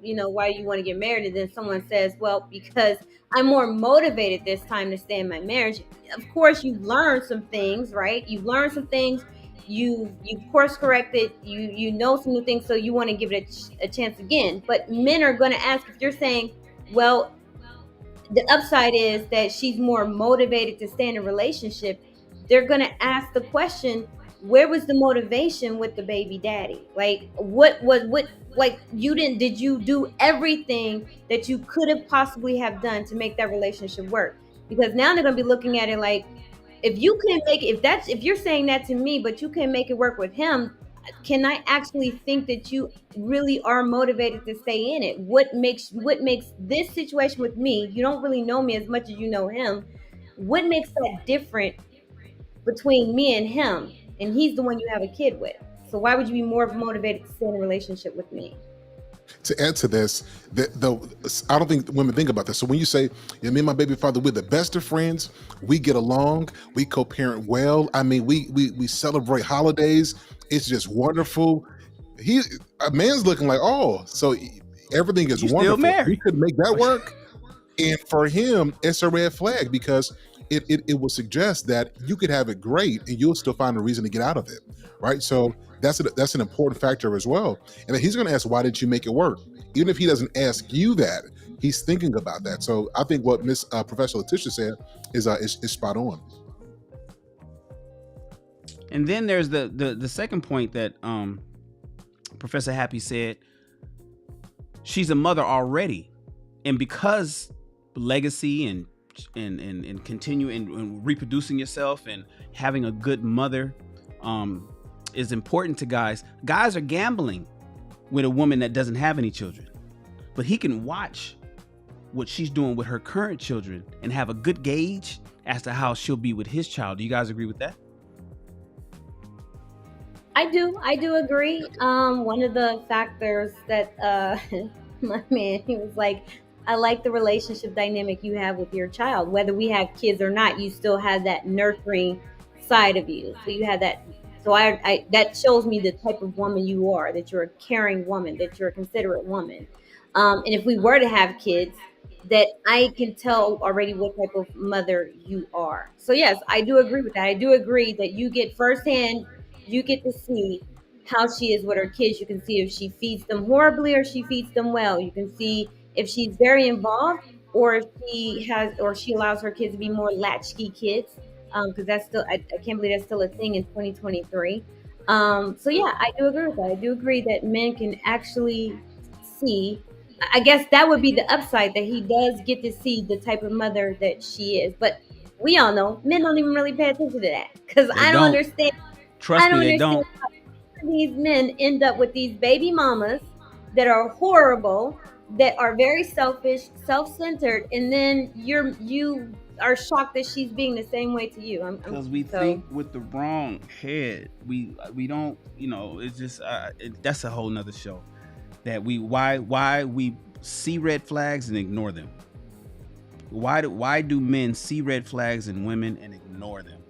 want to get married? And then someone says, well, because I'm more motivated this time to stay in my marriage. Of course, you've learned some things, right? You've learned some things. You've course corrected. You know some new things, so you want to give it a chance again. But men are going to ask, if you're saying, well, the upside is that she's more motivated to stay in a relationship, they're going to ask the question, where was the motivation with the baby daddy? Like, did you do everything that you could have possibly have done to make that relationship work? Because now they're going to be looking at it like, if you can make if you're saying that to me, but you can make it work with him, can I actually think that you really are motivated to stay in it? What makes this situation with me? You don't really know me as much as you know him. What makes that different between me and him? And he's the one you have a kid with. So why would you be more motivated to stay in a relationship with me? To add to this, I don't think women think about this. So when you say, yeah, me and my baby father, we're the best of friends, we get along, we co-parent well. I mean, we celebrate holidays. It's just wonderful. A man's looking like, oh, so everything is You still wonderful. We married. could make that work. And for him, it's a red flag because it will suggest that you could have it great and you'll still find a reason to get out of it, right? So that's an important factor as well. And then he's going to ask, why did you make it work? Even if he doesn't ask you that, he's thinking about that. So I think what Miss Professor Letitia said is spot on. And then there's the second point that Professor Happy said. She's a mother already, and because legacy and continue and reproducing yourself and having a good mother is important to guys. Guys are gambling with a woman that doesn't have any children, but he can watch what she's doing with her current children and have a good gauge as to how she'll be with his child. Do you guys agree with that? I do agree. One of the factors that my man, he was like, I like the relationship dynamic you have with your child. Whether we have kids or not, you still have that nurturing side of you. So you have that. So I that shows me the type of woman you are, that you're a caring woman, that you're a considerate woman. And if we were to have kids, that I can tell already what type of mother you are. So yes, I do agree with that. I do agree that you get firsthand, you get to see how she is with her kids. You can see if she feeds them horribly or she feeds them well. You can see if she's very involved or if she allows her kids to be more latchkey kids. Because that's still, I can't believe that's still a thing in 2023. So yeah, I do agree with that. I do agree that men can actually see. I guess that would be the upside, that he does get to see the type of mother that she is. But we all know men don't even really pay attention to that, because I don't understand. Trust me, they don't. How these men end up with these baby mamas that are horrible, that are very selfish, self-centered, and then you are shocked that she's being the same way to you. Because we think with the wrong head. We don't, it's just that's a whole nother show. That why we see red flags and ignore them. Why do men see red flags in women and ignore them?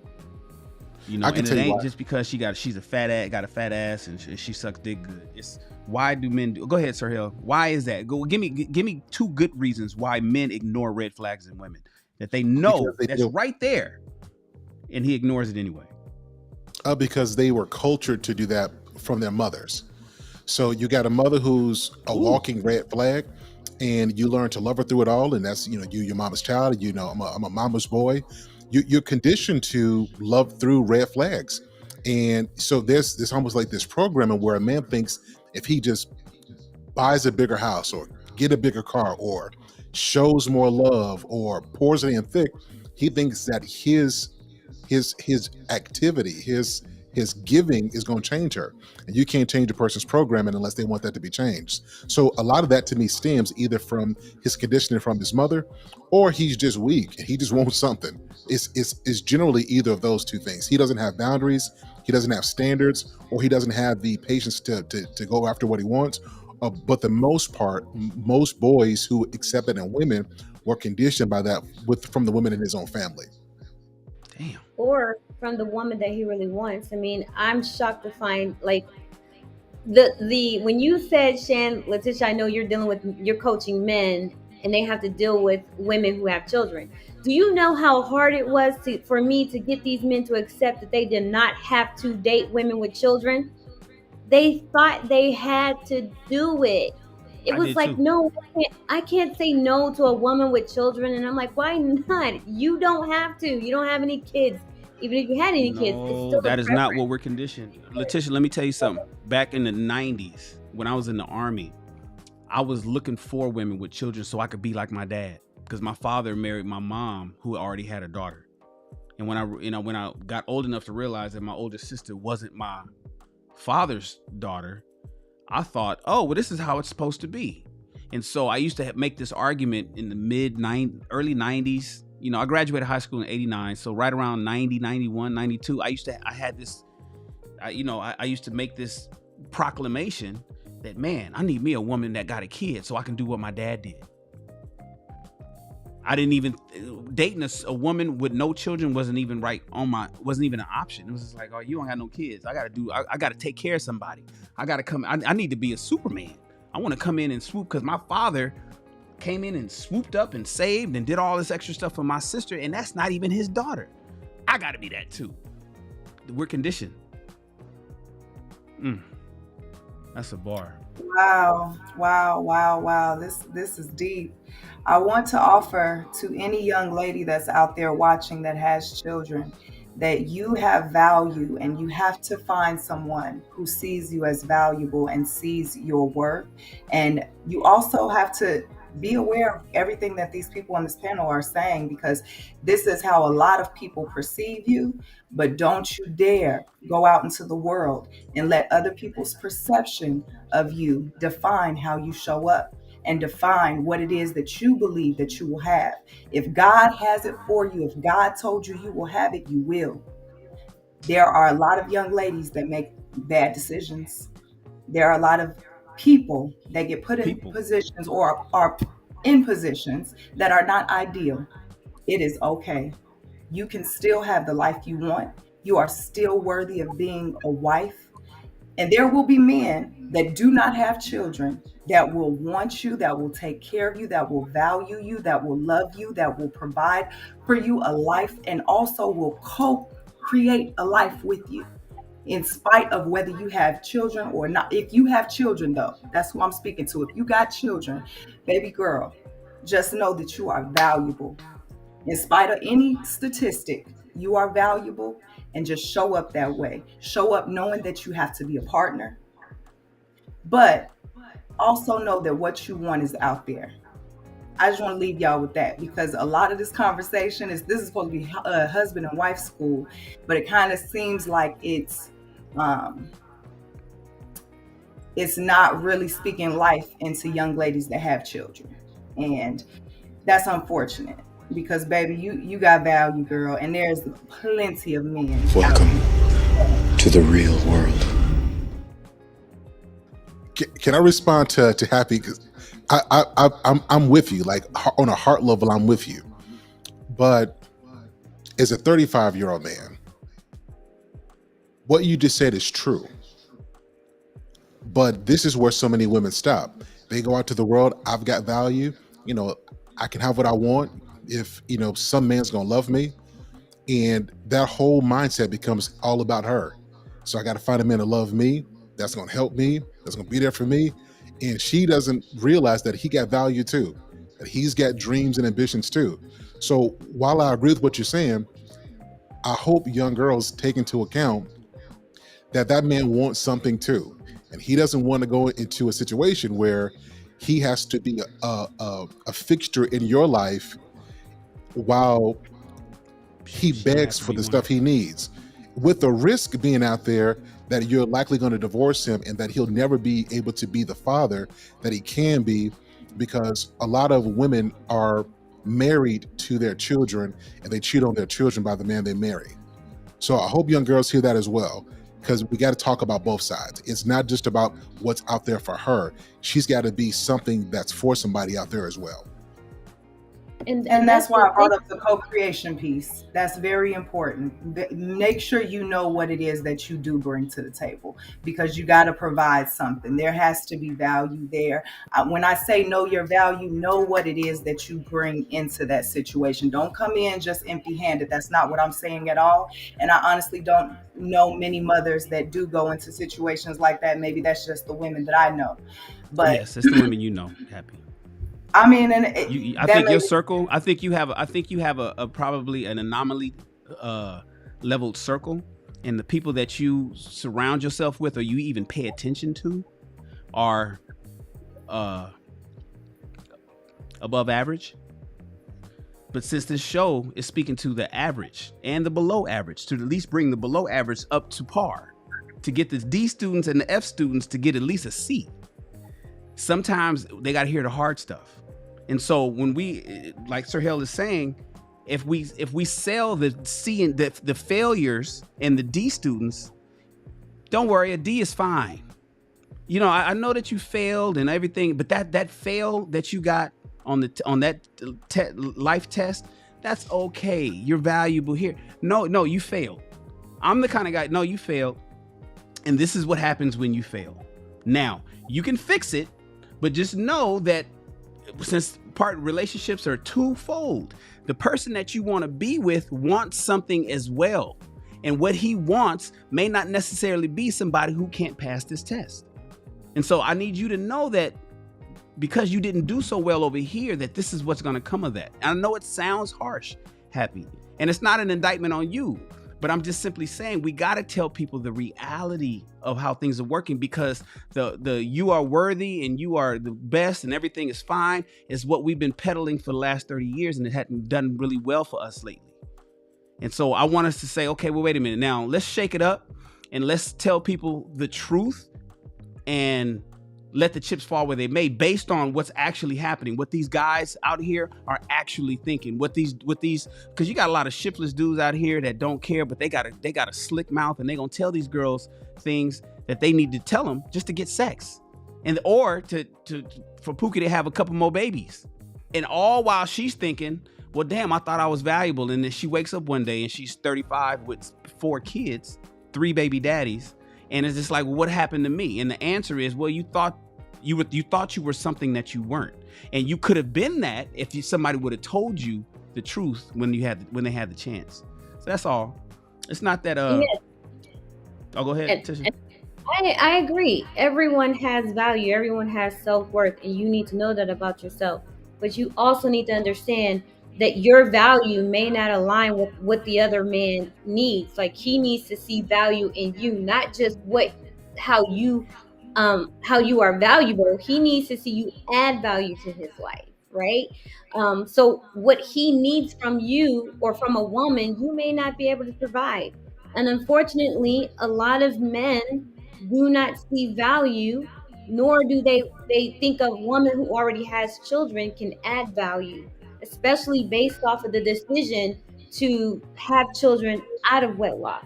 And it ain't just because she's a fat ass, got a fat ass, and she sucks dick good. It's why do men do? Go ahead, Sir Hill. Why is that? Give me two good reasons why men ignore red flags in women that they know that's right there, and he ignores it anyway. Because they were cultured to do that from their mothers. So you got a mother who's a walking red flag, and you learn to love her through it all, and that's your mama's child. I'm a mama's boy. You're conditioned to love through red flags. And so there's almost like this programming where a man thinks if he just buys a bigger house or get a bigger car or shows more love or pours it in thick, he thinks that his activity, his giving is going to change her. And you can't change a person's programming unless they want that to be changed. So a lot of that to me stems either from his conditioning from his mother, or he's just weak and he just wants something. It's generally either of those two things. He doesn't have boundaries, he doesn't have standards, or he doesn't have the patience to go after what he wants. But the most part, most boys who accept it in women were conditioned by that from the women in his own family. Damn. Or from the woman that he really wants. I mean, I'm shocked to find like the when you said, Letitia, I know you're coaching men and they have to deal with women who have children. Do you know how hard it was for me to get these men to accept that they did not have to date women with children? They thought they had to do it. It was like, no, I can't say no to a woman with children. And I'm like, why not? You don't have to. You don't have any kids. Even if you had any kids, it's still that is not what we're conditioned. Letitia, let me tell you something. Back in the 90s, when I was in the Army, I was looking for women with children so I could be like my dad. Because my father married my mom, who already had a daughter. And when I got old enough to realize that my older sister wasn't my father's daughter, I thought, oh, well, this is how it's supposed to be. And so I used to make this argument in the early 90s. You know, I graduated high school in 89. So right around 90, 91, 92, I used to make this proclamation that, man, I need me a woman that got a kid so I can do what my dad did. I didn't even dating a woman with no children wasn't even an option. It was just like, oh, you don't have no kids. I gotta take care of somebody. I need to be a Superman. I want to come in and swoop, because my father came in and swooped up and saved and did all this extra stuff for my sister, and that's not even his daughter. I gotta be that too. We're conditioned. That's a bar. Wow. This is deep. I want to offer to any young lady that's out there watching that has children that you have value, and you have to find someone who sees you as valuable and sees your worth. And you also have to be aware of everything that these people on this panel are saying, because this is how a lot of people perceive you. But don't you dare go out into the world and let other people's perception of you define how you show up and define what it is that you believe that you will have. If God has it for you, if God told you you will have it, you will. There are a lot of young ladies that make bad decisions. There are a lot of people that get put in positions or are in positions that are not ideal. It is okay. You can still have the life you want. You are still worthy of being a wife. And there will be men that do not have children that will want you, that will take care of you, that will value you, that will love you, that will provide for you a life, and also will co-create a life with you, in spite of whether you have children or not. If you have children, though, that's who I'm speaking to. If you got children, baby girl, just know that you are valuable. In spite of any statistic, you are valuable, and just show up that way. Show up knowing that you have to be a partner, but also know that what you want is out there. I just want to leave y'all with that, because a lot of this conversation this is supposed to be a husband and wife school, but it kind of seems like it's not really speaking life into young ladies that have children. And that's unfortunate, because baby, you got value, girl, and there's plenty of men. Welcome to the real world. Can I respond to Happy? Because I'm with you, like on a heart level, I'm with you. But as a 35-year-old man, what you just said is true. But this is where so many women stop. They go out to the world. I've got value. I can have what I want. If some man's gonna love me, and that whole mindset becomes all about her. So I got to find a man to love me, that's gonna help me, that's gonna be there for me. And she doesn't realize that he got value too, that he's got dreams and ambitions too. So while I agree with what you're saying, I hope young girls take into account that man wants something too, and he doesn't want to go into a situation where he has to be a fixture in your life while he begs for the stuff he needs, with the risk being out there that you're likely going to divorce him and that he'll never be able to be the father that he can be, because a lot of women are married to their children and they cheat on their children by the man they marry. So I hope young girls hear that as well, because we got to talk about both sides. It's not just about what's out there for her. She's got to be something that's for somebody out there as well. And that's why I brought up the co-creation piece. That's very important. Make sure you know what it is that you do bring to the table, because you got to provide something. There has to be value there. When I say know your value, know what it is that you bring into that situation. Don't come in just empty-handed. That's not what I'm saying at all. And I honestly don't know many mothers that do go into situations like that. Maybe that's just the women that I know. But yes, it's the women Happy. I mean, and I think your circle. I think you have a probably an anomaly leveled circle, and the people that you surround yourself with, or you even pay attention to, are above average. But since this show is speaking to the average and the below average, to at least bring the below average up to par, to get the D students and the F students to get at least a C, sometimes they got to hear the hard stuff. And so when we, like Sir Hale is saying, if we sell the C and the failures and the D students, don't worry, a D is fine. You know, I know that you failed and everything, but that fail that you got on that life test, that's okay. You're valuable here. No, you failed. I'm the kind of guy, no, you failed. And this is what happens when you fail. Now, you can fix it, but just know that since relationships are twofold, the person that you want to be with wants something as well. And what he wants may not necessarily be somebody who can't pass this test. And so I need you to know that because you didn't do so well over here, that this is what's going to come of that. And I know it sounds harsh, Happy, and it's not an indictment on you, but I'm just simply saying we got to tell people the reality of how things are working, because the you are worthy and you are the best and everything is fine is what we've been peddling for the last 30 years, and it hadn't done really well for us lately. And so I want us to say, okay, well, wait a minute. Now let's shake it up and let's tell people the truth and let the chips fall where they may, based on what's actually happening, what these guys out here are actually thinking, what these, because you got a lot of shiftless dudes out here that don't care, but they got a slick mouth, and they gonna tell these girls things that they need to tell them just to get sex, and or for Pookie to have a couple more babies, and all while she's thinking, well, damn, I thought I was valuable, and then she wakes up one day and she's 35 with 4 kids, 3 baby daddies, and it's just like, well, what happened to me? And the answer is, well, you thought you were something that you weren't, and you could have been that if somebody would have told you the truth when they had the chance. So that's all. It's not that. Oh, go ahead, Tisha. I agree. Everyone has value. Everyone has self-worth, and you need to know that about yourself. But you also need to understand that your value may not align with what the other man needs. Like, he needs to see value in you, not just how you are valuable. He needs to see you add value to his life, right? So what he needs from you or from a woman, you may not be able to provide. And unfortunately, a lot of men do not see value, nor do they think a woman who already has children can add value, especially based off of the decision to have children out of wedlock.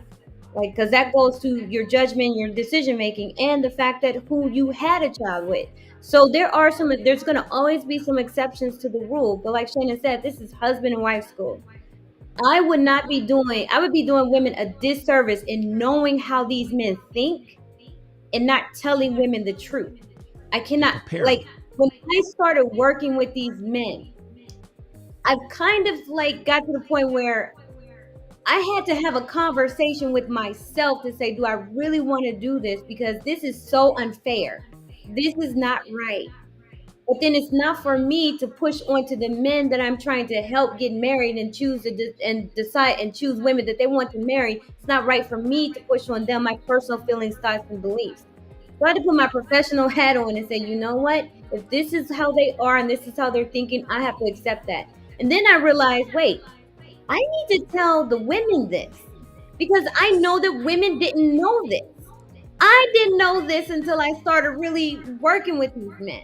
Like, because that goes to your judgment, your decision making, and the fact that who you had a child with. So there's going to always be some exceptions to the rule. But like Shannon said, this is husband and wife school. I would be doing women a disservice in knowing how these men think and not telling women the truth. I cannot, like, when I started working with these men, I've kind of like got to the point where I had to have a conversation with myself to say, do I really want to do this? Because this is so unfair. This is not right. But then it's not for me to push onto the men that I'm trying to help get married and choose and decide and choose women that they want to marry. It's not right for me to push on them my personal feelings, thoughts, and beliefs. So I had to put my professional hat on and say, you know what? If this is how they are and this is how they're thinking, I have to accept that. And then I realized, wait, I need to tell the women this, because I know that women didn't know this. I didn't know this until I started really working with these men.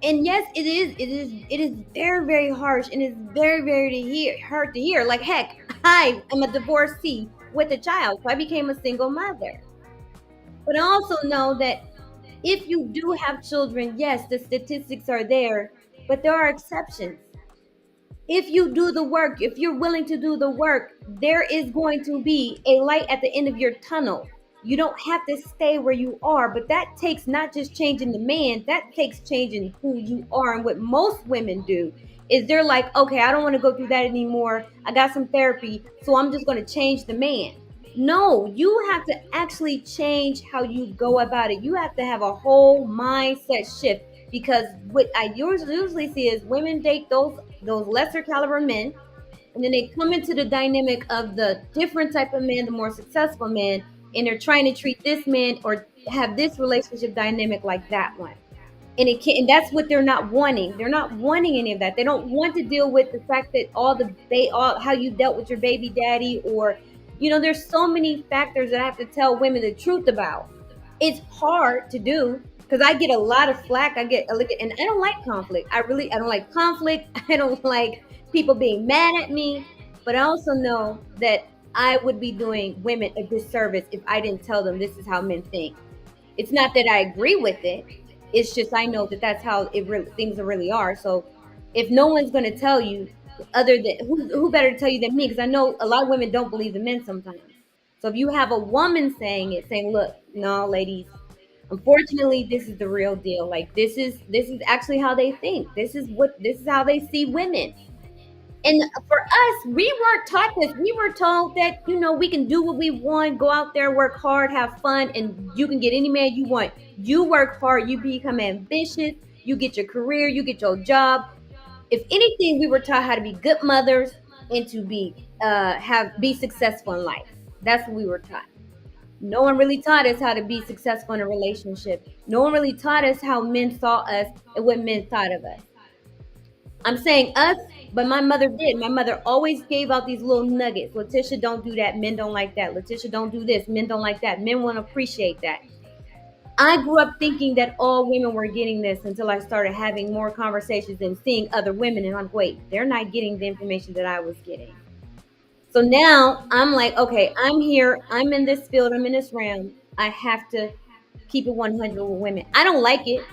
And yes, it is very, very harsh, and it's very, very hard to hear. Like, heck, I am a divorcee with a child, so I became a single mother. But I also know that if you do have children, yes, the statistics are there, but there are exceptions. If you do the work, if you're willing to do the work, there is going to be a light at the end of your tunnel. You don't have to stay where you are, but that takes not just changing the man, that takes changing who you are. And what most women do is they're like, okay, I don't want to go through that anymore. I got some therapy, so I'm just going to change the man. No, you have to actually change how you go about it. You have to have a whole mindset shift, because what I usually see is women date those lesser caliber men, and then they come into the dynamic of the different type of man, the more successful man, and they're trying to treat this man or have this relationship dynamic like that one. And it can, and that's what they're not wanting. They're not wanting any of that. They don't want to deal with the fact that all how you dealt with your baby daddy, or there's so many factors that I have to tell women the truth about. It's hard to do because I get a lot of flack. And I don't like conflict. I don't like conflict. I don't like people being mad at me. But I also know that I would be doing women a disservice if I didn't tell them this is how men think. It's not that I agree with it. It's just I know that that's how things really are. So if no one's going to tell you, other than who better to tell you than me? Because I know a lot of women don't believe the men sometimes. So if you have a woman saying it, saying, "Look, no, ladies, unfortunately, this is the real deal. Like this is actually how they think. This is how they see women." And for us, we weren't taught this. We were told that, we can do what we want, go out there, work hard, have fun, and you can get any man you want. You work hard, you become ambitious, you get your career, you get your job. If anything, we were taught how to be good mothers and to be successful in life. That's what we were taught. No one really taught us how to be successful in a relationship. No one really taught us how men saw us and what men thought of us. I'm saying us, but my mother did. My mother always gave out these little nuggets. Letitia, don't do that. Men don't like that. Letitia, don't do this. Men don't like that. Men won't appreciate that. I grew up thinking that all women were getting this until I started having more conversations and seeing other women. And I'm like, wait, they're not getting the information that I was getting. So now I'm like, okay, I'm here. I'm in this field. I'm in this realm. I have to keep it 100 with women. I don't like it,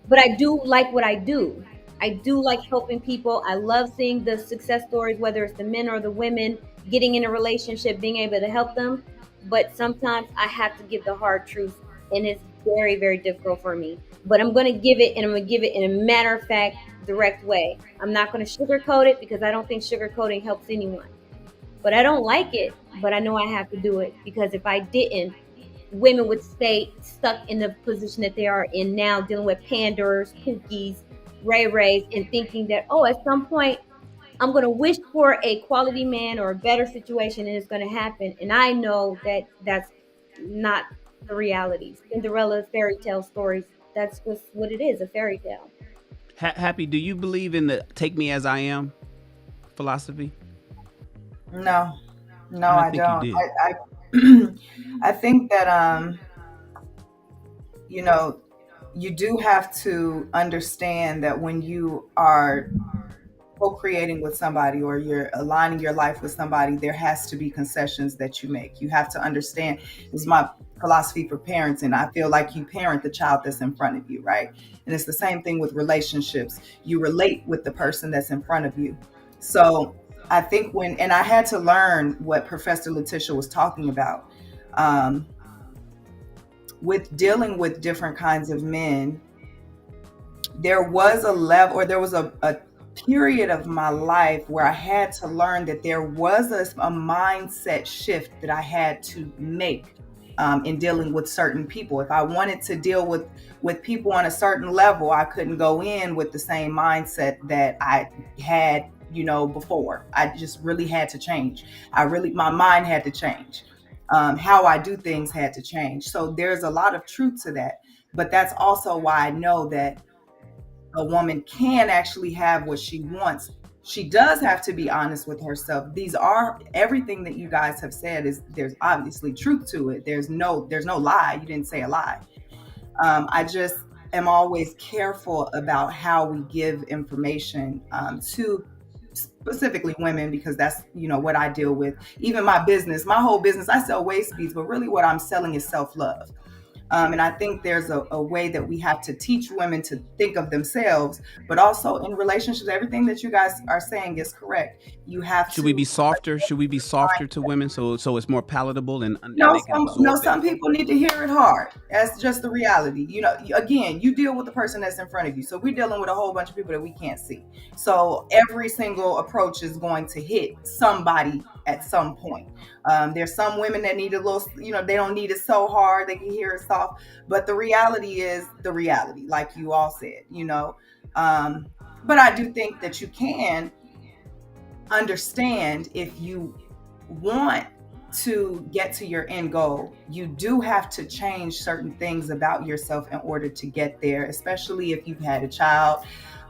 but I do like what I do. I do like helping people. I love seeing the success stories, whether it's the men or the women getting in a relationship, being able to help them. But sometimes I have to give the hard truth, and it's very, very difficult for me. But I'm going to give it, and I'm going to give it in a matter of fact, direct way. I'm not going to sugarcoat it because I don't think sugarcoating helps anyone. But I don't like it, but I know I have to do it because if I didn't, women would stay stuck in the position that they are in now, dealing with panders, pookies, ray-rays, and thinking that, at some point, I'm going to wish for a quality man or a better situation and it's going to happen. And I know that that's not the reality. Cinderella fairy tale stories, that's just what it is, a fairy tale. Happy, do you believe in the take me as I am philosophy? No, I I think don't. you did. I think that you do have to understand that when you are co-creating with somebody or you're aligning your life with somebody, there has to be concessions that you make. You have to understand. This is my philosophy for parenting. I feel like you parent the child that's in front of you, right? And it's the same thing with relationships. You relate with the person that's in front of you. So I think and I had to learn what Professor Letitia was talking about. With dealing with different kinds of men, there was a period of my life where I had to learn that there was a mindset shift that I had to make in dealing with certain people. If I wanted to deal with people on a certain level, I couldn't go in with the same mindset that I had, before. I just really had to change. My mind had to change. How I do things had to change. So there's a lot of truth to that. But that's also why I know that a woman can actually have what she wants. She does have to be honest with herself. Everything that you guys have said there's obviously truth to it. There's no lie. You didn't say a lie. I just am always careful about how we give information to specifically women, because that's what I deal with. Even my whole business, I sell waist beads, but really what I'm selling is self-love. And I think there's a way that we have to teach women to think of themselves, but also in relationships, everything that you guys are saying is correct. You have Should to. we be softer? Should we be softer to women so it's more palatable and No, they can absorb some people need to hear it hard. That's just the reality. Again, you deal with the person that's in front of you. So we're dealing with a whole bunch of people that we can't see. So every single approach is going to hit somebody at some point. There's some women that need a little, they don't need it so hard. They can hear it soft. But the reality is the reality, like you all said, But I do think that you can understand if you want to get to your end goal, you do have to change certain things about yourself in order to get there, especially if you've had a child.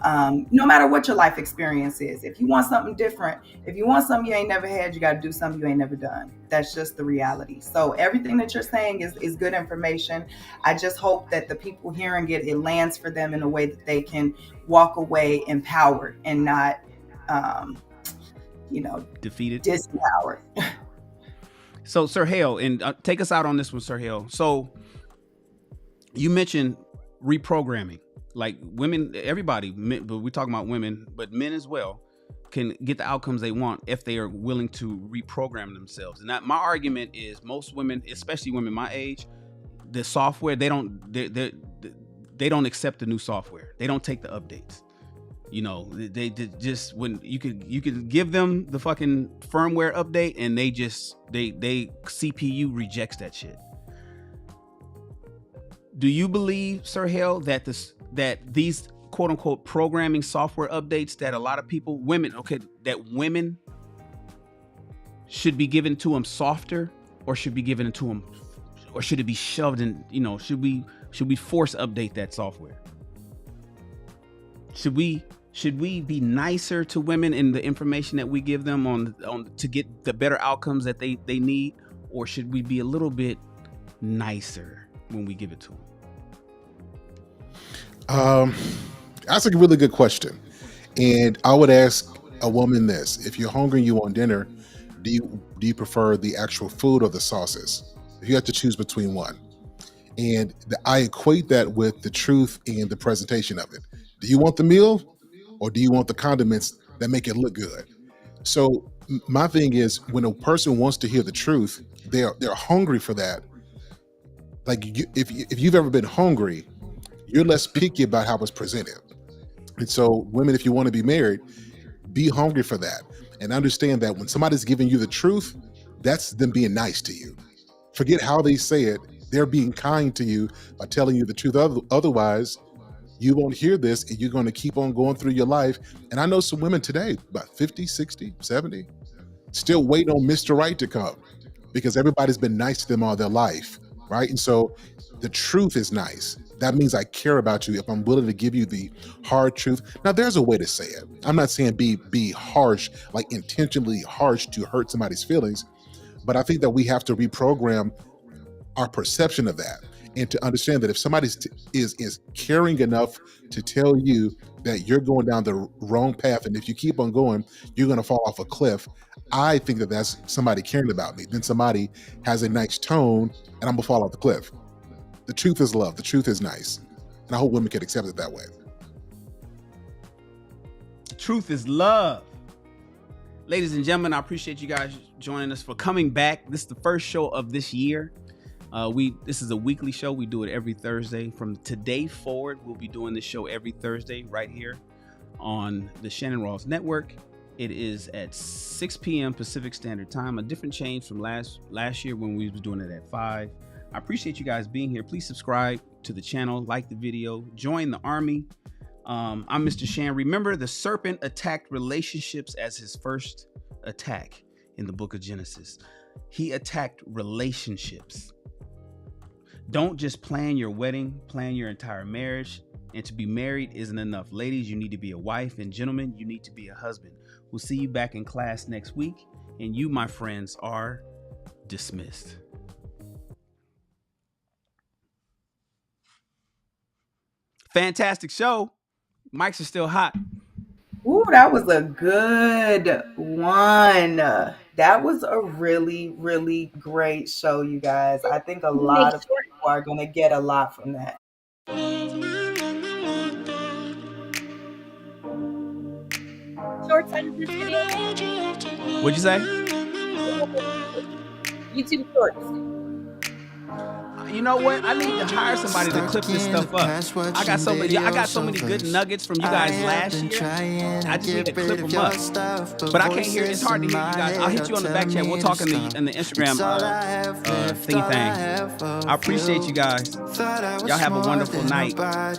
No matter what your life experience is, if you want something different, if you want something you ain't never had, you got to do something you ain't never done. That's just the reality. So everything that you're saying is good information. I just hope that the people hearing it lands for them in a way that they can walk away empowered and not, defeated, disempowered. So, Sir Hale, and take us out on this one, Sir Hale. So, you mentioned reprogramming. Like women, everybody, but we're talking about women, but men as well, can get the outcomes they want if they are willing to reprogram themselves. And my argument is most women, especially women my age, the software, they don't accept the new software. They don't take the updates. They just, when you could give them the fucking firmware update and they CPU rejects that shit. Do you believe, Sir Hale, that these quote unquote programming software updates that a lot of people, women should be given to them softer, or should be given to them, or should it be shoved in? Should we force update that software? Should we be nicer to women in the information that we give them on to get the better outcomes that they need, or should we be a little bit nicer when we give it to them? That's a really good question. And I would ask a woman this: if you're hungry and you want dinner, do you prefer the actual food or the sauces? If you have to choose between one. And I equate that with the truth and the presentation of it. Do you want the meal, or do you want the condiments that make it look good? So my thing is, when a person wants to hear the truth, they're hungry for that. Like if you've ever been hungry, you're less picky about how it's presented. And so women, if you want to be married, be hungry for that and understand that when somebody's giving you the truth, that's them being nice to you. Forget how they say it. They're being kind to you by telling you the truth. Otherwise, you won't hear this and you're going to keep on going through your life. And I know some women today, about 50, 60, 70, still waiting on Mr. Right to come because everybody's been nice to them all their life, right? And so the truth is nice. That means I care about you if I'm willing to give you the hard truth. Now, there's a way to say it. I'm not saying be harsh, like intentionally harsh to hurt somebody's feelings, but I think that we have to reprogram our perception of that and to understand that if somebody is caring enough to tell you that you're going down the wrong path, and if you keep on going, you're going to fall off a cliff, I think that that's somebody caring about me. Then somebody has a nice tone and I'm going to fall off the cliff. The truth is love. The truth is nice. And I hope women can accept it that way. Truth is love. Ladies and gentlemen, I appreciate you guys joining us for coming back. This is the first show of this year. This is a weekly show. We do it every Thursday. From today forward, we'll be doing this show every Thursday right here on the Shannon Rawls Network. It is at 6 p.m. Pacific Standard Time, a different change from last year when we was doing it at 5. I appreciate you guys being here. Please subscribe to the channel, like the video, join the army. I'm Mr. Shan. Remember, the serpent attacked relationships as his first attack in the book of Genesis. He attacked relationships. Don't just plan your wedding, plan your entire marriage. And to be married isn't enough. Ladies, you need to be a wife, and gentlemen, you need to be a husband. We'll see you back in class next week. And you, my friends, are dismissed. Fantastic show. Mics are still hot. Ooh, that was a good one. That was a really, really great show, you guys. I think a lot of people are going to get a lot from that. Short side of this video. What'd you say? YouTube shorts. You know what? I need to hire somebody to clip this stuff up. I got so many good nuggets from you guys last year. I just need to clip them up. But I can't hear. It's hard to hear you guys. I'll hit you on the back chat. We'll talk in the Instagram thingy thing. I appreciate you guys. Y'all have a wonderful night. I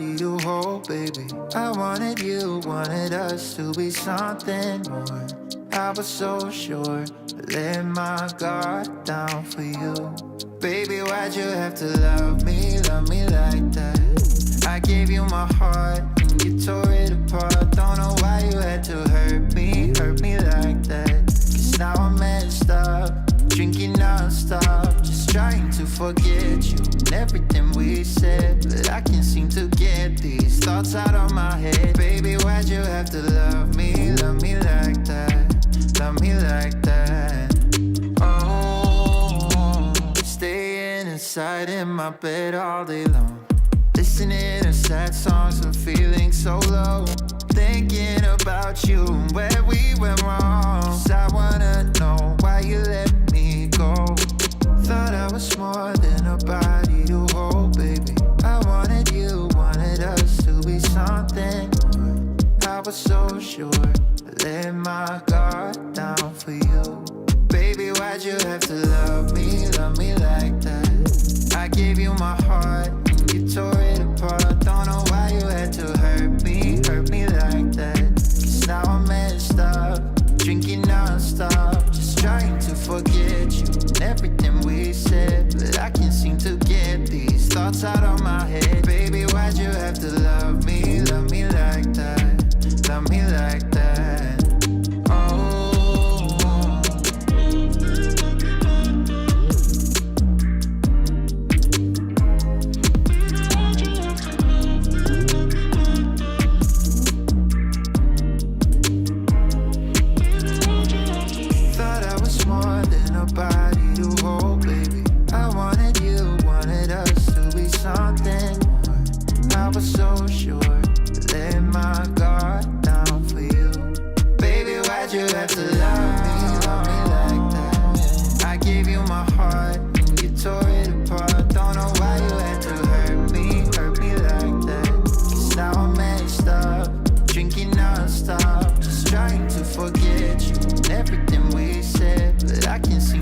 wanted you, wanted us to be something more. I was so sure. let my guard down for you. Baby, why'd you have to love me like that? I gave you my heart and you tore it apart. Don't know why you had to hurt me like that. Cause now I'm messed up, drinking non-stop, just trying to forget you and everything we said. But I can't seem to get these thoughts out of my head. Baby, why'd you have to love me like that? Love me like that. Oh, staying inside in my bed all day long, listening to sad songs and feeling so low, thinking about you and where we went wrong. 'Cause I wanna know why you let me go. Thought I was more than a body to hold, baby. I wanted you, wanted us to be something more. I was so sure, I let my guard down for you. Baby, why'd you have to love me like that? I gave you my heart and you tore it apart. Don't know why you had to hurt me like that. Cause now I'm messed up, drinking non-stop, just trying to forget you and everything we said. But I can't seem to get these thoughts out of my head. Baby, why'd you have to love me like that? Love me like that. Oh, more than a body to hold, baby. I wanted you, wanted us to be something more. I was so sure, let my guard down for you. Baby, why'd you have to love me like that? I gave you my heart and you tore it apart. Don't know why you had to hurt me like that. Cause now I'm messed up, drinking non-stop, just trying to forget you and everything we said. But I can see